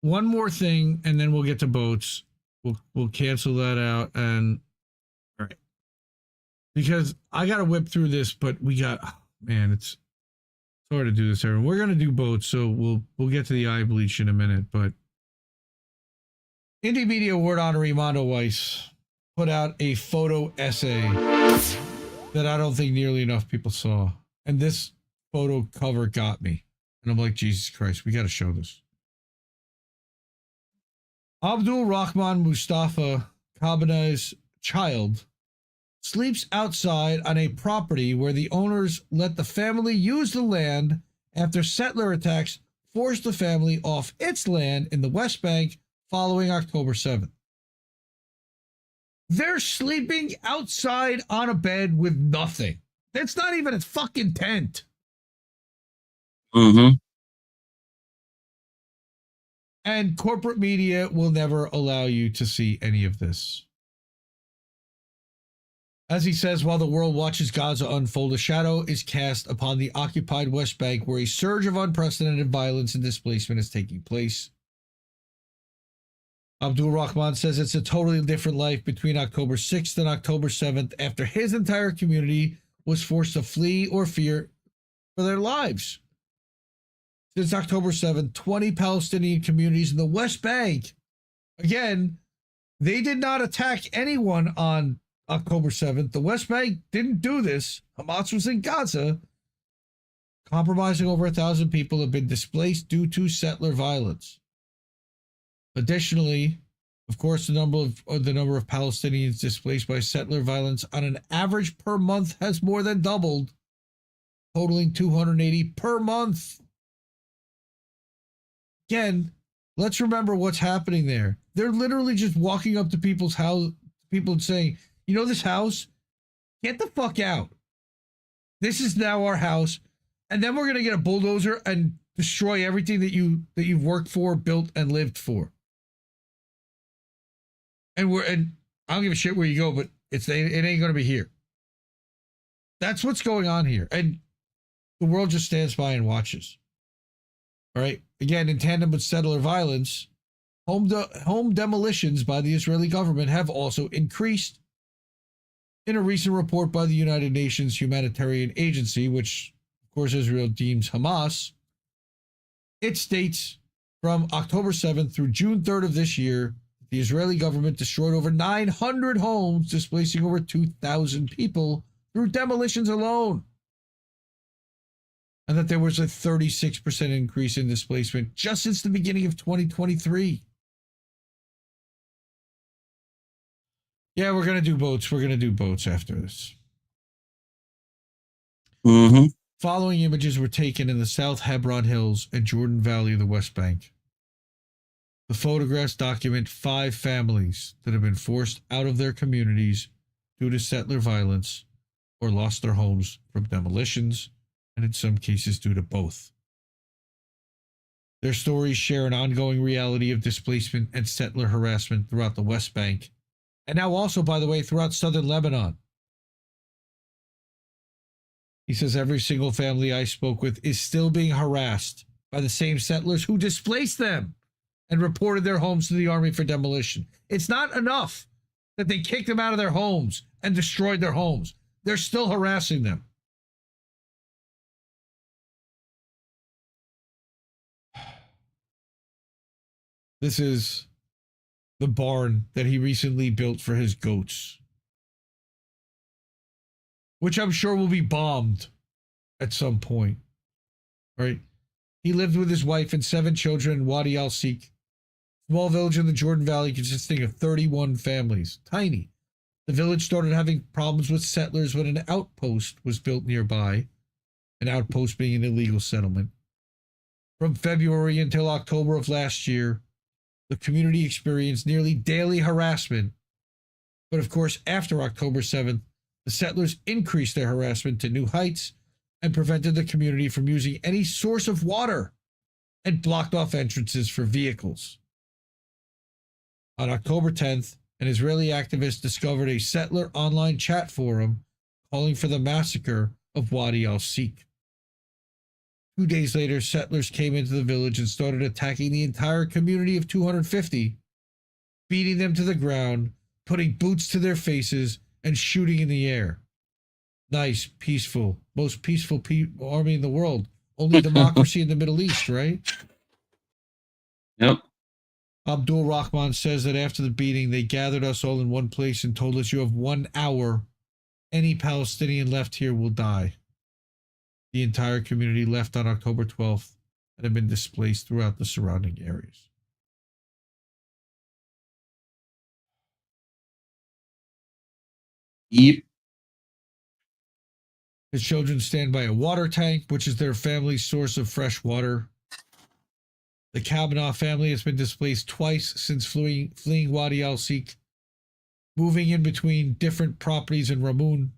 one more thing and then we'll get to boats. We'll cancel that out and all right. Because I got to whip through this, but we got, man, it's hard to do this, everyone. We're going to do boats, so we'll get to the eye bleach in a minute, but Indie Media Award honoree Mondo Weiss put out a photo essay that I don't think nearly enough people saw. And this photo cover got me. And I'm like, Jesus Christ, we got to show this. Abdul Rahman Mustafa Kabanai's child sleeps outside on a property where the owners let the family use the land after settler attacks forced the family off its land in the West Bank following October 7th. They're sleeping outside on a bed with nothing. It's not even a fucking tent. Mm-hmm. And corporate media will never allow you to see any of this. As he says, while the world watches Gaza unfold, a shadow is cast upon the occupied West Bank, where a surge of unprecedented violence and displacement is taking place. Abdul Rahman says it's a totally different life between October 6th and October 7th after his entire community was forced to flee or fear for their lives. Since October 7th, 20 Palestinian communities in the West Bank, again, they did not attack anyone on October 7th. The West Bank didn't do this. Hamas was in Gaza. Compromising over 1,000 people have been displaced due to settler violence. Additionally, of course, the number of Palestinians displaced by settler violence on an average per month has more than doubled, totaling 280 per month. Again, let's remember what's happening there. They're literally just walking up to people's house, people and saying, you know this house? Get the fuck out. This is now our house. And then we're going to get a bulldozer and destroy everything that you've worked for, built, and lived for. And I don't give a shit where you go, but it ain't going to be here. That's what's going on here. And the world just stands by and watches. All right. Again, in tandem with settler violence, home demolitions by the Israeli government have also increased. In a recent report by the United Nations Humanitarian Agency, which, of course, Israel deems Hamas, it states from October 7th through June 3rd of this year, the Israeli government destroyed over 900 homes, displacing over 2,000 people through demolitions alone. And that there was a 36% increase in displacement just since the beginning of 2023. Yeah, we're going to do boats. We're going to do boats after this. Mm-hmm. Following images were taken in the South Hebron Hills and Jordan Valley of the West Bank. The photographs document 5 families that have been forced out of their communities due to settler violence or lost their homes from demolitions, and in some cases due to both. Their stories share an ongoing reality of displacement and settler harassment throughout the West Bank, and now also, by the way, throughout southern Lebanon. He says every single family I spoke with is still being harassed by the same settlers who displaced them and reported their homes to the army for demolition. It's not enough that they kicked them out of their homes and destroyed their homes. They're still harassing them. This is the barn that he recently built for his goats, which I'm sure will be bombed at some point, right? He lived with his wife and 7 children in Wadi al-Sik, small village in the Jordan Valley consisting of 31 families. Tiny. The village started having problems with settlers when an outpost was built nearby, an outpost being an illegal settlement. From February until October of last year, the community experienced nearly daily harassment. But of course, after October 7th, the settlers increased their harassment to new heights and prevented the community from using any source of water and blocked off entrances for vehicles. On October 10th, an Israeli activist discovered a settler online chat forum calling for the massacre of Wadi al-Sik. 2 days later, settlers came into the village and started attacking the entire community of 250, beating them to the ground, putting boots to their faces, and shooting in the air. Nice, peaceful, most peaceful army in the world. Only democracy in the Middle East, right? Yep. Abdul Rahman says that after the beating, they gathered us all in one place and told us, you have 1 hour. Any Palestinian left here will die. The entire community left on October 12th and have been displaced throughout the surrounding areas. Yep. His children stand by a water tank, which is their family's source of fresh water. The Kavanaugh family has been displaced twice since fleeing Wadi al-Sik, moving in between different properties in Ramun.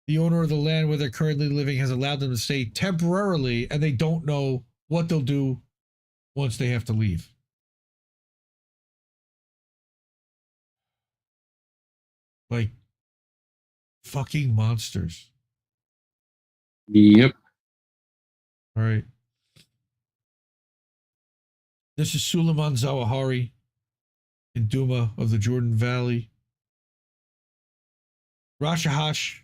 The owner of the land where they're currently living has allowed them to stay temporarily, and they don't know what they'll do once they have to leave. Like, fucking monsters. Yep. All right. This is Suleiman Zawahiri in Duma of the Jordan Valley. Rashahash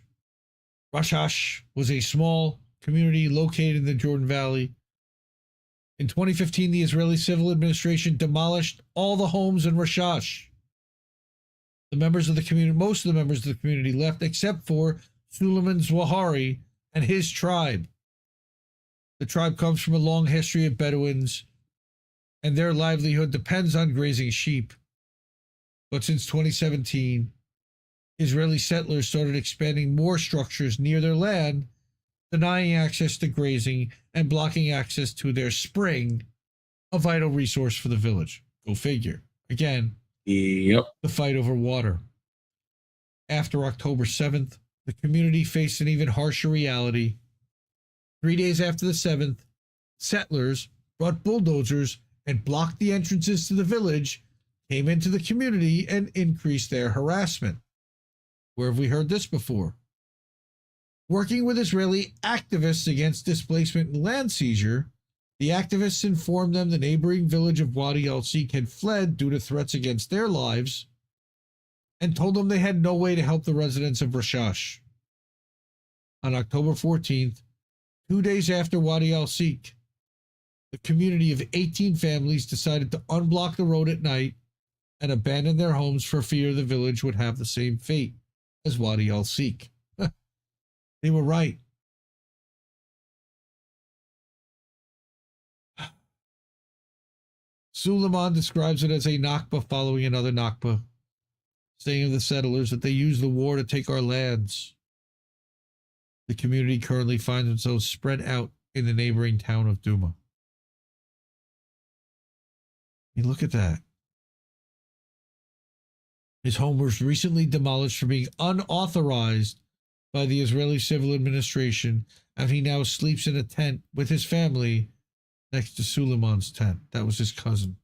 Rashash was a small community located in the Jordan Valley. In 2015, the Israeli civil administration demolished all the homes in Rashash. The members of the community, most of the members of the community left, except for Suleiman Zwahari and his tribe. The tribe comes from a long history of Bedouins, and their livelihood depends on grazing sheep. But since 2017, Israeli settlers started expanding more structures near their land, denying access to grazing and blocking access to their spring, a vital resource for the village. Go figure. Again, yep. The fight over water. After October 7th, the community faced an even harsher reality. 3 days after the 7th, settlers brought bulldozers and blocked the entrances to the village, came into the community, and increased their harassment. Where have we heard this before? Working with Israeli activists against displacement and land seizure, the activists informed them the neighboring village of Wadi al-Sik had fled due to threats against their lives, and told them they had no way to help the residents of Rashash. On October 14th, 2 days after Wadi al-Sik, the community of 18 families decided to unblock the road at night and abandon their homes for fear the village would have the same fate as Wadi al-Sik. They were right. Suleiman describes it as a Nakba following another Nakba, saying of the settlers that they used the war to take our lands. The community currently finds themselves spread out in the neighboring town of Duma. I mean, look at that. His home was recently demolished for being unauthorized by the Israeli civil administration, and he now sleeps in a tent with his family next to Suleiman's tent. That was his cousin.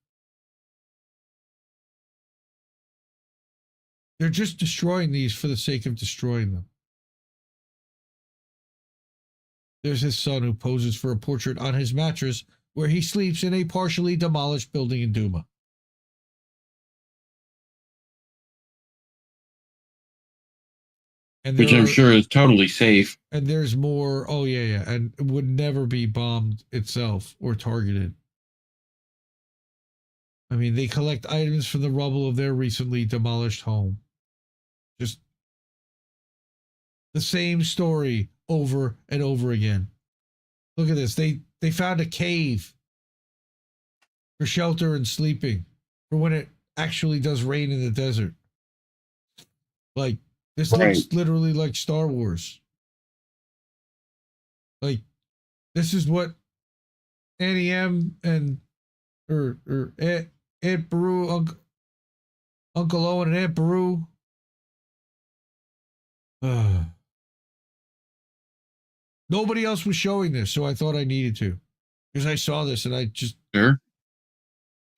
They're just destroying these for the sake of destroying them. There's his son who poses for a portrait on his mattress where he sleeps in a partially demolished building in Duma. And which I'm sure is totally safe. And there's more. Oh, yeah. And it would never be bombed itself or targeted. I mean, they collect items from the rubble of their recently demolished home. Just the same story over and over again. Look at this. They found a cave for shelter and sleeping for when it actually does rain in the desert. Like, this looks literally like Star Wars. Like, this is what Annie M and Aunt Beru, Uncle Owen and Aunt Beru. Nobody else was showing this, so I thought I needed to. Because I saw this and I just... Sure.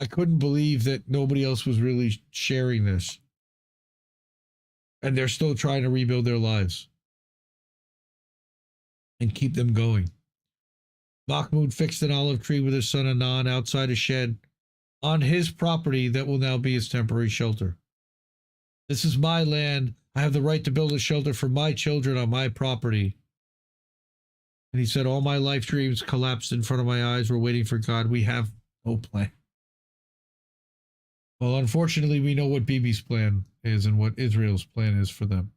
I couldn't believe that nobody else was really sharing this. And they're still trying to rebuild their lives and keep them going. Mahmoud fixed an olive tree with his son Anan outside a shed on his property that will now be his temporary shelter. This is my land. I have the right to build a shelter for my children on my property. And he said, all my life dreams collapsed in front of my eyes. We're waiting for God. We have no plan. Well, unfortunately, we know what Bibi's plan is and what Israel's plan is for them.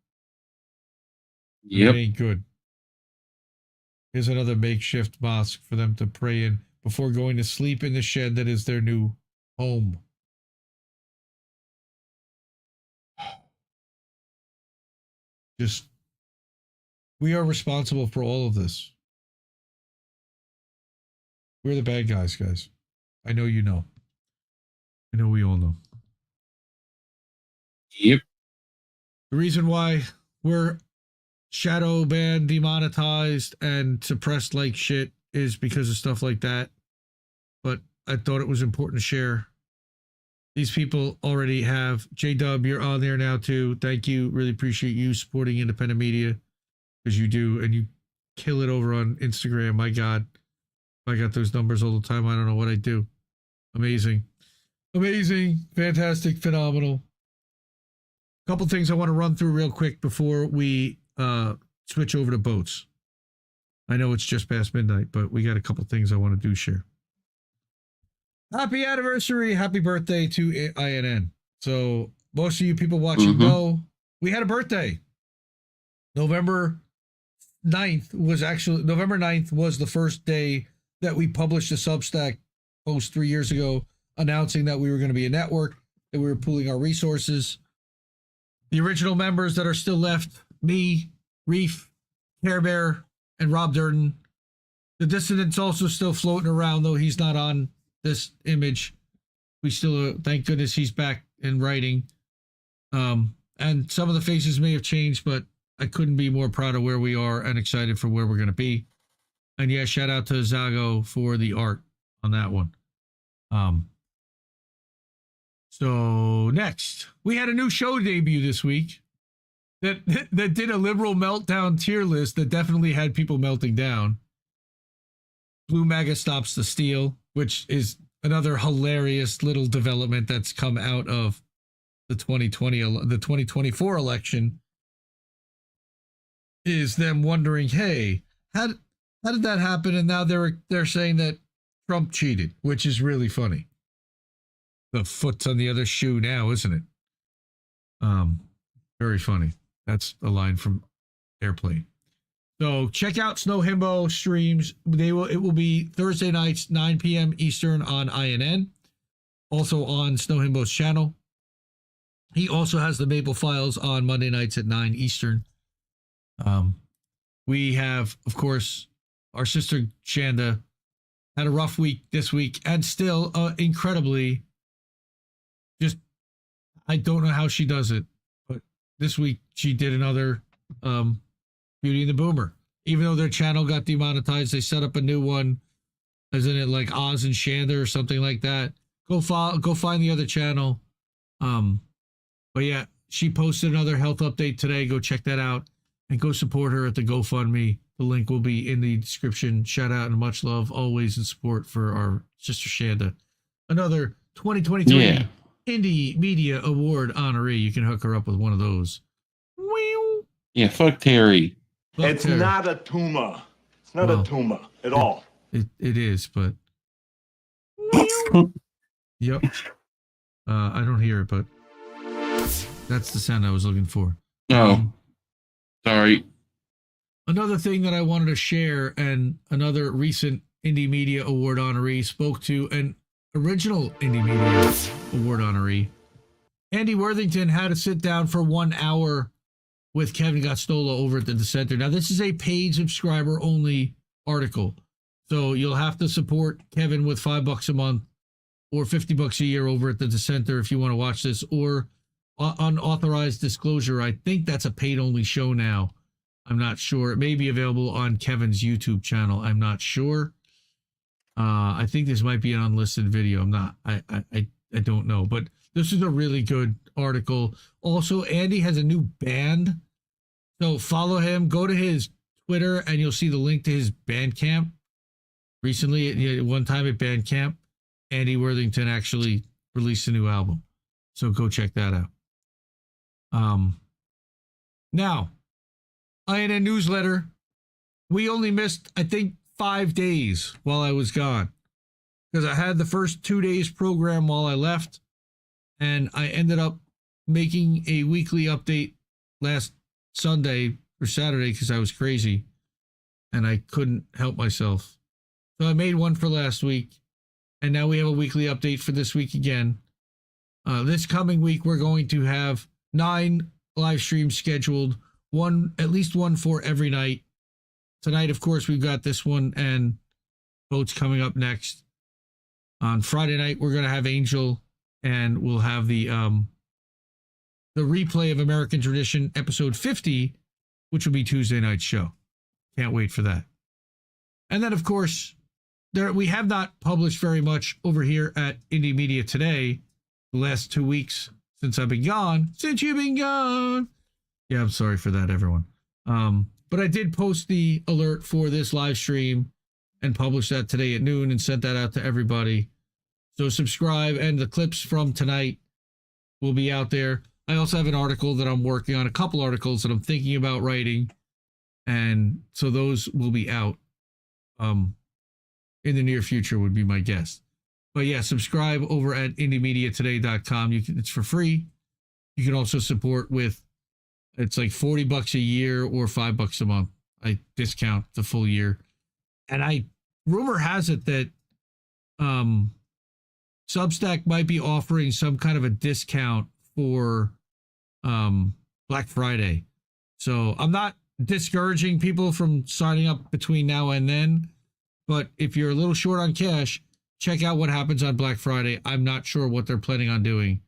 Yep. It ain't good. Here's another makeshift mosque for them to pray in before going to sleep in the shed that is their new home. Just, we are responsible for all of this. We're the bad guys, guys. I know you know. I know we all know. Yep. The reason why we're shadow banned, demonetized, and suppressed like shit is because of stuff like that. But I thought it was important to share. These people already have. J-Dub, you're on there now too. Thank you. Really appreciate you supporting independent media, because you do, and you kill it over on Instagram. My God. I got those numbers all the time. I don't know what I do. Amazing. Amazing. Fantastic. Phenomenal. Couple things I want to run through real quick before we switch over to boats. I know it's just past midnight, but we got a couple things I want to do share. Happy anniversary, happy birthday to INN. So most of you people watching know we had a birthday. November 9th was the first day that we published a Substack post 3 years ago announcing that we were going to be a network, that we were pooling our resources. The original members that are still left, me, Reef, Care Bear, and Rob Durden. The Dissident's also still floating around, though he's not on this image. We still, thank goodness he's back in writing. And some of the faces may have changed, but I couldn't be more proud of where we are and excited for where we're going to be. And yeah, shout out to Zago for the art on that one. So next, we had a new show debut this week that did a liberal meltdown tier list that definitely had people melting down. Blue MAGA Stops the Steal, which is another hilarious little development that's come out of the 2024 election, is them wondering, hey, how did that happen? And now they're saying that Trump cheated, which is really funny. The foot's on the other shoe now, isn't it? Very funny. That's a line from Airplane. So check out Snow Himbo streams. It will be Thursday nights, 9 p.m. Eastern on INN. Also on Snow Himbo's channel. He also has the Maple Files on Monday nights at 9 Eastern. We have, of course, our sister Shanda had a rough week this week, and still incredibly, just, I don't know how she does it, but this week she did another Beauty and the Boomer. Even though their channel got demonetized, they set up a new one, isn't it like Oz and Shanda or something like that? Go find the other channel. But yeah, she posted another health update today. Go check that out and go support her at the GoFundMe. The link will be in the description. Shout out and much love always in support for our sister Shanda. Another 2023 Indie Media Award honoree. You can hook her up with one of those. Yeah, fuck Terry. It's not a tumor. It's not a tumor at all. It is, but yep. I don't hear it, but that's the sound I was looking for. Oh, sorry. Another thing that I wanted to share, and another recent Indie Media Award honoree spoke to an original Indie Media Award honoree. Andy Worthington had to sit down for 1 hour with Kevin Gostola over at the Dissenter. Now, this is a paid subscriber only article, so you'll have to support Kevin with $5 a month or $50 a year over at the Dissenter if you want to watch this, or unauthorized disclosure. I think that's a paid only show now. I'm not sure. It may be available on Kevin's YouTube channel. I'm not sure. I think this might be an unlisted video. I'm not. I don't know. But this is a really good article. Also, Andy has a new band. So follow him. Go to his Twitter and you'll see the link to his Bandcamp. Recently, one time at Bandcamp, Andy Worthington actually released a new album. So go check that out. Now, INN newsletter. We only missed, I think, 5 days while I was gone, because I had the first 2 days program while I left, and I ended up making a weekly update last Sunday or Saturday because I was crazy and I couldn't help myself. So I made one for last week, and now we have a weekly update for this week again. This coming week, we're going to have 9 live streams scheduled, at least one for every night. Tonight, of course, we've got this one and votes coming up next. On Friday night, we're going to have Angel, and we'll have the replay of American Tradition episode 50, which will be Tuesday night's show. Can't wait for that. And then, of course, we have not published very much over here at Indie Media Today the last 2 weeks since I've been gone. Since you've been gone. Yeah, I'm sorry for that, everyone. But I did post the alert for this live stream and published that today at noon and sent that out to everybody. So subscribe, and the clips from tonight will be out there. I also have an article that I'm working on, a couple articles that I'm thinking about writing, And so those will be out in the near future would be my guess. But yeah, subscribe over at indiemediatoday.com. It's for free. You can also support with, it's like $40 a year or $5 a month. I discount the full year. And rumor has it that Substack might be offering some kind of a discount for Black Friday. So I'm not discouraging people from signing up between now and then, but if you're a little short on cash, check out what happens on Black Friday. I'm not sure what they're planning on doing.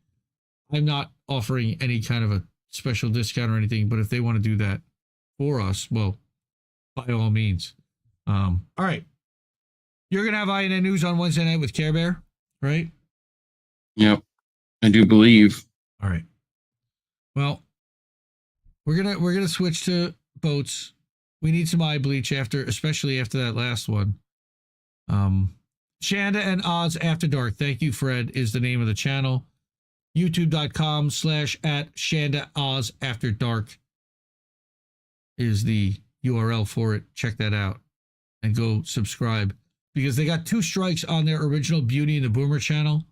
I'm not offering any kind of a special discount or anything, but if they want to do that for us, well, by all means. All right. You're going to have INN News on Wednesday night with Care Bear, right? Yep. I do believe. All right. Well, we're gonna switch to boats. We need some eye bleach especially after that last one. Shanda and Oz After Dark. Thank you, Fred, is the name of the channel. YouTube.com/@Shanda Oz After Dark is the URL for it. Check that out and go subscribe, because they got 2 strikes on their original Beauty and the Boomer channel,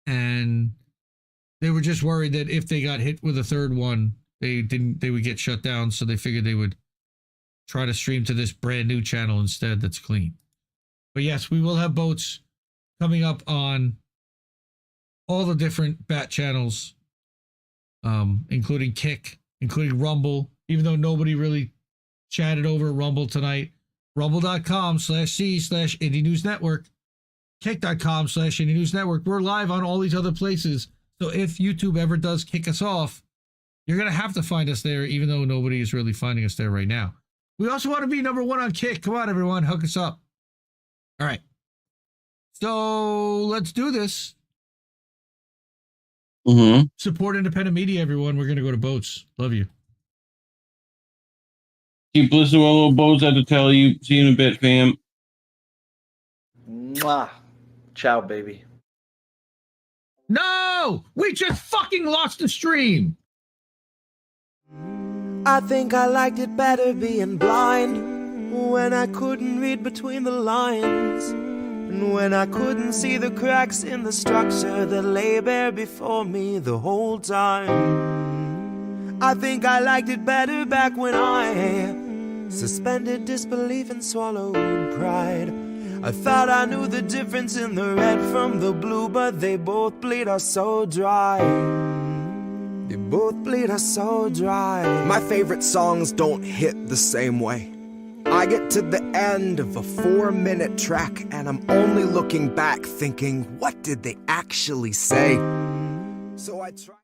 and they were just worried that if they got hit with a third one, they would get shut down. So they figured they would try to stream to this brand new channel instead that's clean. But yes, we will have boats coming up on all the different bat channels, including Kick, including Rumble, even though nobody really chatted over Rumble tonight. Rumble.com/C/Indie News Network, Kick.com/Indie News Network. We're live on all these other places. So if YouTube ever does kick us off, you're going to have to find us there, even though nobody is really finding us there right now. We also want to be number 1 on Kick. Come on, everyone, hook us up. All right. So let's do this. Mm-hmm. Support independent media, everyone. We're going to go to boats. Love you. Keep listening to our little boats. I have to tell you. See you in a bit, fam. Mwah. Ciao, baby. No! We just fucking lost the stream! I think I liked it better being blind, when I couldn't read between the lines, and when I couldn't see the cracks in the structure that lay bare before me the whole time. I think I liked it better back when I suspended disbelief and swallowed pride. I thought I knew the difference in the red from the blue, but they both bleed us so dry. They both bleed us so dry. My favorite songs don't hit the same way. I get to the end of a 4-minute track and I'm only looking back thinking, what did they actually say? So I try.